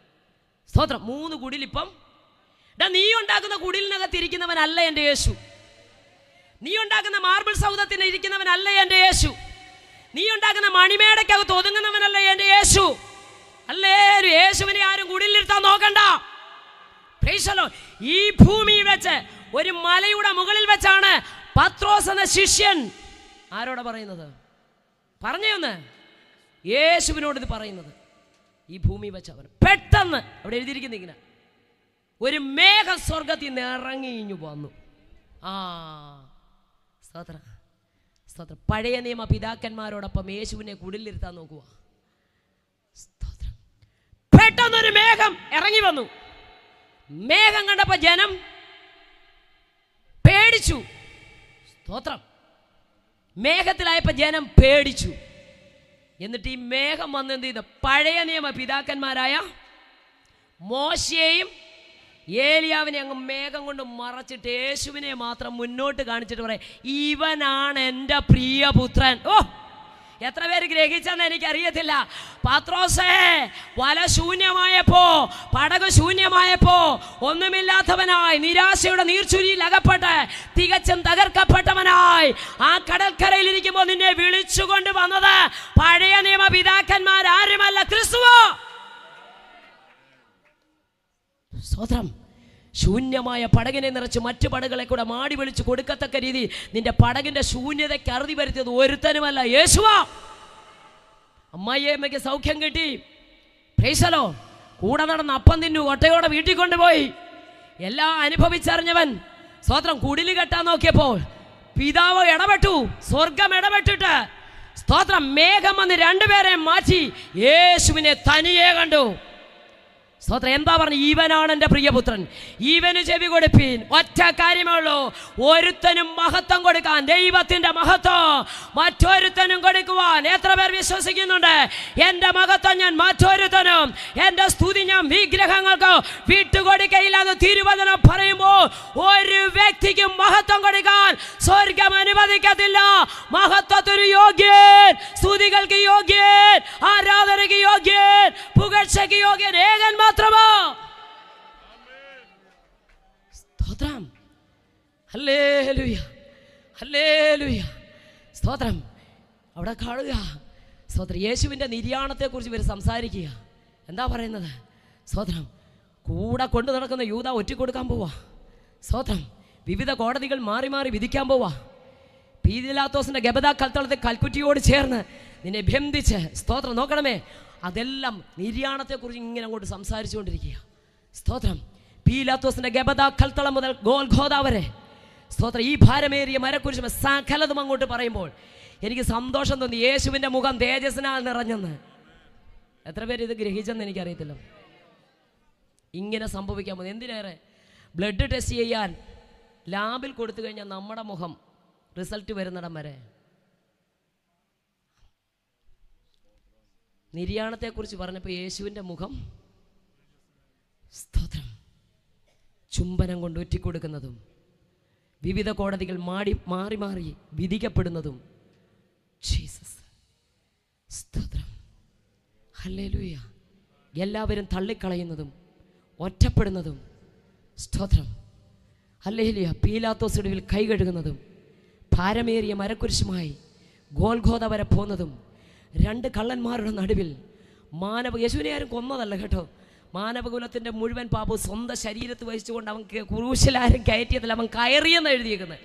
സ്തോത്രം. 3 കുടിലിപ്പം. നീ ഉണ്ടാക്കുന്ന കുടിലിനകത്ത് ഇരിക്കുന്നവനല്ല എൻ്റെ യേശു. നീ ഉണ്ടാക്കുന്ന മാർബിൾ സൗധത്തിന് ഇരിക്കുന്നവനല്ല എൻ്റെ യേശു. നീ ഉണ്ടാക്കുന്ന മണിമേടയ്ക്കകത്ത് ഒതുങ്ങുന്നവനല്ല എൻ്റെ യേശു. അല്ലേ? യേശുവിനെ ആരും കുടിലിരുത്താൻ നോക്കണ്ട. Price the Lord. ഈ ഭൂമിയിൽ വെച്ച് ഒരു മലയുടെ മുകളിൽ വെച്ചാണ് പത്രോസ് എന്ന ശിഷ്യൻ ആരോടാ പറയുന്നത്? പറഞ്ഞേ ഒന്ന്. യേശുവിനോട് ഇത് പറയുന്നത്. ഈ ഭൂമി വെച്ച് അവൻ പെട്ടെന്ന് അവിടെ എഴുതിയിരിക്കുന്ന ഇങ്ങനെ ഒരു മേഘ സ്വർഗത്തിൽ നിന്ന് ഇറങ്ങിഞ്ഞു വന്നു. സ്തോത്രം. സ്തോത്രം. പഴയ നിയമ പിതാക്കന്മാരോടൊപ്പം യേശുവിനെ കുടിലിരുത്താൻ നോക്കുക. സ്തോത്രം. പെട്ടെന്നൊരു മേഘം ഇറങ്ങി വന്നു. മേഘം കണ്ടപ്പോൾ ജനം പേടിച്ചു. സ്തോത്രം. മേഘത്തിലായപ്പോൾ ജനം പേടിച്ചു. എന്നിട്ട് ഈ മേഘം വന്ന് എന്ത് ചെയ്തു? പഴയ നിയമ പിതാക്കന്മാരായ മോശയെയും ഏലിയാവിനെ അങ്ങ് മേഘം കൊണ്ട് മറച്ചിട്ട് യേശുവിനെ മാത്രം മുന്നോട്ട് കാണിച്ചിട്ട് പറയാം, ഇവനാണ് എൻ്റെ പ്രിയപുത്രൻ. എത്ര പേര് ഗ്രഹിച്ചെന്ന് എനിക്കറിയത്തില്ല. പത്രോസേ, വല ശൂന്യമായപ്പോ, പടക് ശൂന്യമായപ്പോ, ഒന്നുമില്ലാത്തവനായി നിരാശയുടെ നീർച്ചുരിയിൽ അകപ്പെട്ട് തികച്ചും തകർക്കപ്പെട്ടവനായി ആ കടൽക്കരയിൽ ഇരിക്കുമ്പോൾ നിന്നെ വിളിച്ചുകൊണ്ട് വന്നത് പഴയ നിയമ പിതാക്കന്മാരാരുമല്ല, ക്രിസ്തുവോ. സ്തോത്രം. ശൂന്യമായ പടകിനെ നിറച്ച് മറ്റു പടകളെ കൂടെ മാടി വിളിച്ച് കൊടുക്കത്തക്ക രീതി നിന്റെ പടകിന്റെ ശൂന്യതയ്ക്ക് അറുതി വരുത്തിയത് ഒരുത്തനുമല്ല, യേശുവാ. അമ്മയ്ക്ക് സൗഖ്യം കിട്ടി. Price the Lord. കൂടെ നടന്ന് അപ്പം തിന്നു, ഒട്ടയോടെ വീട്ടിൽ കൊണ്ടുപോയി. എല്ലാം അനുഭവിച്ചറിഞ്ഞവൻ സ്തോത്രം കുടില് കെട്ടാൻ നോക്കിയപ്പോൾ പിതാവ് ഇടപെട്ടു. സ്വർഗം ഇടപെട്ടിട്ട് സ്തോത്രം മേഘം വന്ന് 2 പേരെ മാറ്റി യേശുവിനെ തനിയെ കണ്ടു. സ്തോത്രം. എന്താ പറഞ്ഞു? ഇവനാണ് എൻ്റെ പ്രിയപുത്രൻ, ഇവന് ചെവി കൊടുപ്പീൻ. ഒറ്റ കാര്യമേ ഉള്ളൂ, ഒരുത്തനും മഹത്വം കൊടുക്കാൻ, ദൈവത്തിൻ്റെ മഹത്വം മറ്റൊരുത്തനും കൊടുക്കുവാൻ എത്ര പേർ വിശ്വസിക്കുന്നുണ്ട്? എൻ്റെ മഹത്വം ഞാൻ മറ്റൊരുത്തനും, എൻ്റെ സ്തുതി ഞാൻ വിഗ്രഹങ്ങൾക്ക് വിട്ടുകൊടുക്കയില്ല എന്ന് തിരുവചനം പറയുമ്പോൾ ഒരു വ്യക്തിക്കും മഹത്വം കൊടുക്കാൻ സ്വർഗം അനുവദിക്കത്തില്ല. മഹത്വത്തിന് യോഗ്യൻ, സ്തുതികൾക്ക് യോഗ്യൻ, ആരാധനയ്ക്ക് യോഗ്യൻ, പുകഴ്ചയ്ക്ക് യോഗ്യൻ ഏകൻ മാത്രമോ. സ്തോത്രം. Hallelujah, hallelujah. സ്തോത്രം. അവിടെ കാണുക. സ്തോത്രം. യേശുവിൻ്റെ നിര്യാണത്തെക്കുറിച്ച് ഇവർ സംസാരിക്കുക. എന്താ പറയുന്നത്? സ്തോത്രം. കൂടെ കൊണ്ടു നടക്കുന്ന യൂദാ ഒറ്റിക്കൊടുക്കാൻ പോവാ. സ്തോത്രം. വിവിധ കോടതികൾ മാറി മാറി വിധിക്കാൻ പോവാ. പീലാത്തോസിൻ്റെ ഗബദ കൽത്തളത്തെ കൽക്കുറ്റിയോട് ചേർന്ന് നിന്നെ ബന്ധിച്ച്, സ്തോത്രം നോക്കണമേ, അതെല്ലാം നിര്യാണത്തെക്കുറിച്ച് ഇങ്ങനെ അങ്ങോട്ട് സംസാരിച്ചുകൊണ്ടിരിക്കുക. സ്തോത്രം. പീലാത്തോസിൻ്റെ ഗബദ കൽത്തളം മുതൽ ഗോൽഗോഥ വരെ സ്തോത്രം ഈ ഭാരമേറിയ മരക്കുരിശ് സകലതും അങ്ങോട്ട് പറയുമ്പോൾ എനിക്ക് സന്തോഷം തോന്നി. യേശുവിൻ്റെ മുഖം തേജസ്സിനാൽ നിറഞ്ഞെന്ന്. എത്ര പേര് ഇത് ഗ്രഹിച്ചെന്ന് എനിക്കറിയത്തില്ല. ഇങ്ങനെ സംഭവിക്കാൻ പോകുന്നത്. എന്തിനേറെ ബ്ലഡ് ടെസ്റ്റ് ചെയ്യാൻ ലാബിൽ കൊടുത്തു കഴിഞ്ഞാൽ നമ്മുടെ മുഖം റിസൾട്ട് വരുന്നിടം വരെ. നിര്യാണത്തെക്കുറിച്ച് പറഞ്ഞപ്പോൾ യേശുവിൻ്റെ മുഖം സ്തോത്രം ചുംബനം കൊണ്ട് ഒറ്റിക്കൊടുക്കുന്നതും വിവിധ കോടതികൾ മാറി മാറി വിധിക്കപ്പെടുന്നതും ജീസസ്. സ്തോത്രം. ഹല്ലേലൂയ. എല്ലാവരും തള്ളിക്കളയുന്നതും ഒറ്റപ്പെടുന്നതും, സ്തോത്രം, ഹല്ലേലൂയ, പീലാത്തോസിടുവിൽ കൈ കഴുകുന്നതും ഭാരമേറിയ മരക്കുരിശുമായി ഗോൽഗോഥ വരെ പോകുന്നതും, 2 കള്ളന്മാരുടെ നടുവിൽ യേശുവിനെ ആരും കൊന്നതല്ല കേട്ടോ, മാനവകുലത്തിൻ്റെ മുഴുവൻ പാപവും സ്വന്തം ശരീരത്ത് വഹിച്ചുകൊണ്ട് അവൻ ക്രൂശിലാരും കയറ്റിയതില്ല, അവൻ കയറിയെന്ന് എഴുതിയേക്കുന്നത്.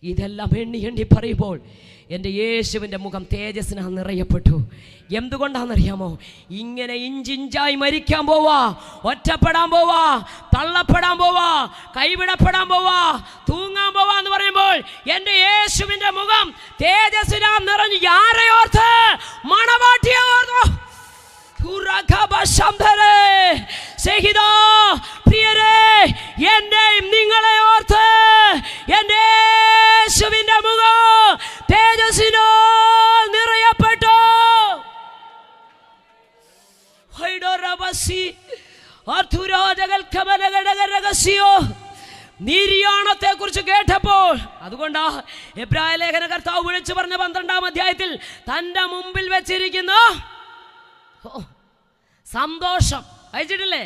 ഇതെല്ലാം എണ്ണി എണ്ണി പറയുമ്പോൾ എൻ്റെ യേശുവിൻ്റെ മുഖം തേജസ്സിനാൽ നിറയപ്പെട്ടു. എന്തുകൊണ്ടാണെന്നറിയാമോ? ഇങ്ങനെ ഇഞ്ചിഞ്ചായി മരിക്കാൻ പോവാ, ഒറ്റപ്പെടാൻ പോവാ, തള്ളപ്പെടാൻ പോവാ, കൈവിടപ്പെടാൻ പോവാ, തൂങ്ങാൻ പോവാ എന്ന് പറയുമ്പോൾ എൻ്റെ യേശുവിൻ്റെ മുഖം തേജസ്സിനാൽ നിറഞ്ഞു. ആരെ ഓർത്ത്? മണവാട്ടിയെ ഓർത്തോ? പ്രിയരേ, എന്റെയും നിങ്ങളെ ഓർത്ത് എന്റെ യേശുവിന്റെ മുഖം തേജസ്സിനോ നിറയപ്പെട്ടു. നിര്യാണത്തെ കുറിച്ച് കേട്ടപ്പോൾ, അതുകൊണ്ടാ എബ്രായ ലേഖന കർത്താവ് വിളിച്ചു പറഞ്ഞ 12-ാം അധ്യായത്തിൽ തന്റെ മുമ്പിൽ വെച്ചിരിക്കുന്ന സന്തോഷം അയച്ചിട്ടില്ലേ?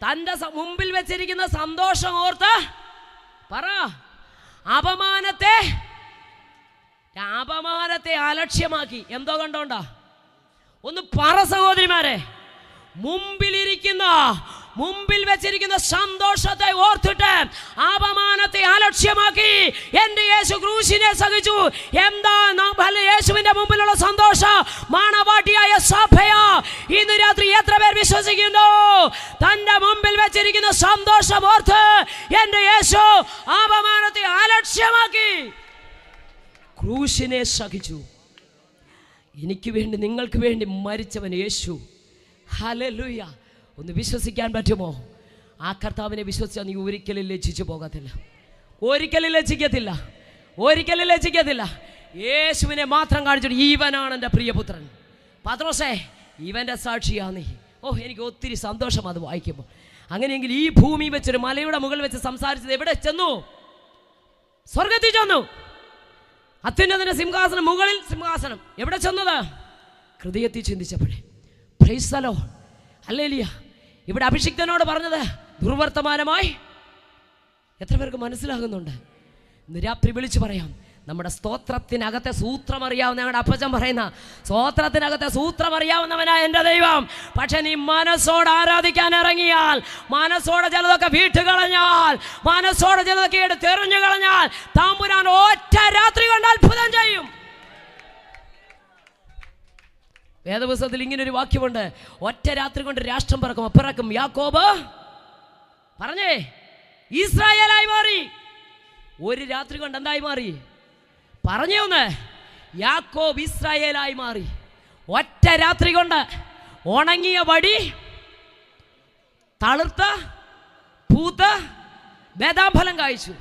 തൻ്റെ മുമ്പിൽ വെച്ചിരിക്കുന്ന സന്തോഷം ഓർത്ത് പറ. അപമാനത്തെ അലക്ഷ്യമാക്കി. എന്തോ കണ്ടോണ്ടാ? ഒന്ന് പറ സഹോദരിമാരെ. മുമ്പിൽ വെച്ചിരിക്കുന്ന സന്തോഷത്തെ ഓർത്തിട്ട് അപമാനത്തെ അലക്ഷ്യമാക്കി എൻ്റെ യേശു ക്രൂശിനെ സഹിച്ചു. എന്താ യേശുവിന്റെ മുമ്പിലുള്ള സന്തോഷം? മണവാട്ടിയായ സഭയാ. ഇന്ന് രാത്രി എത്ര പേർ വിശ്വസിക്കുന്നു? തന്റെ മുമ്പിൽ വെച്ചിരിക്കുന്ന സന്തോഷം ഓർത്ത് എൻ്റെ യേശു അപമാനത്തെ അലക്ഷ്യമാക്കി ക്രൂശിനെ സഹിച്ചു. എനിക്ക് വേണ്ടി, നിങ്ങൾക്ക് വേണ്ടി മരിച്ചവൻ യേശു. ഹല്ലേലൂയ. ഒന്ന് വിശ്വസിക്കാൻ പറ്റുമോ? ആ കർത്താവിനെ വിശ്വസിച്ചാൽ നീ ഒരിക്കലും ലജ്ജിച്ചു പോകത്തില്ല, ഒരിക്കലും ലജ്ജിക്കത്തില്ല. യേശുവിനെ മാത്രം കാണിച്ചിട്ട് ഇവനാണ് എൻ്റെ പ്രിയപുത്രൻ. പത്രോസേ, ഇവൻ്റെ സാക്ഷിയാ നീ. എനിക്ക് ഒത്തിരി സന്തോഷം അത് വായിക്കുമ്പോൾ. അങ്ങനെയെങ്കിൽ ഈ ഭൂമി വെച്ചൊരു മലയുടെ മുകളിൽ വെച്ച് സംസാരിച്ചത് എവിടെ ചെന്നു? സ്വർഗത്തിൽ ചെന്നു. അത്യുന്നതന്റെ സിംഹാസനം, മുകളിൽ സിംഹാസനം. എവിടെ ചെന്നത്? ഹൃദയത്തിൽ ചിന്തിച്ചപ്പോഴേ. Praise the Lord. ഹല്ലേലൂയ. ഇവിടെ അഭിഷിക്തനോട് പറഞ്ഞത് ദുർവർത്തമാനമായി. എത്ര പേർക്ക് മനസ്സിലാകുന്നുണ്ട്? ഇന്ന് രാത്രി വിളിച്ചു പറയാം, നമ്മുടെ സ്തോത്രത്തിനകത്തെ സൂത്രം അറിയാവുന്ന, ഞങ്ങളുടെ അപ്പച്ചൻ പറയുന്ന സ്തോത്രത്തിനകത്തെ സൂത്രം അറിയാവുന്നവനാ എൻ്റെ ദൈവം. പക്ഷെ നീ മനസ്സോടെ ആരാധിക്കാൻ ഇറങ്ങിയാൽ, മനസ്സോടെ ചിലതൊക്കെ വീട്ടുകളഞ്ഞാൽ, മനസ്സോടെ ചിലതൊക്കെ എടുത്തെറിഞ്ഞു കളഞ്ഞാൽ, തമ്പുരാൻ ഒറ്റ രാത്രി കൊണ്ട് അത്ഭുതം ചെയ്യും. വേദപുസ്തകത്തിൽ ഇങ്ങനൊരു വാക്യമുണ്ട്, ഒറ്റ രാത്രി കൊണ്ട് രാഷ്ട്രം പിറക്കും. യാക്കോബ് പറഞ്ഞേ ഇസ്രായേലായി മാറി. ഒരു രാത്രി കൊണ്ട് എന്തായി മാറി? പറഞ്ഞേ ഒന്ന്. യാക്കോബ് ഇസ്രായേലായി മാറി. ഒറ്റ രാത്രി കൊണ്ട് ഉണങ്ങിയ വടി തളിർത്ത പൂത്ത ബദാം ഫലം കായ്ച്ചു.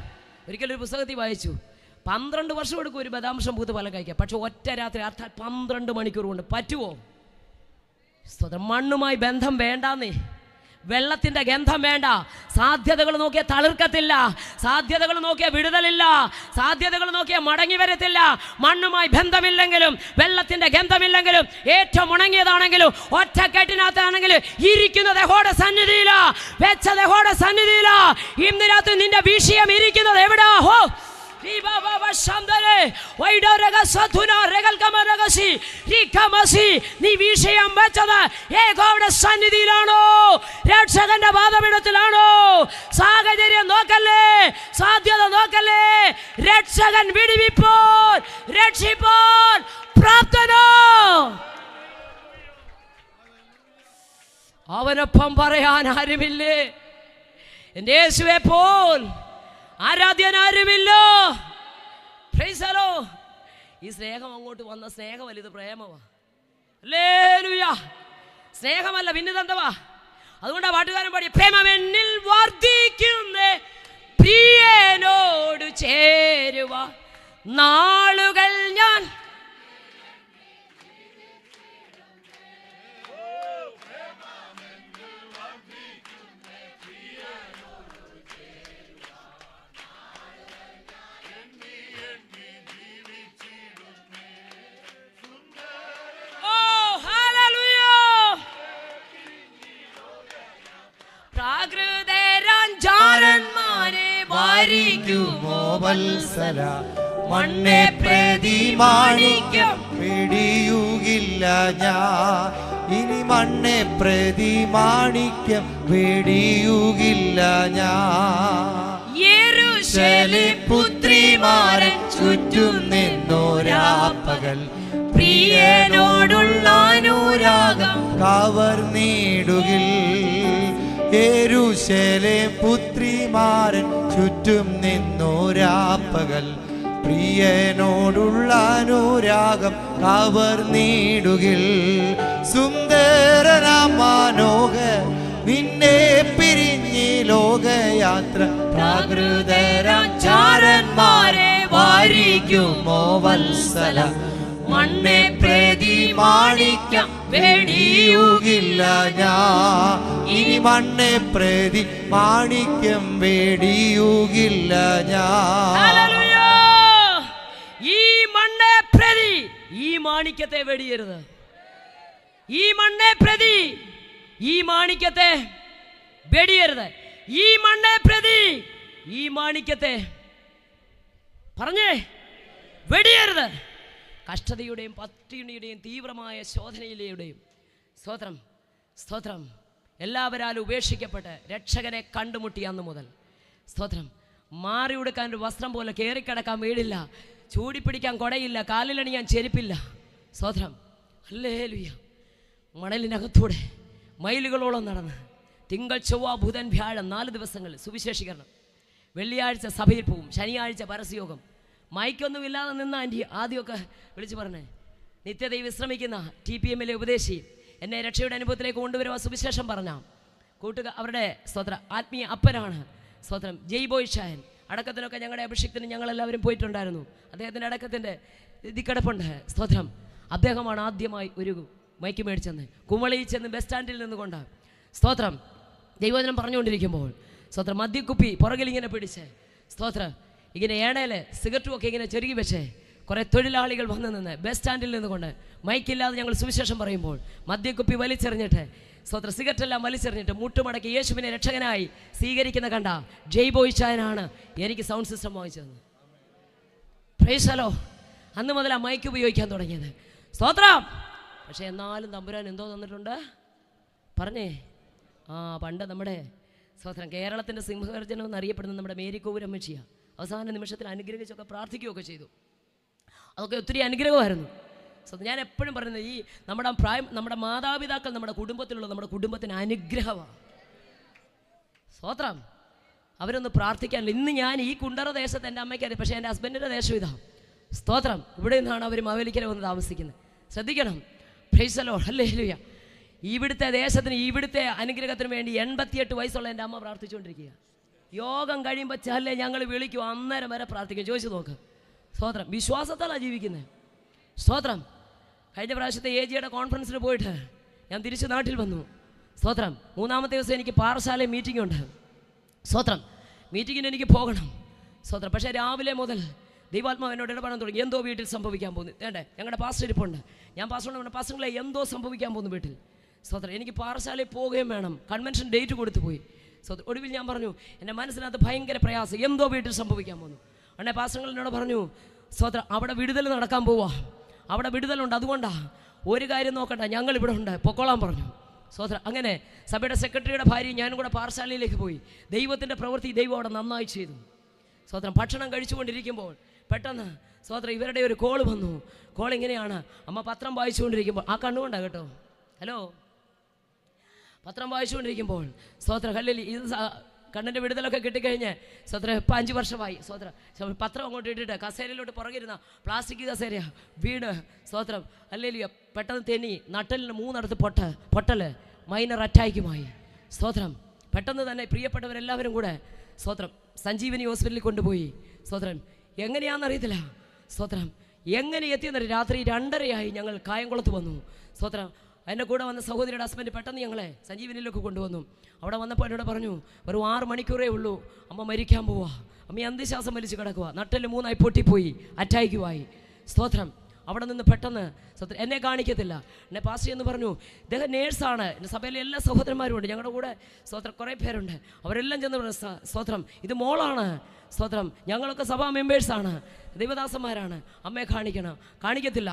ഒരിക്കലൊരു പുസ്തകത്തിൽ വായിച്ചു, 12 വർഷം എടുക്കും ഒരു ബദാംശം പൂത്ത് ഫലം കഴിക്കാം. പക്ഷെ ഒറ്റ രാത്രി, അർത്ഥം 12 മണിക്കൂർ കൊണ്ട് പറ്റുമോ? മണ്ണുമായി ബന്ധം വേണ്ടാന്നേ, വെള്ളത്തിൻ്റെ ഗന്ധം വേണ്ട. സാധ്യതകൾ നോക്കിയാൽ തളിർക്കത്തില്ല, സാധ്യതകൾ നോക്കിയാൽ വിടുതലില്ല, സാധ്യതകൾ നോക്കിയാൽ മടങ്ങി വരത്തില്ല. മണ്ണുമായി ബന്ധമില്ലെങ്കിലും, വെള്ളത്തിൻ്റെ ഗന്ധമില്ലെങ്കിലും, ഏറ്റവും ഉണങ്ങിയതാണെങ്കിലും, ഒറ്റക്കെട്ടിനകത്താണെങ്കിലും, ഇരിക്കുന്നത് യഹോവയുടെ സന്നിധിയിലാ, വെച്ചത് യഹോവയുടെ സന്നിധിയിലാ. ഇന്ന് രാത്രി നിന്റെ വിഷയം ഇരിക്കുന്നത് എവിടാ? നീ വിഷയം വെച്ചത് യഹോവയുടെ സന്നിധിയിലാണോ? രക്ഷകന്റെ പാദപീഠത്തിലാണോ? സാഹചര്യം നോക്കല്ലേ, സാധ്യത നോക്കല്ലേ. രക്ഷകൻ വിടുവിപ്പോൾ, രക്ഷിപ്പോൾ പ്രാപ്തനോ? അവനൊപ്പം പറയാൻ ആരുമില്ലേ? എൻ്റെ യേശുവെ പോൽ ആരാധ്യൻ ആരുമില്ലോ. Praise the Lord. ഈ സ്നേഹം അങ്ങോട്ട് വന്ന സ്നേഹമല്ല, ഇത് പ്രേമമാ. ഹല്ലേലൂയ. സ്നേഹമല്ല പിന്നെന്തുവാ? അതുകൊണ്ടാ പാട്ടുകാരൻ പാടി, പ്രേമമെന്നിൽ വർദ്ധിക്കുന്നേ പ്രിയനോട് ചേരുവ നാളുകൾ ഞാൻ. വാരിക്കുമോ വത്സല, മണ്ണെ പ്രതി മാണിക്യം വെടിയുകില്ല ഞാൻ. ഇനി മണ്ണെ പ്രതി മാണിക്യം വെടിയുകില്ല ഞാൻ. യെരൂശലേം പുത്രിമാരൻ ചുറ്റും നിന്നോരാപ്പകൽ, പ്രിയനോടുള്ള അനുരാഗം കവർന്നിടുകിൽ. യെരൂശലേം പുത്രിമാരൻ ചുറ്റും നിന്നോരാപ്പകൽ, പ്രിയനോടുള്ള അനുരാഗം കവർന്നിടുകിൽ. സുന്ദരനാം മനോഹർ നിന്നെ പിരിഞ്ഞ് ലോകയാത്ര, പ്രാകൃതരാചാരന്മാരെ വാരിക്കുമോ വത്സല, മണ്ണെ പ്രതി മാണിക്യം വെടിയുകില്ല ഞാൻ. ഇനി മണ്ണെ പ്രതി മാണിക്യം വെടിയുകില്ല ഞാൻ. ഈ മണ്ണെ പ്രതി ഈ മാണിക്യത്തെ വെടിയരുത്. ഈ മണ്ണെ പ്രതി ഈ മാണിക്യത്തെ വെടിയരുത്. ഈ മണ്ണെ പ്രതി ഈ മാണിക്യത്തെ പറഞ്ഞേ വെടിയരുത്. കഷ്ടതയുടെയും പട്ടിണിയുടെയും തീവ്രമായ ശോധനയിലെയും സ്തോത്രം സ്തോത്രം എല്ലാവരാലും ഉപേക്ഷിക്കപ്പെട്ട് രക്ഷകനെ കണ്ടുമുട്ടിയ അന്ന് മുതൽ സ്തോത്രം മാറി ഉടുക്കാൻ ഒരു വസ്ത്രം പോലെ കയറിക്കിടക്കാൻ വീടില്ല, ചൂടിപ്പിടിക്കാൻ കുടയില്ല, കാലിലണിയാൻ ചെരുപ്പില്ല. സ്തോത്രം ഹല്ലേലൂയ. മണലിനകത്തൂടെ മൈലുകളോളം നടന്ന് തിങ്കൾ ചൊവ്വ ബുധൻ വ്യാഴം 4 ദിവസങ്ങളിൽ സുവിശേഷീകരണം, വെള്ളിയാഴ്ച സഭയിൽ പോവും, ശനിയാഴ്ച പരസ്യയോഗം. മൈക്കൊന്നുമില്ലാതെ നിന്ന ആൻറ്റി ആദ്യമൊക്കെ വിളിച്ച് പറഞ്ഞേ, നിത്യതയിൽ വിശ്രമിക്കുന്ന TPM ഉപദേശി എന്നെ രക്ഷയുടെ അനുഭവത്തിലേക്ക് കൊണ്ടുവരുവാൻ സുവിശേഷം പറഞ്ഞ അവരുടെ സ്തോത്ര ആത്മീയ അപ്പനാണ് സ്തോത്രം ജയ്ബോയ് ഷാൻ. അടക്കത്തിനൊക്കെ ഞങ്ങളുടെ അഭിഷിക്തനും ഞങ്ങളെല്ലാവരും പോയിട്ടുണ്ടായിരുന്നു. അദ്ദേഹത്തിൻ്റെ അടക്കത്തിൻ്റെ ഇതിക്കടപ്പുണ്ട് സ്തോത്രം. അദ്ദേഹമാണ് ആദ്യമായി ഒരു മൈക്ക് മേടിച്ചെന്ന് കുമളിയിൽ ചെന്ന് ബസ് സ്റ്റാൻഡിൽ നിന്നുകൊണ്ട് സ്തോത്രം ദൈവവചനം പറഞ്ഞുകൊണ്ടിരിക്കുമ്പോൾ സ്തോത്രം മദ്യക്കുപ്പി പുറകിൽ ഇങ്ങനെ പിടിച്ച് സ്തോത്രം ഇങ്ങനെ ഏണയിൽ സിഗരറ്റും ഒക്കെ ഇങ്ങനെ ചെരുകി വെച്ച് കുറേ തൊഴിലാളികൾ വന്നു നിന്ന് ബസ് സ്റ്റാൻഡിൽ നിന്നുകൊണ്ട് മൈക്കില്ലാതെ ഞങ്ങൾ സുവിശേഷം പറയുമ്പോൾ മദ്യക്കുപ്പി വലിച്ചെറിഞ്ഞിട്ട് സ്തോത്ര സിഗരറ്റെല്ലാം വലിച്ചെറിഞ്ഞിട്ട് മുട്ടുമടക്കി യേശുവിനെ രക്ഷകനായി സ്വീകരിക്കുന്ന കണ്ട ജയ്ബോയ് ഷാനാണ് എനിക്ക് സൗണ്ട് സിസ്റ്റം വാങ്ങിച്ചത്. Price hello. അന്ന് മുതൽ ആ മൈക്ക് ഉപയോഗിക്കാൻ തുടങ്ങിയത് സ്തോത്രം. പക്ഷെ എന്നാലും തമ്പുരാൻ എന്തോ തന്നിട്ടുണ്ട് പറഞ്ഞേ. പണ്ട് നമ്മുടെ സ്തോത്രം കേരളത്തിൻ്റെ സിംഹഗർജനം എന്നറിയപ്പെടുന്ന നമ്മുടെ മേരിക്കോപുരമ്മച്ചിയ അവസാന നിമിഷത്തിൽ അനുഗ്രഹിച്ചൊക്കെ പ്രാർത്ഥിക്കുകയൊക്കെ ചെയ്തു. അതൊക്കെ ഒത്തിരി അനുഗ്രഹമായിരുന്നു. ഞാൻ എപ്പോഴും പറയുന്നത് ഈ നമ്മുടെ മാതാപിതാക്കൾ നമ്മുടെ കുടുംബത്തിലുള്ള നമ്മുടെ കുടുംബത്തിന് അനുഗ്രഹമാണ്. സ്തോത്രം. അവരൊന്ന് പ്രാർത്ഥിക്കാനില്ല. ഇന്ന് ഞാൻ ഈ കുണ്ടറ ദേശത്ത് എൻ്റെ അമ്മയ്ക്ക് അറിയാം, പക്ഷേ എൻ്റെ ഹസ്ബൻഡിൻ്റെ ദേശം ഇതാ സ്തോത്രം. ഇവിടെ നിന്നാണ് അവർ മാവേലിക്കര വന്ന് താമസിക്കുന്നത്. ശ്രദ്ധിക്കണം. Price the Lord. ഹല്ലേലൂയ. ഇവിടുത്തെ ദേശത്തിന് ഇവിടുത്തെ അനുഗ്രഹത്തിന് വേണ്ടി 88 വയസ്സുള്ള എൻ്റെ അമ്മ പ്രാർത്ഥിച്ചുകൊണ്ടിരിക്കുക. യോഗം കഴിയുമ്പോൾ ചല്ലേ ഞങ്ങൾ വിളിക്കും, അന്നേരം വരെ പ്രാർത്ഥിക്കും. ചോദിച്ചു നോക്ക്. സ്തോത്രം. വിശ്വാസത്താലാണ് ജീവിക്കുന്നത്. സ്തോത്രം. കഴിഞ്ഞ പ്രാവശ്യത്തെ AGയുടെ കോൺഫറൻസിന് പോയിട്ട് ഞാൻ തിരിച്ച് നാട്ടിൽ വന്നു. സ്തോത്രം. 3-ാമത്തെ ദിവസം എനിക്ക് പാറശാലയിൽ മീറ്റിംഗ് ഉണ്ട്. സ്തോത്രം. മീറ്റിങ്ങിന് എനിക്ക് പോകണം. സ്തോത്രം. പക്ഷേ രാവിലെ മുതൽ ദൈവാത്മാവ് എന്നോട് ഇടപെടാൻ തുടങ്ങി. എന്തോ വീട്ടിൽ സംഭവിക്കാൻ പോകുന്നു. വേണ്ടേ ഞങ്ങളുടെ പാസ്റ്റർ ഇരിപ്പുണ്ട്. ഞാൻ പാസ്റ്ററോട് പാസ്റ്ററുകളെ എന്തോ സംഭവിക്കാൻ പോകുന്നു വീട്ടിൽ. സ്തോത്രം. എനിക്ക് പാറശാലയിൽ പോവുകയും വേണം. കൺവെൻഷൻ ഡേറ്റ് കൊടുത്തു പോയി. സ്തോത്രം. ഒടുവിൽ ഞാൻ പറഞ്ഞു എൻ്റെ മനസ്സിനകത്ത് ഭയങ്കര പ്രയാസം, എന്തോ വീട്ടിൽ സംഭവിക്കാൻ പോകുന്നു. ഉടനെ പാസ്റ്ററുകൾ എന്നോട് പറഞ്ഞു സ്തോത്രം അവിടെ വിടുതൽ നടക്കാൻ പോവാ, അവിടെ വിടുതലുണ്ട്, അതുകൊണ്ടാണ് ഒരു കാര്യം നോക്കണ്ട, ഞങ്ങൾ ഇവിടെ ഉണ്ട്, പൊക്കോളാൻ പറഞ്ഞു. സ്തോത്രം. അങ്ങനെ സഭയുടെ സെക്രട്ടറിയുടെ ഭാര്യയും ഞാനും കൂടെ പാറശാലയിലേക്ക് പോയി. ദൈവത്തിൻ്റെ പ്രവൃത്തി ദൈവം അവിടെ നന്നായി ചെയ്തു. സ്തോത്രം. ഭക്ഷണം കഴിച്ചുകൊണ്ടിരിക്കുമ്പോൾ പെട്ടെന്ന് സ്തോത്രം ഇവരുടെ ഒരു കോൾ വന്നു. കോൾ ഇങ്ങനെയാണ്, അമ്മ പത്രം വായിച്ചുകൊണ്ടിരിക്കുമ്പോൾ ആ കണ്ണുകൊണ്ടാണ് കേട്ടോ. ഹലോ. പത്രം വായിച്ചുകൊണ്ടിരിക്കുമ്പോൾ സ്തോത്രം ഹല്ലേലൂയ ഇത് കണ്ണിൻ്റെ വിടുതലൊക്കെ കിട്ടിക്കഴിഞ്ഞ് സ്തോത്രം ഇപ്പം 5 വർഷമായി. സ്തോത്രം. പത്രം അങ്ങോട്ട് ഇട്ടിട്ട് കസേരയിലോട്ട് പുറകിരുന്ന പ്ലാസ്റ്റിക് കസേര വീട് സ്തോത്രം ഹല്ലേലൂയ പെട്ടെന്ന് തെന്നി നട്ടലിന് 3 പൊട്ടൽ മൈനർ അറ്റാക്കുമായി. സ്തോത്രം. പെട്ടെന്ന് തന്നെ പ്രിയപ്പെട്ടവരെല്ലാവരും കൂടെ സ്തോത്രം സഞ്ജീവനി ഹോസ്പിറ്റലിൽ കൊണ്ടുപോയി. സ്തോത്രം. എങ്ങനെയാണെന്നറിയത്തില്ല. സ്തോത്രം. എങ്ങനെ എത്തിയെന്നറിയ രാത്രി 2:30 ഞങ്ങൾ കായംകുളത്ത് വന്നു. സ്തോത്രം. എൻ്റെ കൂടെ വന്ന സഹോദരിയുടെ ഹസ്ബൻഡ് പെട്ടെന്ന് ഞങ്ങളെ സഞ്ജീവനിയിലേക്ക് കൊണ്ടുവന്നു. അവിടെ വന്നപ്പോൾ എന്നോട് പറഞ്ഞു, ഒരു 6 മണിക്കൂറേ ഉള്ളൂ, അമ്മ മരിക്കാൻ പോവാ, അമ്മ അന്ത്യശ്വാസം വലിച്ച് കിടക്കുക, നട്ടല് 3 പൊട്ടിപ്പോയി, അറ്റാക്കുമായി. സ്തോത്രം. അവിടെ നിന്ന് പെട്ടെന്ന് സ്വത്രം എന്നെ കാണിക്കത്തില്ല. എന്നെ പാസ്റ്റർ എന്ന് പറഞ്ഞു, ഇദ്ദേഹം നേഴ്സാണ്, എൻ്റെ സഭയിലെ എല്ലാ സഹോദരന്മാരും ഉണ്ട്, ഞങ്ങളുടെ കൂടെ സ്വത്രം കുറേ പേരുണ്ട്. അവരെല്ലാം ചെന്ന് പറഞ്ഞു, സ്വത്രം ഇത് മോളാണ്, സ്വത്രം ഞങ്ങളൊക്കെ സഭാ മെമ്പേഴ്സാണ്, ദൈവദാസന്മാരാണ്, അമ്മയെ കാണിക്കത്തില്ല.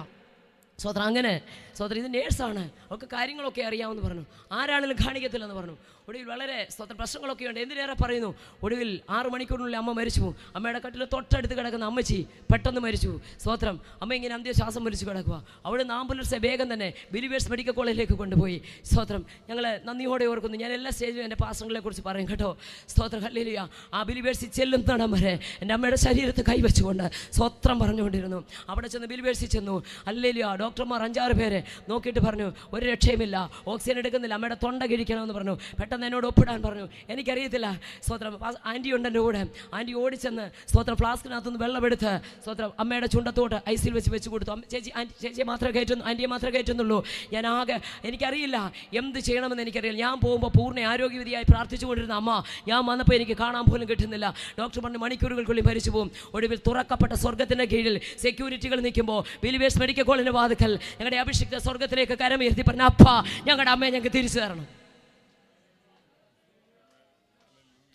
സ്വത്രം അങ്ങനെ സ്വത്രം ഇത് നേഴ്സാണ്, അവർക്ക് കാര്യങ്ങളൊക്കെ അറിയാമെന്ന് പറഞ്ഞു. ആരാണെങ്കിലും കാണിക്കത്തില്ലെന്ന് പറഞ്ഞു. ഒടുവിൽ വളരെ സ്വത്രം പ്രശ്നങ്ങളൊക്കെ ഉണ്ട്. എന്തിനേറെ പറയുന്നു, ഒടുവിൽ 6 മണിക്കൂറിനുള്ളിൽ അമ്മ മരിച്ചു. അമ്മയുടെ കട്ടിൽ തൊട്ടടുത്ത് കിടക്കുന്ന അമ്മച്ചി പെട്ടെന്ന് മരിച്ചു. സ്വത്രം അമ്മ ഇങ്ങനെ അന്ത്യശ്വാസം വലിച്ചു കിടക്കുക. അവിടെ ആംബുലൻസ് വേഗം തന്നെ ബിലീവേഴ്സ് മെഡിക്കൽ കോളേജിലേക്ക് കൊണ്ടുപോയി. സ്വത്രം ഞങ്ങൾ നന്ദിയോടെ ഓർക്കുന്നു. ഞാൻ എല്ലാ സ്റ്റേജിലും എൻ്റെ പാസ്റ്ററുകളെ കുറിച്ച് പറയും കേട്ടോ. സ്തോത്രം ഹല്ലേലൂയ. ആ ബിലീവേഴ്സിൽ ചെല്ലുന്നിടം വരെ എൻ്റെ അമ്മയുടെ ശരീരത്ത് കൈവച്ചുകൊണ്ട് സ്വത്രം പറഞ്ഞുകൊണ്ടിരുന്നു. അവിടെ ചെന്ന് ബിലീവേഴ്സിൽ ചെന്നു. ഹല്ലേലൂയ. ഡോക്ടർമാർ 5-6 പേരെ നോക്കിയിട്ട് പറഞ്ഞു, ഒരു രക്ഷയുമില്ല, ഓക്സിജൻ എടുക്കുന്നില്ല, അമ്മയുടെ തൊണ്ട കിഴിക്കണമെന്ന് പറഞ്ഞു. പെട്ടെന്ന് എന്നോട് ഒപ്പിടാൻ പറഞ്ഞു. എനിക്കറിയത്തില്ല. സ്വത്രം ആൻറ്റി ഉണ്ട് എൻ്റെ കൂടെ. ആൻറ്റി ഓടിച്ചെന്ന് സ്വത്രം ഫ്ലാസ്കിനകത്തുനിന്ന് വെള്ളമെടുത്ത് സ്വത്രം അമ്മയുടെ ചുണ്ടത്തോട്ട് ഐസിൽ വെച്ച് കൊടുത്തു. ചേച്ചിയെ മാത്രമേ കയറ്റുന്നു, ആൻറ്റിയെ മാത്രമേ കയറ്റുന്നുള്ളൂ. ഞാൻ ആകെ എനിക്കറിയില്ല എന്ത് ചെയ്യണമെന്ന് എനിക്കറിയില്ല. ഞാൻ പോകുമ്പോൾ പൂർണ്ണ ആരോഗ്യവതിയായി പ്രാർത്ഥിച്ചുകൊണ്ടിരുന്ന അമ്മ ഞാൻ വന്നപ്പോൾ എനിക്ക് കാണാൻ പോലും കിട്ടുന്നില്ല. ഡോക്ടർ പറഞ്ഞു മണിക്കൂറുകൾക്കുള്ളിൽ മരിച്ചു പോകും. ഒടുവിൽ തുറക്കപ്പെട്ട സ്വർഗത്തിൻ്റെ കീഴിൽ സെക്യൂരിറ്റികൾ നിൽക്കുമ്പോൾ ബിലീവേഴ്സ് മെഡിക്കൽ കോളേജിൻ്റെ വാതിക്കൽ ഞങ്ങളുടെ അഭിഷിക്ത സ്വർഗത്തിലേക്ക് കരമുയർത്തി പറഞ്ഞു, അപ്പാ ഞങ്ങളുടെ അമ്മയെ ഞങ്ങൾക്ക് തിരിച്ചു തരണം.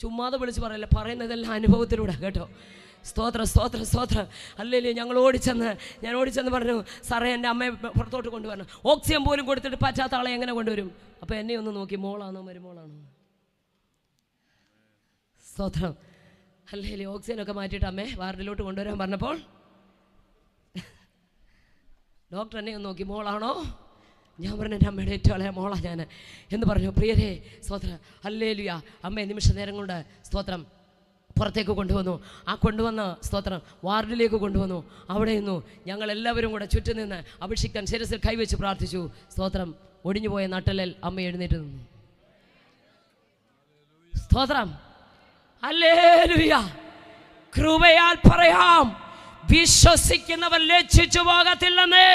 ചുമ്മാതെ വിളിച്ച് പറയല്ല, പറയുന്നതെല്ലാം അനുഭവത്തിലൂടെ കേട്ടോ. സ്തോത്രം അല്ലെങ്കിൽ ഞാൻ ഓടിച്ചെന്ന് പറഞ്ഞു, സാറേ എൻ്റെ അമ്മയെ പുറത്തോട്ട് കൊണ്ടുവരണം. ഓക്സിജൻ പോലും കൊടുത്തിട്ട് പറ്റാത്ത ആളെ എങ്ങനെ കൊണ്ടുവരും? അപ്പോൾ എന്നെ ഒന്ന് നോക്കി, മോളാണോ മരുമോളാണോ? സ്തോത്രം. അല്ലെങ്കിൽ ഓക്സിജനൊക്കെ മാറ്റിയിട്ട് അമ്മേ വാർഡിലോട്ട് കൊണ്ടുവരാൻ പറഞ്ഞപ്പോൾ ഡോക്ടർ എന്നെ ഒന്ന് നോക്കി, മോളാണോ? ഞാൻ പറഞ്ഞു എൻ്റെ അമ്മയുടെ ഏറ്റവും ഇളയ മോളാണ് ഞാൻ എന്ന് പറഞ്ഞു. പ്രിയരേ സ്തോത്രം ഹല്ലേലൂയ. അമ്മയെ നിമിഷ നേരം കൊണ്ട് സ്തോത്രം പുറത്തേക്ക് കൊണ്ടുവന്നു. ആ കൊണ്ടുവന്ന് സ്തോത്രം വാർഡിലേക്ക് കൊണ്ടുവന്നു. അവിടെ നിന്നു ഞങ്ങളെല്ലാവരും കൂടെ ചുറ്റും നിന്ന് അഭിഷിക്തൻ ശിരസിൽ കൈവച്ച് പ്രാർത്ഥിച്ചു. സ്തോത്രം. ഒടിഞ്ഞുപോയ നട്ടലിൽ അമ്മ എഴുന്നേറ്റ് നിന്നു. സ്തോത്രം ഹല്ലേലൂയ. കൃപയാൽ പറയാം, വിശ്വസിക്കുന്നവർ ലജ്ജിച്ചു പോകത്തില്ലെന്ന്.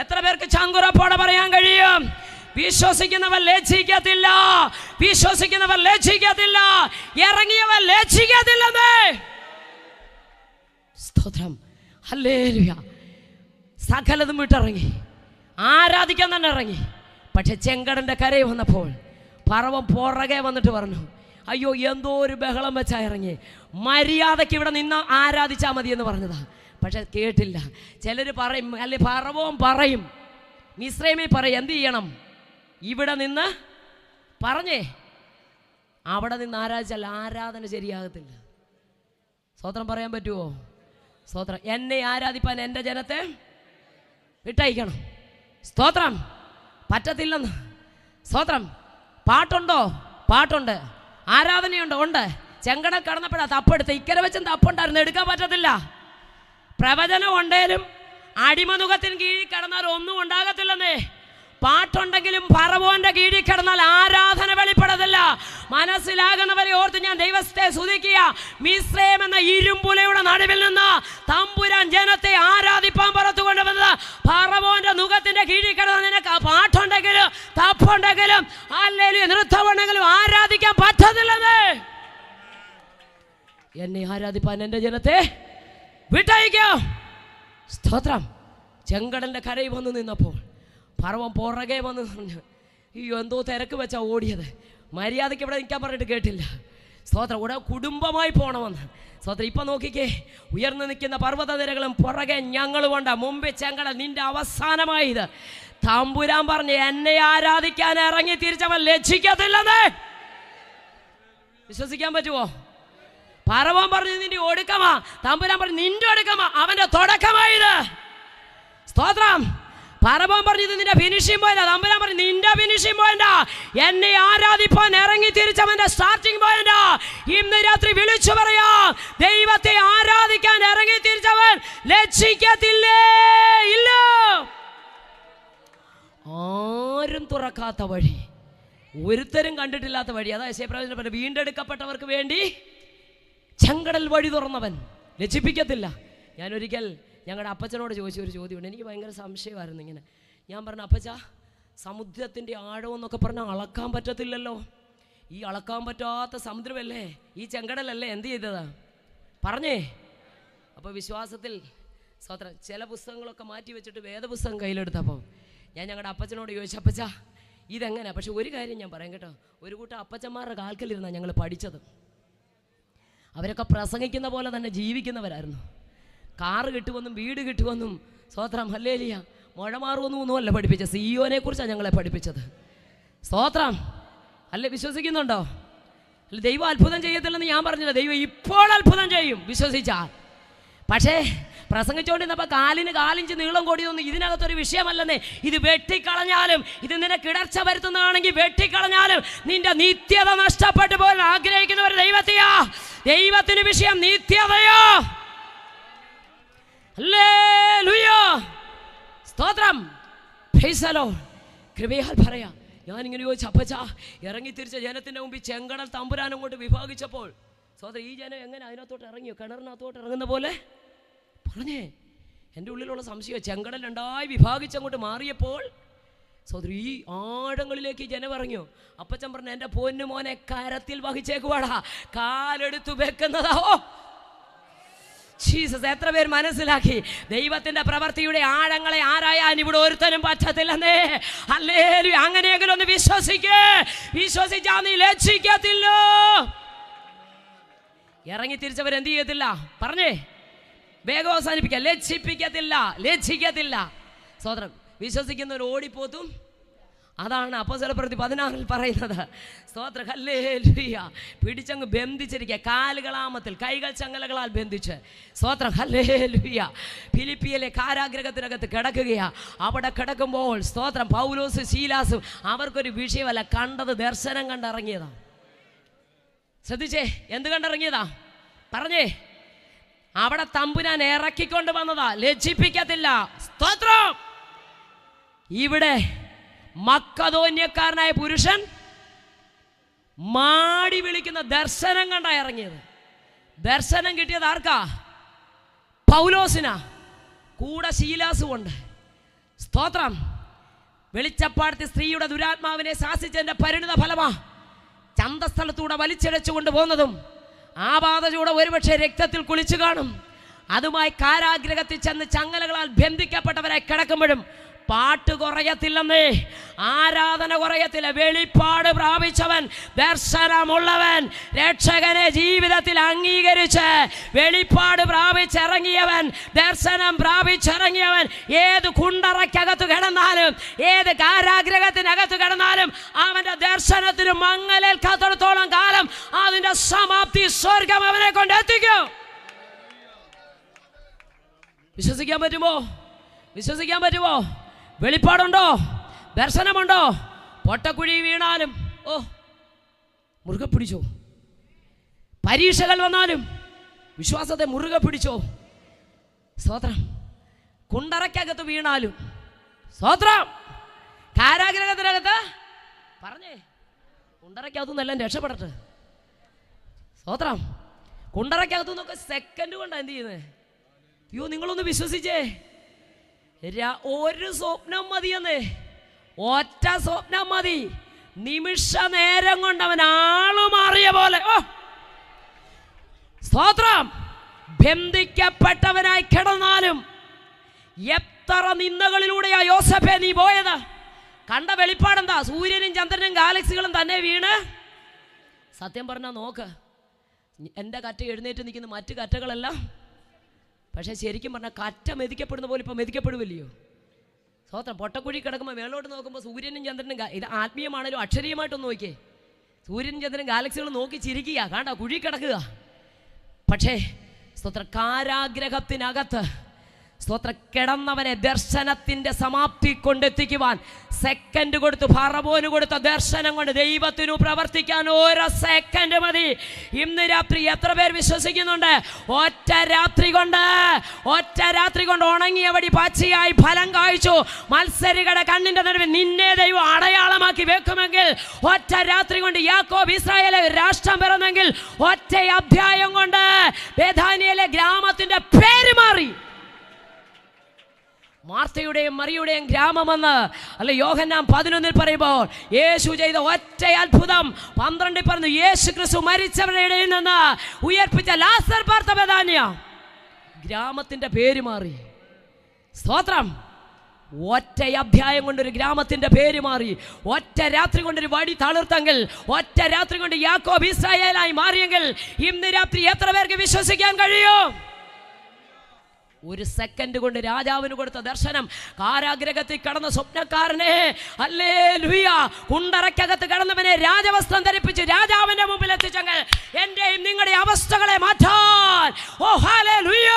എത്ര പേർക്ക് ചങ്കുറപ്പോടെ പറയാൻ കഴിയും? വിശ്വസിക്കുന്നവർ ലജ്ജിക്കത്തില്ല, വിശ്വസിക്കുന്നവർ ലജ്ജിക്കത്തില്ല, ഇറങ്ങിയവർ ലജ്ജിക്കത്തില്ലെന്ന്. സ്തോത്രം ഹല്ലേലൂയ. സകലതും വിട്ടിറങ്ങി, ആരാധിക്കാൻ തന്നെ ഇറങ്ങി. പക്ഷെ ചെങ്കടൻ്റെ കരയിൽ വന്നപ്പോൾ പറവം പുറകെ വന്നിട്ട് പറഞ്ഞു, അയ്യോ എന്തോ ഒരു ബഹളം വെച്ചാ ഇറങ്ങി, മര്യാദയ്ക്ക് ഇവിടെ നിന്ന് ആരാധിച്ചാൽ മതി എന്ന് പറഞ്ഞതാ. പക്ഷെ കേട്ടില്ല. ചിലർ പറയും, അല്ലെ പറവവും പറയും, മിസ്രൈമിൽ പറയും, എന്ത് ചെയ്യണം? ഇവിടെ നിന്ന് പറഞ്ഞേ അവിടെ നിന്ന് ആരാധിച്ചാൽ ആരാധന ശരിയാകത്തില്ല. സ്തോത്രം പറയാൻ പറ്റുമോ? സ്തോത്രം. എന്നെ ആരാധിപ്പാൻ എൻ്റെ ജനത്തെ വിട്ടയക്കണം. സ്തോത്രം. പറ്റത്തില്ലെന്ന്. സ്തോത്രം. പാട്ടുണ്ടോ? പാട്ടുണ്ട്. ആരാധനയുണ്ടോ? ഉണ്ട്. ചെങ്കട കടന്നപ്പോഴാ തപ്പെടുത്ത്. ഇക്കരെ വെച്ചും തപ്പുണ്ടായിരുന്നു, എടുക്കാൻ പറ്റത്തില്ല. പ്രവചനം ഉണ്ടേലും അടിമനുഖത്തിന് കീഴിൽ കിടന്നാൽ ഒന്നും ഉണ്ടാകത്തില്ലെന്നേ. പാട്ടുണ്ടെങ്കിലും ഫറവോന്റെ കീഴിൽ കിടന്നാൽ ആരാധന വെളിപ്പെടത്തില്ല. മനസ്സിലാകുന്നവരെ ഓർത്ത് ഞാൻ ദൈവത്തെ സ്തുതിക്കുക. മിസ്രൈം എന്ന ഇരുമ്പുലയുടെ നടുവിൽ നിന്ന് തമ്പുരാൻ ജനത്തെ ആരാധിപ്പാൻ പുറത്തു കൊണ്ടുവന്നത് ഫറവോന്റെ മുഖത്തിന്റെ കീഴിൽ കിടന്ന നിനക്ക് പാട്ടുണ്ടെങ്കിലും തപ്പുണ്ടെങ്കിലും ഹല്ലേലൂയ നൃത്തമുണ്ടെങ്കിലും ആരാധിക്കാൻ പറ്റത്തില്ലെന്ന്. എന്നെ ആരാധിപ്പാൻ എൻ്റെ ജനത്തെ വിട്ടയക്കോ. സ്തോത്രം. ചെങ്കടലിൻ്റെ കരയിൽ വന്ന് നിന്നപ്പോൾ ഫറവോൻ പുറകെ വന്ന് പറഞ്ഞു, അയ്യോ എന്തോ തിരക്ക് വെച്ചാ ഓടിയത്, മര്യാദയ്ക്ക് ഇവിടെ നിൽക്കാൻ പറഞ്ഞിട്ട് കേട്ടില്ല. സ്തോത്രം. ഇവിടെ കുടുംബമായി പോകണമെന്ന്. സ്തോത്രം. ഇപ്പം നോക്കിക്കേ, ഉയർന്നു നിൽക്കുന്ന പർവ്വതനിരകളും പുറകെ ഞങ്ങളുമുണ്ട്. മുമ്പേ ചെങ്കടൽ നിന്റെ അവസാനമായത്. തമ്പുരാൻ പറഞ്ഞ് എന്നെ ആരാധിക്കാൻ ഇറങ്ങി തിരിച്ചവൻ ലജ്ജിക്കത്തില്ലെന്ന്. വിശ്വസിക്കാൻ പറ്റുമോ? ഫറവോൻ പറഞ്ഞു നിന്റെ ഒടുക്കമാ, തമ്പുരാൻ പറഞ്ഞു നിന്റെ ഒടുക്കമാ, അവന്റെ തുടക്കമായത്. സ്തോത്രം. ഫറവോൻ പറഞ്ഞത് നിന്റെ ഫിനിഷിംഗ് പോയിന്റ്, തമ്പുരാൻ പറഞ്ഞു നിന്റെ ഫിനിഷിംഗ് പോയിന്റ്. എന്നെ ആരാധിപ്പാൻ ഇറങ്ങി തിരിച്ചവന്റെ സ്റ്റാർട്ടിംഗ് പോയിന്റ്. ഇന്ന് രാത്രി വിളിച്ചു പറയാ, ദൈവത്തെ ആരാധിക്കാൻ ഇറങ്ങി തിരിച്ചവൻ ലജ്ജിക്കത്തില്ലേ? ഇല്ല. ആരും തുറക്കാത്ത വഴി, ഒരുത്തരും കണ്ടിട്ടില്ലാത്ത വഴി. അതാ യെശയ്യാ പറഞ്ഞു, വീണ്ടെടുക്കപ്പെട്ടവർക്ക് വേണ്ടി ചെങ്കടൽ വഴി തുറന്നവൻ ലജ്ജിപ്പിക്കത്തില്ല. ഞാനൊരിക്കൽ ഞങ്ങളുടെ അപ്പച്ചനോട് ചോദിച്ച ഒരു ചോദ്യമുണ്ട്. എനിക്ക് ഭയങ്കര സംശയമായിരുന്നു. ഇങ്ങനെ ഞാൻ പറഞ്ഞു, അപ്പച്ച സമുദ്രത്തിൻ്റെ ആഴമെന്നൊക്കെ പറഞ്ഞാൽ അളക്കാൻ പറ്റത്തില്ലല്ലോ. ഈ അളക്കാൻ പറ്റാത്ത സമുദ്രമല്ലേ ഈ ചെങ്കടലല്ലേ എന്ത് ചെയ്തതാ പറഞ്ഞേ. അപ്പോൾ വിശ്വാസത്തിൽ സ്വത്രം. ചില പുസ്തകങ്ങളൊക്കെ മാറ്റി വെച്ചിട്ട് വേദപുസ്തകം കയ്യിലെടുത്തപ്പോൾ ഞാൻ ഞങ്ങളുടെ അപ്പച്ചനോട് ചോദിച്ചു, അപ്പച്ചാ ഇതെങ്ങനെയാണ്? പക്ഷെ ഒരു കാര്യം ഞാൻ പറയാം കേട്ടോ, ഒരു കൂട്ടം അപ്പച്ചന്മാരുടെ കാൽക്കലിരുന്നാണ് ഞങ്ങൾ പഠിച്ചത്. അവരൊക്കെ പ്രസംഗിക്കുന്ന പോലെ തന്നെ ജീവിക്കുന്നവരായിരുന്നു. കാറ് കിട്ടുമെന്നും വീട് കിട്ടുമെന്നും സ്തോത്രം ഹല്ലേലൂയ മുഴമാറുമെന്നൊന്നുമല്ല പഠിപ്പിച്ചത്. സിഇഒനെ കുറിച്ചാണ് ഞങ്ങളെ പഠിപ്പിച്ചത്. സ്തോത്രം അല്ലേ? വിശ്വസിക്കുന്നുണ്ടോ? അല്ല, ദൈവം അത്ഭുതം ചെയ്യത്തില്ലെന്ന് ഞാൻ പറഞ്ഞില്ല. ദൈവം ഇപ്പോൾ അത്ഭുതം ചെയ്യും വിശ്വസിച്ചാൽ. പക്ഷേ പ്രസംഗിച്ചുകൊണ്ടിരുന്നപ്പോൾ കാലിഞ്ച് നീളം കൂടിയതൊന്നും ഇതിനകത്തൊരു വിഷയമല്ലെന്നേ. ഇത് വെട്ടിക്കളഞ്ഞാലും, ഇത് നിന്നെ കിടർച്ച വരുത്തുന്നതാണെങ്കിൽ വെട്ടിക്കളഞ്ഞാലും നിന്റെ നിത്യത നഷ്ടപ്പെട്ടു പോകാൻ ആഗ്രഹിക്കുന്നവർ ദൈവത്തെയാ. ദൈവത്തിന് വിഷയം നിത്യതയോ. ഹല്ലേലൂയ സ്തോത്രം. Praise the Lord. കൃപയാൽ പറയാം, ഞാനിങ്ങനെ ചോദിച്ചു, അപ്പച്ചാ ഇറങ്ങി തിരിച്ച ജനത്തിൻ്റെ മുമ്പിൽ ചെങ്കടൽ തമ്പുരാനും കൊണ്ട് വിഭാഗിച്ചപ്പോൾ സോദരൻ ഈ ജനം എങ്ങനെ അതിനകത്തോട്ട് ഇറങ്ങിയോ? കിണറിനകത്തോട്ട് ഇറങ്ങുന്ന പോലെ പറഞ്ഞേ. എൻ്റെ ഉള്ളിലുള്ള സംശയം, ചെങ്കടൽ രണ്ടായി വിഭാഗിച്ചങ്ങോട്ട് മാറിയപ്പോൾ സോദരി ഈ ആഴങ്ങളിലേക്ക് ഈ ജനം ഇറങ്ങിയോ? അപ്പച്ചൻ പറഞ്ഞു, എൻ്റെ പൊന്നു മോനെ കരത്തിൽ വഹിച്ചേക്കുവാടാ, കാലെടുത്തു വെക്കുന്നതാ. ഓ ജീസസ്, എത്ര പേര് മനസ്സിലാക്കി ദൈവത്തിന്റെ പ്രവൃത്തിയുടെ ആഴങ്ങളെ ആരായാൻ ഇവിടെ ഒരുത്തനും പറ്റത്തില്ലെന്നേ. ഹല്ലേലൂയ. അങ്ങനെയെങ്കിലും ഒന്ന് വിശ്വസിച്ചാ നീ ലജ്ജിക്കത്തില്ലോ. ഇറങ്ങി തിരിച്ചവരെന്ത് ചെയ്യത്തില്ല? പറഞ്ഞേ, വേഗം അവസാനിപ്പിക്കാം. ലജ്ജിക്കത്തില്ല. സ്വതന്ത്രം. വിശ്വസിക്കുന്നവർ ഓടിപ്പോത്തും. അതാണ് അപ്പോസ്തലപ്രവൃത്തി 16 പറയുന്നത്. സ്തോത്രം ഹല്ലേലൂയ. പിടിച്ചങ്ങ് ബന്ധിച്ചിരിക്കുക, കാലുകളാമത്തിൽ, കൈകൾ ചങ്ങലകളാൽ ബന്ധിച്ച്. സ്തോത്രം ഹല്ലേലൂയ. ഫിലിപ്പിയിലെ കാരാഗ്രഹത്തിനകത്ത് കിടക്കുകയാ. അവിടെ കിടക്കുമ്പോൾ സ്തോത്രം പൗലോസ് ശീലാസും അവർക്കൊരു വിഷയമല്ല, കണ്ടത് ദർശനം കണ്ടിറങ്ങിയതാ. ശ്രദ്ധിച്ചേ, എന്ത് കണ്ടിറങ്ങിയതാ? പറഞ്ഞേ, അവിടെ തമ്പുരാൻ ഇറക്കിക്കൊണ്ട് വന്നതാ. ലജ്ജിപ്പിക്കത്തില്ല. സ്തോത്രം. ഇവിടെ മക്കദോന്യക്കാരനായ പുരുഷൻ മാടി വിളിക്കുന്ന ദർശനം കണ്ടാ ഇറങ്ങിയത്. ദർശനം കിട്ടിയത് ആർക്കാ? പൗലോസിനാ. കൂടെ ശീലാസുമുണ്ട്. സ്തോത്രം. വെളിച്ചപ്പാടത്തെ സ്ത്രീയുടെ ദുരാത്മാവിനെ ശാസിച്ചതിന്റെ പരിണിത ഫലമാ ചന്തസ്ഥലത്തൂടെ വലിച്ചിഴച്ചുകൊണ്ട് പോകുന്നതും ആ പാതചൂടെ ഒരുപക്ഷെ രക്തത്തിൽ കുളിച്ചു കാണും. അതുമായി കാരാഗ്രഹത്തിൽ ചെന്ന് ചങ്ങലകളാൽ ബന്ധിക്കപ്പെട്ടവരായി കിടക്കുമ്പോഴും പാട്ട് കുറയത്തില്ലെന്നേ, ആരാധന കുറയത്തില്ല. വെളിപ്പാട് പ്രാപിച്ചവൻ, ദർശനമുള്ളവൻ, രക്ഷകനെ ജീവിതത്തിൽ അംഗീകരിച്ച് വെളിപ്പാട് പ്രാപിച്ചിറങ്ങിയവൻ, ദർശനം പ്രാപിച്ചിറങ്ങിയവൻ ഏത് കുണ്ടറയ്ക്കകത്ത് കിടന്നാലും, ഏത് കാരാഗ്രഹത്തിനകത്ത് കിടന്നാലും അവന്റെ ദർശനത്തിന് മങ്ങലേൽക്കാത്തിടത്തോളം കാലം അതിന്റെ സമാപ്തി സ്വർഗം അവനെ കൊണ്ട് എത്തിക്കും. വിശ്വസിക്കാൻ പറ്റുമോ? വെളിപ്പാടുണ്ടോ? ദർശനമുണ്ടോ? പൊട്ടക്കുഴി വീണാലും മുറുകെ പിടിച്ചോ. പരീക്ഷകൾ വന്നാലും വിശ്വാസത്തെ മുറുകെ പിടിച്ചോ. സ്തോത്രം. കുണ്ടറയ്ക്കകത്ത് വീണാലും സ്തോത്രം. കാരാഗ്രഹത്തിനകത്ത് പറഞ്ഞേ, കുണ്ടറയ്ക്കകത്തുനിന്നെല്ലാം രക്ഷപ്പെടട്ടെ. സ്തോത്രം. കുണ്ടറയ്ക്കകത്തുനിന്നൊക്കെ സെക്കൻഡ് കൊണ്ടാണ് എന്ത് ചെയ്യുന്നത്? അയ്യോ, നിങ്ങളൊന്ന് വിശ്വസിച്ചേ. ഒരു സ്വപ്നം മതിയെന്നേ, ഒറ്റ സ്വപ്നം മതി. നിമിഷ നേരം കൊണ്ട് അവൻ ആളു മാറിയ പോലെ. സ്തോത്രം. ബന്ധിക്കപ്പെട്ടവനായി കിടന്നാലും എത്ര നിന്ദകളിലൂടെയാ യോസഫേ നീ പോയത്? കണ്ട വെളിപ്പാടെന്താ? സൂര്യനും ചന്ദ്രനും ഗാലക്സികളും തന്നെ വീണ്. സത്യം പറഞ്ഞാൽ നോക്ക്, എൻ്റെ കറ്റ എഴുന്നേറ്റ് നിൽക്കുന്ന മറ്റു കറ്റകളെല്ലാം, പക്ഷേ ശരിക്കും പറഞ്ഞാൽ കറ്റ മെതിക്കപ്പെടുന്ന പോലെ ഇപ്പോൾ മെതിക്കപ്പെടുമല്ലയോ. സ്തോത്രം. പൊട്ടക്കുഴി കിടക്കുമ്പോൾ മേളോട്ട് നോക്കുമ്പോൾ സൂര്യനും ചന്ദ്രനും, ഇത് ആത്മീയമാണല്ലോ, അക്ഷരീയമായിട്ടൊന്ന് നോക്കിയേ. സൂര്യനും ചന്ദ്രനും ഗാലക്സികളും നോക്കി ചിരിക്കുക, കാണ്ട കുഴി കിടക്കുക. പക്ഷേ സ്തോത്ര കാരാഗ്രഹത്തിനകത്ത് സ്തോത്ര കിടന്നവനെ ദർശനത്തിന്റെ സമാപ്തി കൊണ്ടെത്തിക്കുവാൻ സെക്കൻഡ് കൊടുത്ത് ഫറവോന് കൊടുത്ത ദർശനം കൊണ്ട് ദൈവത്തിനു പ്രവർത്തിക്കാൻ ഓരോ സെക്കൻഡ് മതി. ഇന്ന് രാത്രി എത്ര പേർ വിശ്വസിക്കുന്നുണ്ട്? ഒറ്റ രാത്രി കൊണ്ട് ഉണങ്ങിയവടി പച്ചയായി ഫലം കായ്ച്ചു. മത്സരികളുടെ കണ്ണിന്റെ നടുവിൽ നിന്നെ ദൈവം അടയാളമാക്കി വെക്കുമെങ്കിൽ, ഒറ്റ രാത്രി കൊണ്ട് യാക്കോബ് ഇസ്രായേലിലെ രാഷ്ട്രം പിറന്നെങ്കിൽ, ഒറ്റ അധ്യായം കൊണ്ട് ബേഥാനിയയിലെ ഗ്രാമത്തിന്റെ പേര് മാറി. മാർത്തയുടെയും മറിയുടെയും ഗ്രാമമെന്ന് അല്ലെ യോഹന്നാൻ 11 പറയുമ്പോൾ യേശു ചെയ്ത ഒറ്റ അത്ഭുതം 12 പറഞ്ഞു. യേശു ക്രിസ്തു മരിച്ചവരുടെ ഇടയിൽ നിന്ന് ഉയർപ്പിച്ച ലാസർ പാർത്ത ബേഥാനിയ ഗ്രാമത്തിന്റെ പേര് മാറി. സ്തോത്രം. ഒറ്റ അധ്യായം കൊണ്ടൊരു ഗ്രാമത്തിന്റെ പേര് മാറി. ഒറ്റ രാത്രി കൊണ്ടൊരു വടി തളിർത്തെങ്കിൽ, ഒറ്റ രാത്രി കൊണ്ട് യാക്കോബ് ഇസ്രായേലായി മാറിയെങ്കിൽ ഇന്ന് രാത്രി എത്ര പേർക്ക് വിശ്വസിക്കാൻ കഴിയും? ഒരു സെക്കൻഡ് കൊണ്ട് രാജാവിന് കൊടുത്ത ദർശനം, കാരാഗ്രഹത്തിൽ കടന്ന സ്വപ്നക്കാരനെ, ഹല്ലേലൂയ, കുണ്ടറയ്ക്കകത്ത് കടന്നവനെ രാജവസ്ത്രം ധരിപ്പിച്ച് രാജാവിന്റെ മുമ്പിൽ എത്തിച്ചെങ്കിൽ എന്റെയും നിങ്ങളുടെ അവസ്ഥകളെ മാറ്റാൻ, ഓ ഹല്ലേലൂയ,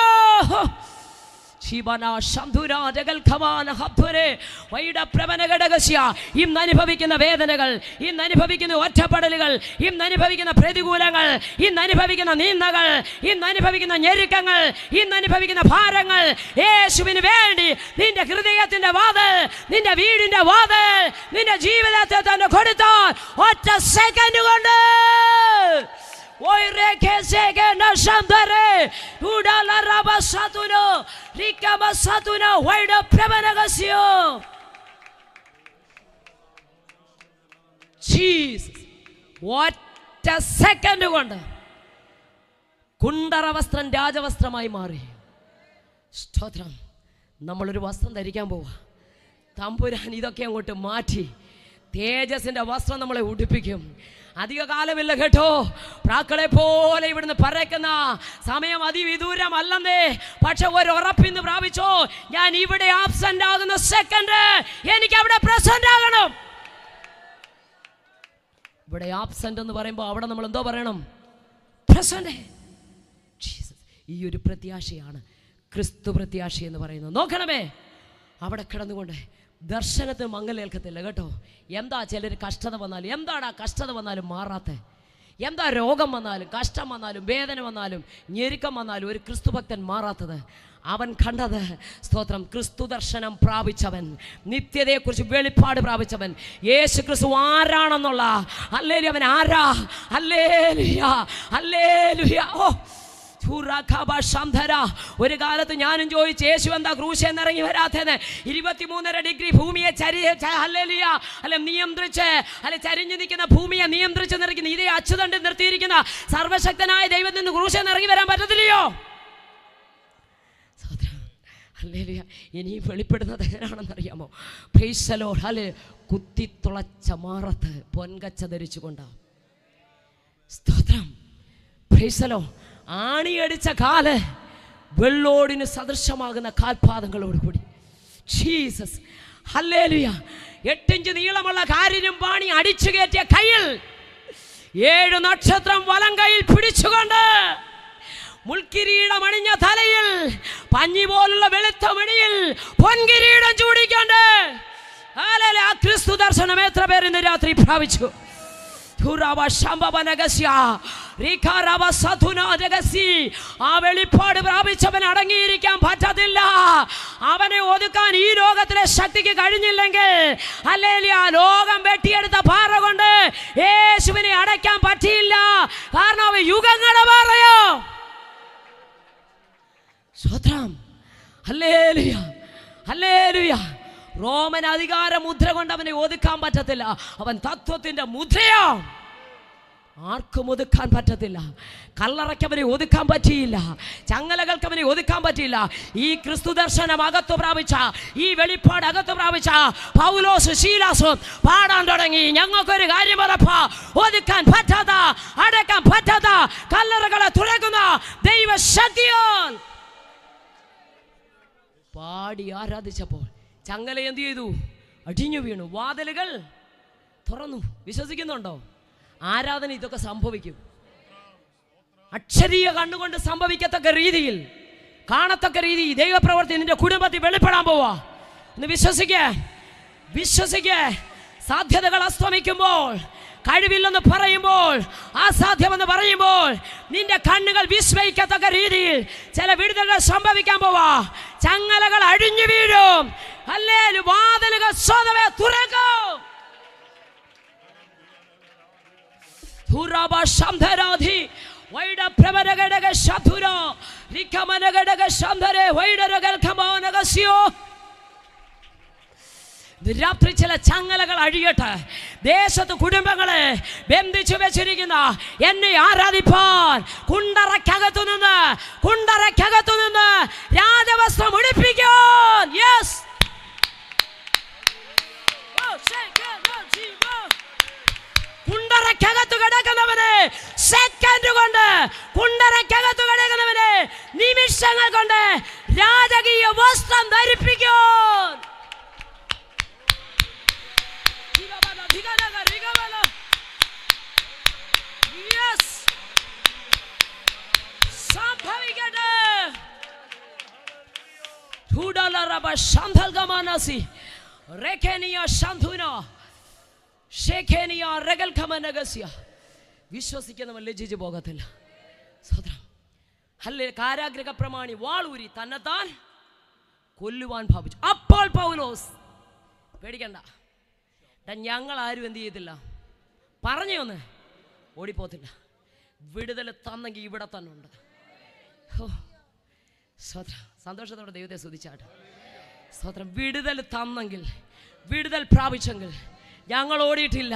ഇന്ന് അനുഭവിക്കുന്ന വേദനകൾ, ഇന്ന് അനുഭവിക്കുന്ന ഒറ്റപ്പെടലുകൾ, ഇന്ന് അനുഭവിക്കുന്ന പ്രതികൂലങ്ങൾ, ഇന്ന് അനുഭവിക്കുന്ന നിന്ദകൾ, ഇന്ന് അനുഭവിക്കുന്ന ഞെരുക്കങ്ങൾ, ഇന്ന് അനുഭവിക്കുന്ന ഭാരങ്ങൾ, യേശുവിന് വേണ്ടി നിന്റെ ഹൃദയത്തിന്റെ വാതിൽ, നിന്റെ വീടിന്റെ വാതിൽ, നിന്റെ ജീവിതത്തെ തന്നെ കൊടുത്താൽ ഒറ്റ സെക്കൻഡ് കൊണ്ട് ഒറ്റ സെക്കൻഡ് കൊണ്ട് കുണ്ടറ വസ്ത്രം രാജവസ്ത്രമായി മാറി. സ്തോത്രം. നമ്മളൊരു വസ്ത്രം ധരിക്കാൻ പോവാ. തമ്പുരാൻ ഇതൊക്കെ അങ്ങോട്ട് മാറ്റി തേജസിന്റെ വസ്ത്രം നമ്മളെ ഉടുപ്പിക്കും. അധിക കാലമില്ല കേട്ടോ. പ്രാക്കളെ പോലെ ഇവിടുന്ന് പറക്കുന്ന സമയം അതിവിദൂരമല്ലെന്നേ. പക്ഷെ ഒരു ഉറപ്പിന്ന് പ്രാപിച്ചോ, ഞാൻ ഇവിടെ ആബ്സെന്റ് ആകുന്ന സെക്കൻഡ് എനിക്ക് അവിടെ പ്രസന്റ് ആകണം. ഇവിടെ ആബ്സെന്റ് എന്ന് പറയുമ്പോൾ അവിടെ നമ്മൾ എന്തോ പറയണം? പ്രസന്റ്. ഈ ഒരു പ്രത്യാശയാണ് ക്രിസ്തു പ്രത്യാശ എന്ന് പറയുന്നത്. നോക്കണമേ, അവിടെ കിടന്നുകൊണ്ട് ദർശനത്തിന് മങ്ങലേൽക്കത്തില്ല കേട്ടോ. എന്താ ചിലർ കഷ്ടത വന്നാലും, എന്താണ് ആ കഷ്ടത വന്നാലും മാറാത്ത, എന്താ രോഗം വന്നാലും, കഷ്ടം വന്നാലും, വേദന വന്നാലും, ഞെരുക്കം വന്നാലും ഒരു ക്രിസ്തു ഭക്തൻ മാറാത്തത്? അവൻ കണ്ടത്, സ്തോത്രം, ക്രിസ്തു ദർശനം പ്രാപിച്ചവൻ, നിത്യതയെക്കുറിച്ച് വെളിപ്പാട് പ്രാപിച്ചവൻ, യേശു ക്രിസ്തു ആരാണെന്നുള്ള, ഹല്ലേലൂയ, അവൻ ആരാ, ഹല്ലേലൂയ, ഹല്ലേലൂയ. ഓ ഒരു കാലത്ത് ഞാനും ചോദിച്ചു, യേശു എന്താ ക്രൂശിൽ നിന്നിറങ്ങി വരാത്തത്? 23.5 ഡിഗ്രി ഭൂമിയെ നിയന്ത്രിച്ച്, അല്ലെ ചരിഞ്ഞു നിൽക്കുന്ന ഭൂമിയെ നിയന്ത്രിച്ച് നിറയ്ക്കുന്ന ഇതേ അച്ചുതണ്ടിൽ നിർത്തിയിരിക്കുന്ന സർവശക്തനായ ദൈവത്തിൽ നിന്ന് ക്രൂശിൽ നിന്ന് ഇറങ്ങി വരാൻ പറ്റത്തില്ലയോ? ഹല്ലേലൂയ. ഇനിയും വെളിപ്പെടുന്നത് എങ്ങനെയാണെന്നറിയാമോ? Praise the Lord. ഹല്ലേലൂയ. കുത്തിത്തുളച്ച മാറത്ത് പൊൻകച്ച ധരിച്ചുകൊണ്ടാ. സ്തോത്രം. Praise the Lord. ആണിയടിച്ച കാല് വെള്ളോടിന് സദൃശമാകുന്ന കാൽപാദങ്ങളോടുകൂടി. ജീസസ്. ഹല്ലേലൂയ. 8 ഇഞ്ച് നീളമുള്ള കാരിനും പാണി അടിച്ചു കയറ്റിയ കയ്യിൽ 7 നക്ഷത്രം വലം കയ്യിൽ പിടിച്ചുകൊണ്ട്, മുൾക്കിരീടം അണിഞ്ഞ തലയിൽ പഞ്ഞി പോലുള്ള വെളുത്ത മണിയിൽ പൊൻകിരീടം ചൂടിക്കൊണ്ട്, ഹല്ലേലൂയ, ക്രിസ്തു ദർശനം എത്ര പേർ ഇന്ന് രാത്രി പ്രാപിച്ചു? ആ വെളിപ്പാട് പ്രാപിച്ചവൻ അടങ്ങിയിരിക്കാൻ പറ്റത്തില്ല. അവനെ ഒതുക്കാൻ ഈ ലോകത്തിലെ ശക്തിക്ക് കഴിഞ്ഞില്ലെങ്കിൽ, ഹല്ലേലൂയ, ലോകം വെട്ടിയെടുത്ത പാറ കൊണ്ട് യേശുവിനെ അടയ്ക്കാൻ പറ്റിയില്ല. കാരണം അവൻ യുഗങ്ങളുടെ പാറയോ. സ്തോത്രം. Hallelujah, hallelujah. റോമൻ അധികാര മുദ്ര കൊണ്ട് അവനെ ഒതുക്കാൻ പറ്റത്തില്ല. അവൻ തത്വത്തിന്റെ മുദ്രയോ. ആർക്കും ഒതുക്കാൻ പറ്റത്തില്ല. കല്ലറയ്ക്ക് അവനെ ഒതുക്കാൻ പറ്റിയില്ല. ചങ്ങലകൾക്ക് അവനെ ഒതുക്കാൻ പറ്റിയില്ല. ഈ ക്രിസ്തു ദർശനം അകത്ത് പ്രാപിച്ച, ഈ വെളിപ്പാട് അകത്ത് പ്രാപിച്ച പൗലോസ് ശീലാസും പാടാൻ തുടങ്ങി, ഞങ്ങൾക്കൊരു കാര്യം ഉറപ്പാ, ഒതുക്കാൻ പറ്റാത്ത, അടക്കാൻ പറ്റാത്ത കല്ലറകളെ തുറക്കുന്ന ദൈവശക്തിയാൽ. പാടി ആരാധിച്ചപ്പോൾ ചങ്ങല എന്ത് ചെയ്തു? അടിഞ്ഞു വീണു. വാതിലുകൾ തുറന്നു. വിശ്വസിക്കുന്നുണ്ടോ? ആരാധന ഇതൊക്കെ സംഭവിക്കും. അക്ഷരീയ കണ്ണുകൊണ്ട് സംഭവിക്കത്തക്ക രീതിയിൽ, കാണത്തക്ക രീതി ദൈവപ്രവൃത്തി നിന്റെ കുടുംബത്തിൽ വെളിപ്പെടാൻ പോവാ. ഒന്ന് വിശ്വസിക്കേ, വിശ്വസിക്കേ. സാധ്യതകൾ അസ്തമിക്കുമ്പോൾ, കഴിവില്ലെന്ന് പറയുമ്പോൾ, അസാധ്യമെന്ന് പറയുമ്പോൾ, നിന്റെ കണ്ണുകൾ വിസ്മയിക്കത്തക്ക രീതിയിൽ ചില വിടുതലുകൾ സംഭവിക്കാൻ പോവാ. ചങ്ങലകൾ അഴിഞ്ഞു വീഴും. ഹല്ലേലൂയ. വാതിലുകൾ സ്വതവേ തുറക്കും. രാത്രി ചില ചങ്ങലകൾ അഴിയട്ടെ. ദേശത്ത് കുടുംബങ്ങളെ ബന്ധിച്ചു വെച്ചിരിക്കുന്ന എന്നെ ആരാധിപ്പാൻ കുണ്ടറയ്ക്കകത്തു നിന്ന് രാജവസ്ത്രം ഉടുപ്പിക്കാൻ. യെസ്, കുണ്ടറയ്ക്കകത്ത് കിടക്കുന്നവനെ സെക്കൻഡ് കൊണ്ട്, കുണ്ടറയ്ക്കകത്ത് കിടക്കുന്നവനെ നിമിഷങ്ങൾ കൊണ്ട് രാജകീയ വസ്ത്രം ധരിപ്പിക്കാൻ. സംഭവിക്കട്ടെ. വിശ്വസിക്കുന്നവൻ ലജ്ജിച്ചു പോകത്തില്ല. സ്വതന്ത്രം. അല്ലേ, കാരാഗ്രഹ പ്രമാണി വാളൂരി തന്നെത്താൻ കൊല്ലുവാൻ ഭാവിച്ചു. അപ്പോൾ പൗലോസ്, പേടിക്കണ്ട, ഞങ്ങൾ ആരും എന്ത് ചെയ്തില്ല, പറഞ്ഞു ഒന്ന് ഓടിപ്പോത്തില്ല. വിടുതൽ തന്നെങ്കിൽ ഇവിടെ തന്നെ ഉണ്ട്. സ്വതന്ത്രം. സന്തോഷത്തോടെ ദൈവത്തെ സ്തുതിച്ചാട്ടെ. സ്വതന്ത്രം. വിടുതൽ തന്നെങ്കിൽ, വിടുതൽ പ്രാപിച്ചെങ്കിൽ ഞങ്ങൾ ഓടിയിട്ടില്ല.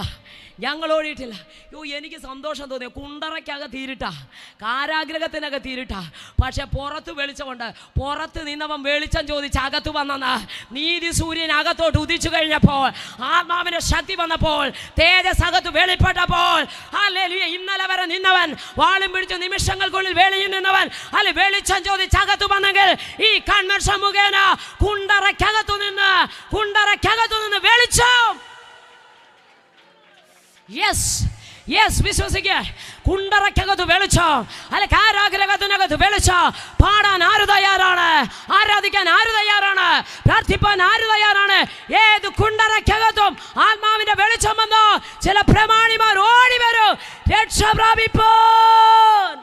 എനിക്ക് സന്തോഷം തോന്നിയ കുണ്ടറയ്ക്കകത്ത് തീരിട്ടാ, കാരാഗ്രഹത്തിനകത്ത് തീരിട്ടാ. പക്ഷെ പുറത്ത് വെളിച്ചമുണ്ട്. പുറത്ത് നിന്നവൻ വെളിച്ചം ചോദിച്ച് അകത്ത് വന്നെന്ന്. നീതി സൂര്യൻ അകത്തോട്ട് ഉദിച്ചു കഴിഞ്ഞപ്പോൾ, ആത്മാവിന്റെ ശക്തി വന്നപ്പോൾ, തേജസ് അകത്ത് വെളിപ്പെട്ടപ്പോൾ, ഹല്ലേലൂയ, ഇന്നലെ വരെ നിന്നവൻ, വാളും പിടിച്ച് നിമിഷങ്ങൾക്കുള്ളിൽ വെളിയിൽ നിന്നവൻ, അല്ലെ വെളിച്ചം ചോദിച്ച് അകത്ത് വന്നെങ്കിൽ ഈ കൺവെൻഷൻ മുഖേന കുണ്ടറയ്ക്കകത്തു നിന്ന് വെളിച്ചം. യെസ്, വിശ്വസിക്കുക. കുണ്ടറയ്ക്കകത്ത് വെളിച്ചം, അല്ലെ കാരാഗ്രഹത്തിനകത്ത് വെളിച്ചം. പാടാൻ ആര് തയ്യാറാണ്? ആരാധിക്കാൻ ആര് തയ്യാറാണ്? പ്രാർത്ഥിപ്പാൻ ആര് തയ്യാറാണ്? ഏത് കുണ്ടറയ്ക്കകത്തും ആത്മാവിന്റെ വെളിച്ചം വന്നോ ചില പ്രമാണിമാർ ഓടി വരും രക്ഷ പ്രാപിപ്പാൻ.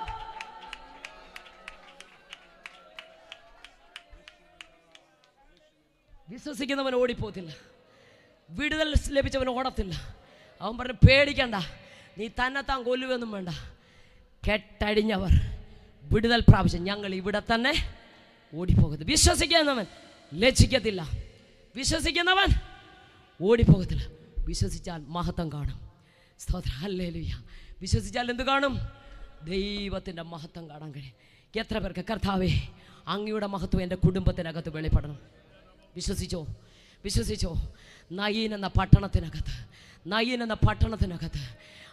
വിശ്വസിക്കുന്നവൻ ഓടിപ്പോത്തില്ല. വിടുതൽ ലഭിച്ചവൻ ഓടത്തില്ല. അവൻ പറഞ്ഞു, പേടിക്കണ്ട, നീ തന്നെത്താൻ കൊല്ലുവെന്നും വേണ്ട. കെട്ടടിഞ്ഞവർ വിടുതൽ പ്രാപിച്ചു ഞങ്ങൾ ഇവിടെ തന്നെ ഓടിപ്പോകത്തില്ല. വിശ്വസിക്കുന്നവൻ ലജ്ജിക്കത്തില്ല. വിശ്വസിക്കുന്നവൻ ഓടിപ്പോകത്തില്ല. വിശ്വസിച്ചാൽ മഹത്വം കാണും. സ്തോത്രം. ഹല്ലേലൂയ. വിശ്വസിച്ചാൽ എന്ത് കാണും? ദൈവത്തിൻ്റെ മഹത്വം കാണാൻ കഴിയും. എത്ര പേർക്ക് കർത്താവേ അങ്ങയുടെ മഹത്വം എൻ്റെ കുടുംബത്തിനകത്ത് വെളിപ്പെടണം? വിശ്വസിച്ചോ. നയീൻ എന്ന പട്ടണത്തിനകത്ത്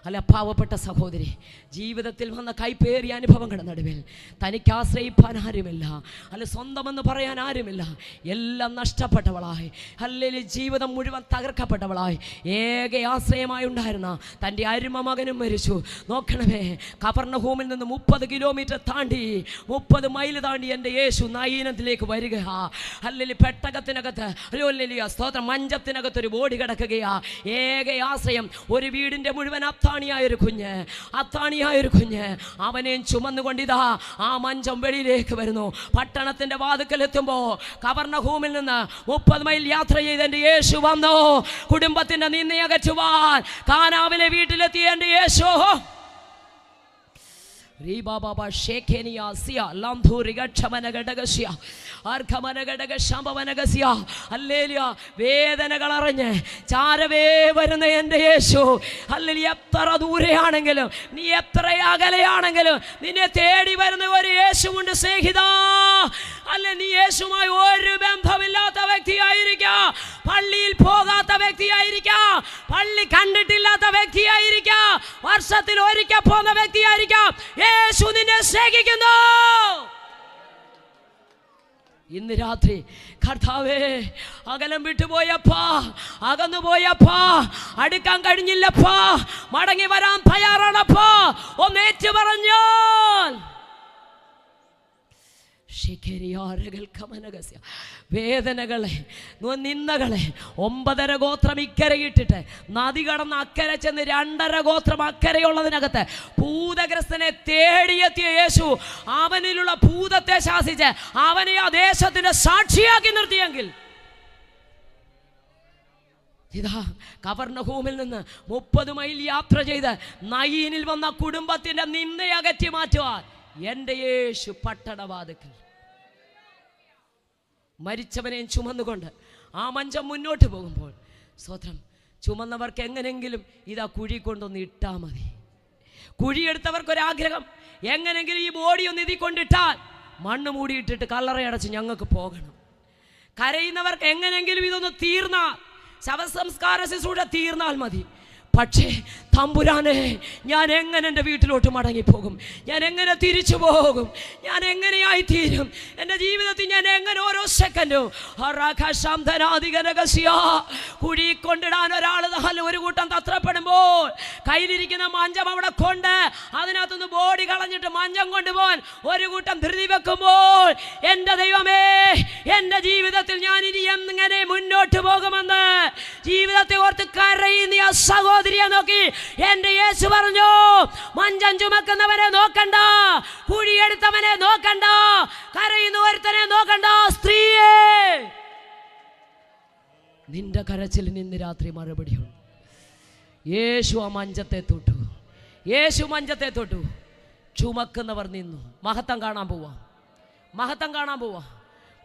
അല്ല, പാവപ്പെട്ട സഹോദരി ജീവിതത്തിൽ വന്ന കൈപ്പേറിയ അനുഭവങ്ങളുടെ നടുവിൽ തനിക്ക് ആശ്രയിപ്പാൻ ആരുമില്ല, അല്ല സ്വന്തമെന്ന് പറയാൻ ആരുമില്ല. എല്ലാം നഷ്ടപ്പെട്ടവളായി, അല്ലെങ്കിൽ ജീവിതം മുഴുവൻ തകർക്കപ്പെട്ടവളായി, ഏക ആശ്രയമായി ഉണ്ടായിരുന്ന തൻ്റെ അരുമ മകനും മരിച്ചു. നോക്കണമേ, കഫർന്നഹൂമിൽ നിന്ന് 30 കിലോമീറ്റർ താണ്ടി, 30 മൈൽ താണ്ടി എൻ്റെ യേശു നയീനത്തിലേക്ക് വരിക. അല്ലെങ്കിൽ പെട്ടകത്തിനകത്ത്, അല്ലെ സ്തോത്രം, മഞ്ചത്തിനകത്തൊരു ബോഡി കിടക്കുകയാ. ഏക ആശ്രയം, ഒരു വീടിൻ്റെ മുഴുവൻ അത്താണിയായൊരു കുഞ്ഞ് അവനെയും ചുമന്നുകൊണ്ടിതാ ആ മഞ്ചം വെളിയിലേക്ക് വരുന്നു. പട്ടണത്തിന്റെ വാതിക്കലെത്തുമ്പോൾ കഫർന്നഹൂമിൽ നിന്ന് 30 മൈൽ യാത്ര ചെയ്ത് എൻ്റെ യേശു വന്നു. കുടുംബത്തിന്റെ നിന്നയകറ്റുവാൻ കാനാവിലെ വീട്ടിലെത്തിയ എൻ്റെ വേദനകൾ അറിഞ്ഞ് ചാരവേ വരുന്ന എൻ്റെ യേശു, അല്ലെങ്കിൽ എത്ര ദൂരെയാണെങ്കിലും, നീ എത്ര അകലെയാണെങ്കിലും നിന്നെ തേടി വരുന്ന ഒരു യേശുവുണ്ട് സ്നേഹിത. അല്ലെ, നീ യേശുമായി ഒരു ബന്ധമില്ലാത്ത വ്യക്തിയായിരിക്കാം, പള്ളിയിൽ പോകാത്ത വ്യക്തിയായിരിക്കാം, പള്ളി കണ്ടിട്ടില്ലാത്ത വ്യക്തിയായിരിക്കാം, വർഷത്തിൽ ഒരിക്കൽ പോകുന്ന വ്യക്തിയായിരിക്കാം. യേശു നിന്നെ സ്നേഹിക്കുന്നു. ഇന്ന് രാത്രി കർത്താവേ, അകലം വിട്ടുപോയപ്പാ, അകന്നുപോയപ്പാ, അടുക്കാൻ കഴിഞ്ഞില്ലപ്പാ, മടങ്ങി വരാൻ തയ്യാറാണപ്പാ, ഒന്നേറ്റു പറഞ്ഞാൽ വേദനകളെ, നിന്ദകളെ 9.5 ഗോത്രം ഇക്കരയിട്ടിട്ട് നദി കടന്ന് അക്കരെ ചെന്ന് 2.5 ഗോത്രം അക്കരയുള്ളതിനകത്ത് ഭൂതഗ്രസ്തനെ തേടിയെത്തിയ യേശു അവനിലുള്ള ഭൂതത്തെ ശാസിച്ച് അവനെ ആ ദേശത്തിന്റെ സാക്ഷിയാക്കി നിർത്തിയെങ്കിൽ, ഇതാ കഫർന്നഹൂമിൽ നിന്ന് 30 മൈൽ യാത്ര ചെയ്ത് നയീനിൽ വന്ന കുടുംബത്തിന്റെ നിന്ദയകറ്റി മാറ്റുവാൻ എൻ്റെ യേശു പട്ടണവാതിക്കൽ മരിച്ചവനെയും ചുമന്നുകൊണ്ട് ആ മഞ്ചം മുന്നോട്ട് പോകുമ്പോൾ സ്തോത്രം. ചുമന്നവർക്ക് എങ്ങനെങ്കിലും ഇതാ കുഴി കൊണ്ടൊന്ന് ഇട്ടാൽ മതി. കുഴിയെടുത്തവർക്കൊരാഗ്രഹം, എങ്ങനെങ്കിലും ഈ ബോഡി ഒന്ന് ഇതിൽ കൊണ്ടിട്ടാൽ മണ്ണ് മൂടിയിട്ടിട്ട് കല്ലറയടച്ച് ഞങ്ങൾക്ക് പോകണം. കരയുന്നവർക്ക് എങ്ങനെങ്കിലും ഇതൊന്ന് തീർന്നാൽ, ശവസംസ്കാര ശുശ്രൂഷ തീർന്നാൽ മതി. പക്ഷേ തമ്പുരാനെ, ഞാൻ എങ്ങനെ എൻ്റെ വീട്ടിലോട്ട് മടങ്ങിപ്പോകും? ഞാൻ എങ്ങനെ തിരിച്ചു പോകും? ഞാൻ എങ്ങനെയായി തീരും? എൻ്റെ ജീവിതത്തിൽ ഞാൻ എങ്ങനെ ഓരോ സെക്കൻഡും കുഴി കൊണ്ടിടാൻ ഒരാൾ ഒരു കൂട്ടം തത്രപ്പെടുമ്പോൾ കയ്യിലിരിക്കുന്ന മഞ്ചം അവിടെ കൊണ്ട് അതിനകത്തുനിന്ന് ബോഡി കളഞ്ഞിട്ട് മഞ്ചം കൊണ്ടുപോകാൻ ഒരു കൂട്ടം ധൃതി വെക്കുമ്പോൾ, എൻ്റെ ദൈവമേ, എൻ്റെ ജീവിതത്തിൽ ഞാൻ ഇനി എങ്ങനെ മുന്നോട്ട് പോകുമെന്ന് ജീവിതത്തെ ഓർത്ത് കരയുന്ന ആ സഹോദരിയെ നോക്കി എന്റെ യേശു പറഞ്ഞു, മഞ്ചം ചുമക്കുന്നവനെ നോക്കണ്ട, കുഴിയെടുത്തവനെ നോക്കണ്ട, കരയുന്ന ഒരുത്തനെ നോക്കണ്ട. സ്ത്രീയെ, നിന്റെ കരച്ചിലിന് ഇന്ന് രാത്രി മറുപടിയുണ്ട്. യേശു ആ മഞ്ചത്തെ തൊട്ടു. യേശു മഞ്ചത്തെ തൊട്ടു. ചുമക്കുന്നവർ നിന്നു. മഹത്വം കാണാൻ പോവാ. മഹത്വം കാണാൻ പോവാ.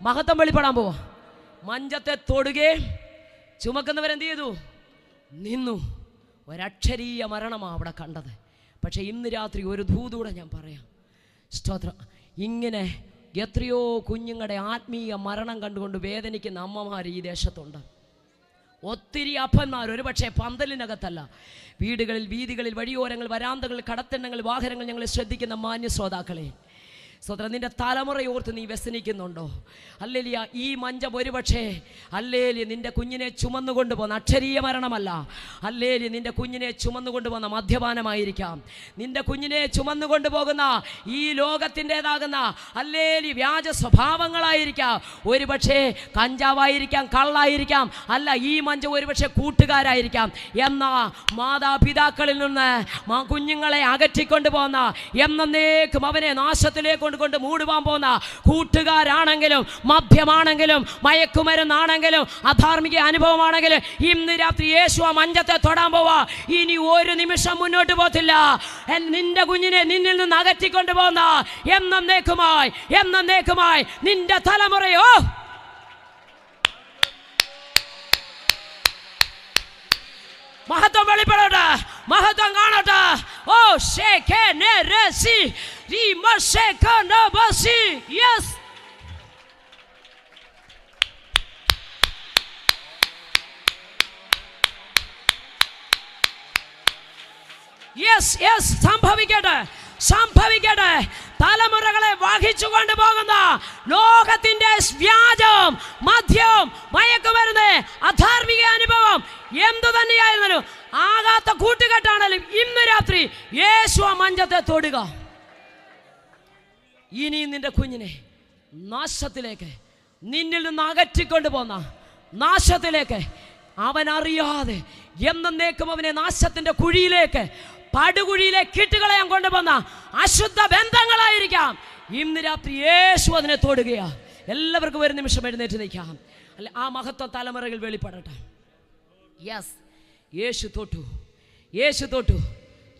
മഹത്വം വെളിപ്പെടാൻ പോവാ. മഞ്ചത്തെ തൊടുകയും ചുമക്കുന്നവരെന്ത് ചെയ്തു? നിന്നു. ഒരക്ഷരീയ മരണമാണ് അവിടെ കണ്ടത്. പക്ഷെ ഇന്ന് രാത്രി ഒരു ദൂതൂടെ ഞാൻ പറയാം. സ്തോത്രം. ഇങ്ങനെ എത്രയോ കുഞ്ഞുങ്ങളുടെ ആത്മീയ മരണം കണ്ടുകൊണ്ട് വേദനിക്കുന്ന അമ്മമാർ ഈ ദേശത്തുണ്ട്. ഒത്തിരി അപ്പന്മാർ ഒരുപക്ഷെ പന്തലിനകത്തല്ല, വീടുകളിൽ, വീതികളിൽ, വഴിയോരങ്ങൾ, വരാന്തകൾ, കടത്തിണ്ണങ്ങൾ, വാഹനങ്ങൾ ഞങ്ങളെ ശ്രദ്ധിക്കുന്ന മാന്യ ശ്രോതാക്കളെ, സ്വതന്ത്രം, നിന്റെ തലമുറയോർത്ത് നീ വ്യസനിക്കുന്നുണ്ടോ? ഹല്ലേലൂയ. ഈ മഞ്ചം ഒരുപക്ഷേ ഹല്ലേലൂയ നിന്റെ കുഞ്ഞിനെ ചുമന്നുകൊണ്ട് പോകുന്ന അക്ഷരീയ മരണമല്ല, ഹല്ലേലൂയ നിന്റെ കുഞ്ഞിനെ ചുമന്നുകൊണ്ട് പോകുന്ന മദ്യപാനമായിരിക്കാം. നിന്റെ കുഞ്ഞിനെ ചുമന്നുകൊണ്ട് പോകുന്ന ഈ ലോകത്തിൻ്റെതാകുന്ന ഹല്ലേലൂയ വ്യാജ സ്വഭാവങ്ങളായിരിക്കാം. ഒരുപക്ഷേ കഞ്ചാവായിരിക്കാം, കള്ളായിരിക്കാം. അല്ല, ഈ മഞ്ചം ഒരുപക്ഷെ കൂട്ടുകാരായിരിക്കാം. എന്നാ മാതാപിതാക്കളിൽ നിന്ന് കുഞ്ഞുങ്ങളെ അകറ്റിക്കൊണ്ട് പോകുന്ന, എന്നേക്കും അവനെ നാശത്തിലേക്ക് കൊണ്ട് മൂടുവാൻ പോകുന്ന കൂട്ടുകാരാണെങ്കിലും, മദ്യമാണെങ്കിലും, മയക്കുമരുന്നാണെങ്കിലും, അധാർമിക അനുഭവമാണെങ്കിലും, ഇന്ന് രാത്രി യേശു ആ മഞ്ചത്തെ തൊടാൻ പോവാ. ഇനി ഒരു നിമിഷം മുന്നോട്ട് പോകത്തില്ല. നിന്റെ കുഞ്ഞിനെ നിന്നിൽ നിന്ന് അകറ്റിക്കൊണ്ട് പോകുന്ന എന്നേക്കുമായി നിന്റെ തലമുറയോ മഹത്വം വെളിപ്പെടട്ടെ, മഹത്വം കാണട്ടെ. ഓ ഷേഖേനേരസി റിമഷേഖനബസി. Yes, yes, yes. സംഭവിക്കട്ടെ. തലമുറകളെ വഹിച്ചുകൊണ്ട് പോകുന്ന ലോകത്തിന്റെ വ്യാജം, മദ്യം, മയക്കുമരുന്ന്, അധാർമിക അനുഭവം എന്തു തന്നെയായിരുന്നാലും, ആകാത്ത കൂട്ടുകെട്ടാണെങ്കിലും ഇന്ന് രാത്രി യേശു ആ മഞ്ചത്തെ തൊടുക. ഇനി നിന്റെ കുഞ്ഞിനെ നാശത്തിലേക്ക്, നിന്നിൽ നിന്ന് അകറ്റിക്കൊണ്ട് പോന്ന നാശത്തിലേക്ക്, അവൻ അറിയാതെ എന്നേക്കും അവനെ നാശത്തിന്റെ കുഴിയിലേക്ക്, പടുകുഴിയിലേക്ക് ഇട്ടുകളയാൻ കൊണ്ടുപോകുന്ന അശുദ്ധ ബന്ധങ്ങളായിരിക്കാം. ഇന്ന് രാത്രി യേശു അതിനെ തൊടുകയാ. എല്ലാവർക്കും ഒരു നിമിഷം എഴുന്നേറ്റ് നിൽക്കാം. അല്ലെ, ആ മഹത്വം തലമുറകൾ വെളിപ്പെടട്ടെ. യെസ്, യേശു തൊട്ടു.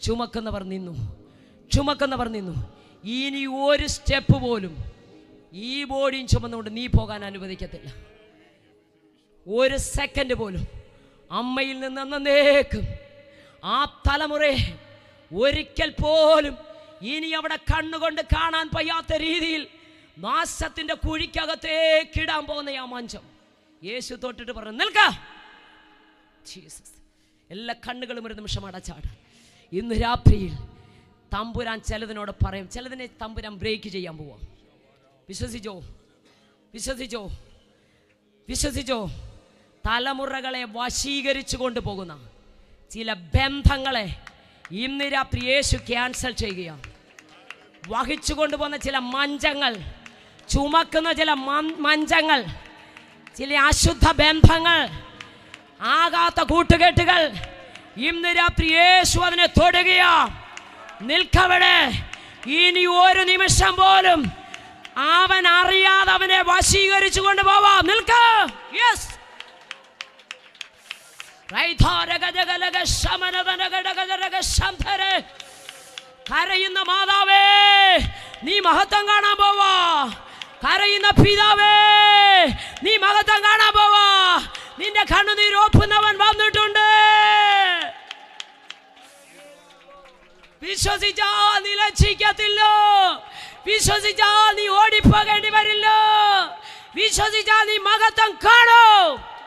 ചുമക്കുന്നവർ നിന്നു. ഇനി ഒരു സ്റ്റെപ്പ് പോലും ഈ ബോഡിയും ചുമന്നുകൊണ്ട് നീ പോകാൻ അനുവദിക്കത്തില്ല. ഒരു സെക്കൻഡ് പോലും അമ്മയിൽ നിന്ന് എന്നേക്കും ആ തലമുറയെ ഒരിക്കൽ പോലും ഇനി അവിടെ കണ്ണുകൊണ്ട് കാണാൻ പറ്റാത്ത രീതിയിൽ നാശത്തിന്റെ കുഴിക്കകത്തേക്കിടാൻ പോകുന്ന ആ മഞ്ചം യേശു തൊട്ടിട്ട് പറഞ്ഞു, നിൽക്ക. ജീസസ്. എല്ലാ കണ്ണുകളും ഒരു നിമിഷം അടച്ചാട്. ഇന്ന് രാത്രിയിൽ തമ്പുരാൻ ചിലതിനോട് പറയും, ചിലതിനെ തമ്പുരാൻ ബ്രേക്ക് ചെയ്യാൻ പോവാം. വിശ്വസിച്ചോ. തലമുറകളെ വശീകരിച്ചു കൊണ്ടുപോകുന്ന ചില ബന്ധങ്ങളെ ഇന്ന് രാത്രി യേശു ക്യാൻസൽ ചെയ്യുകയാണ്. വഹിച്ചു കൊണ്ടുപോകുന്ന ചില മഞ്ചങ്ങൾ, ചുമക്കുന്ന ചില മഞ്ചങ്ങൾ, ചില അശുദ്ധ ബന്ധങ്ങൾ, ആകാത്ത കൂട്ടുകെട്ടുകൾ ഇന്ന് രാത്രി യേശു അതിനെ തൊടുകയാ. നിൽക്കവിടെ. ഇനി ഒരു നിമിഷം പോലും അവൻ അറിയാതെ അവനെ വശീകരിച്ചു കൊണ്ടുപോവാം. നിൽക്ക. യെസ്. കരയുന്ന മാതാവേ, നീ മഹത്വം കാണാൻ പോവാ. കരയുന്ന പിതാവേ, നീ മഹത്വം കാണാൻ പോവാ. നിന്റെ കണ്ണുനീരൊപ്പുന്നവൻ വന്നിട്ടുണ്ട്. വിശ്വസിച്ചാൽ നീ ലജ്ജിക്കത്തില്ല. വിശ്വസിച്ചാൽ നീ ഓടിപ്പോകേണ്ടി വരില്ല. വിശ്വസിച്ചാൽ നീ മഹത്വം കാണും.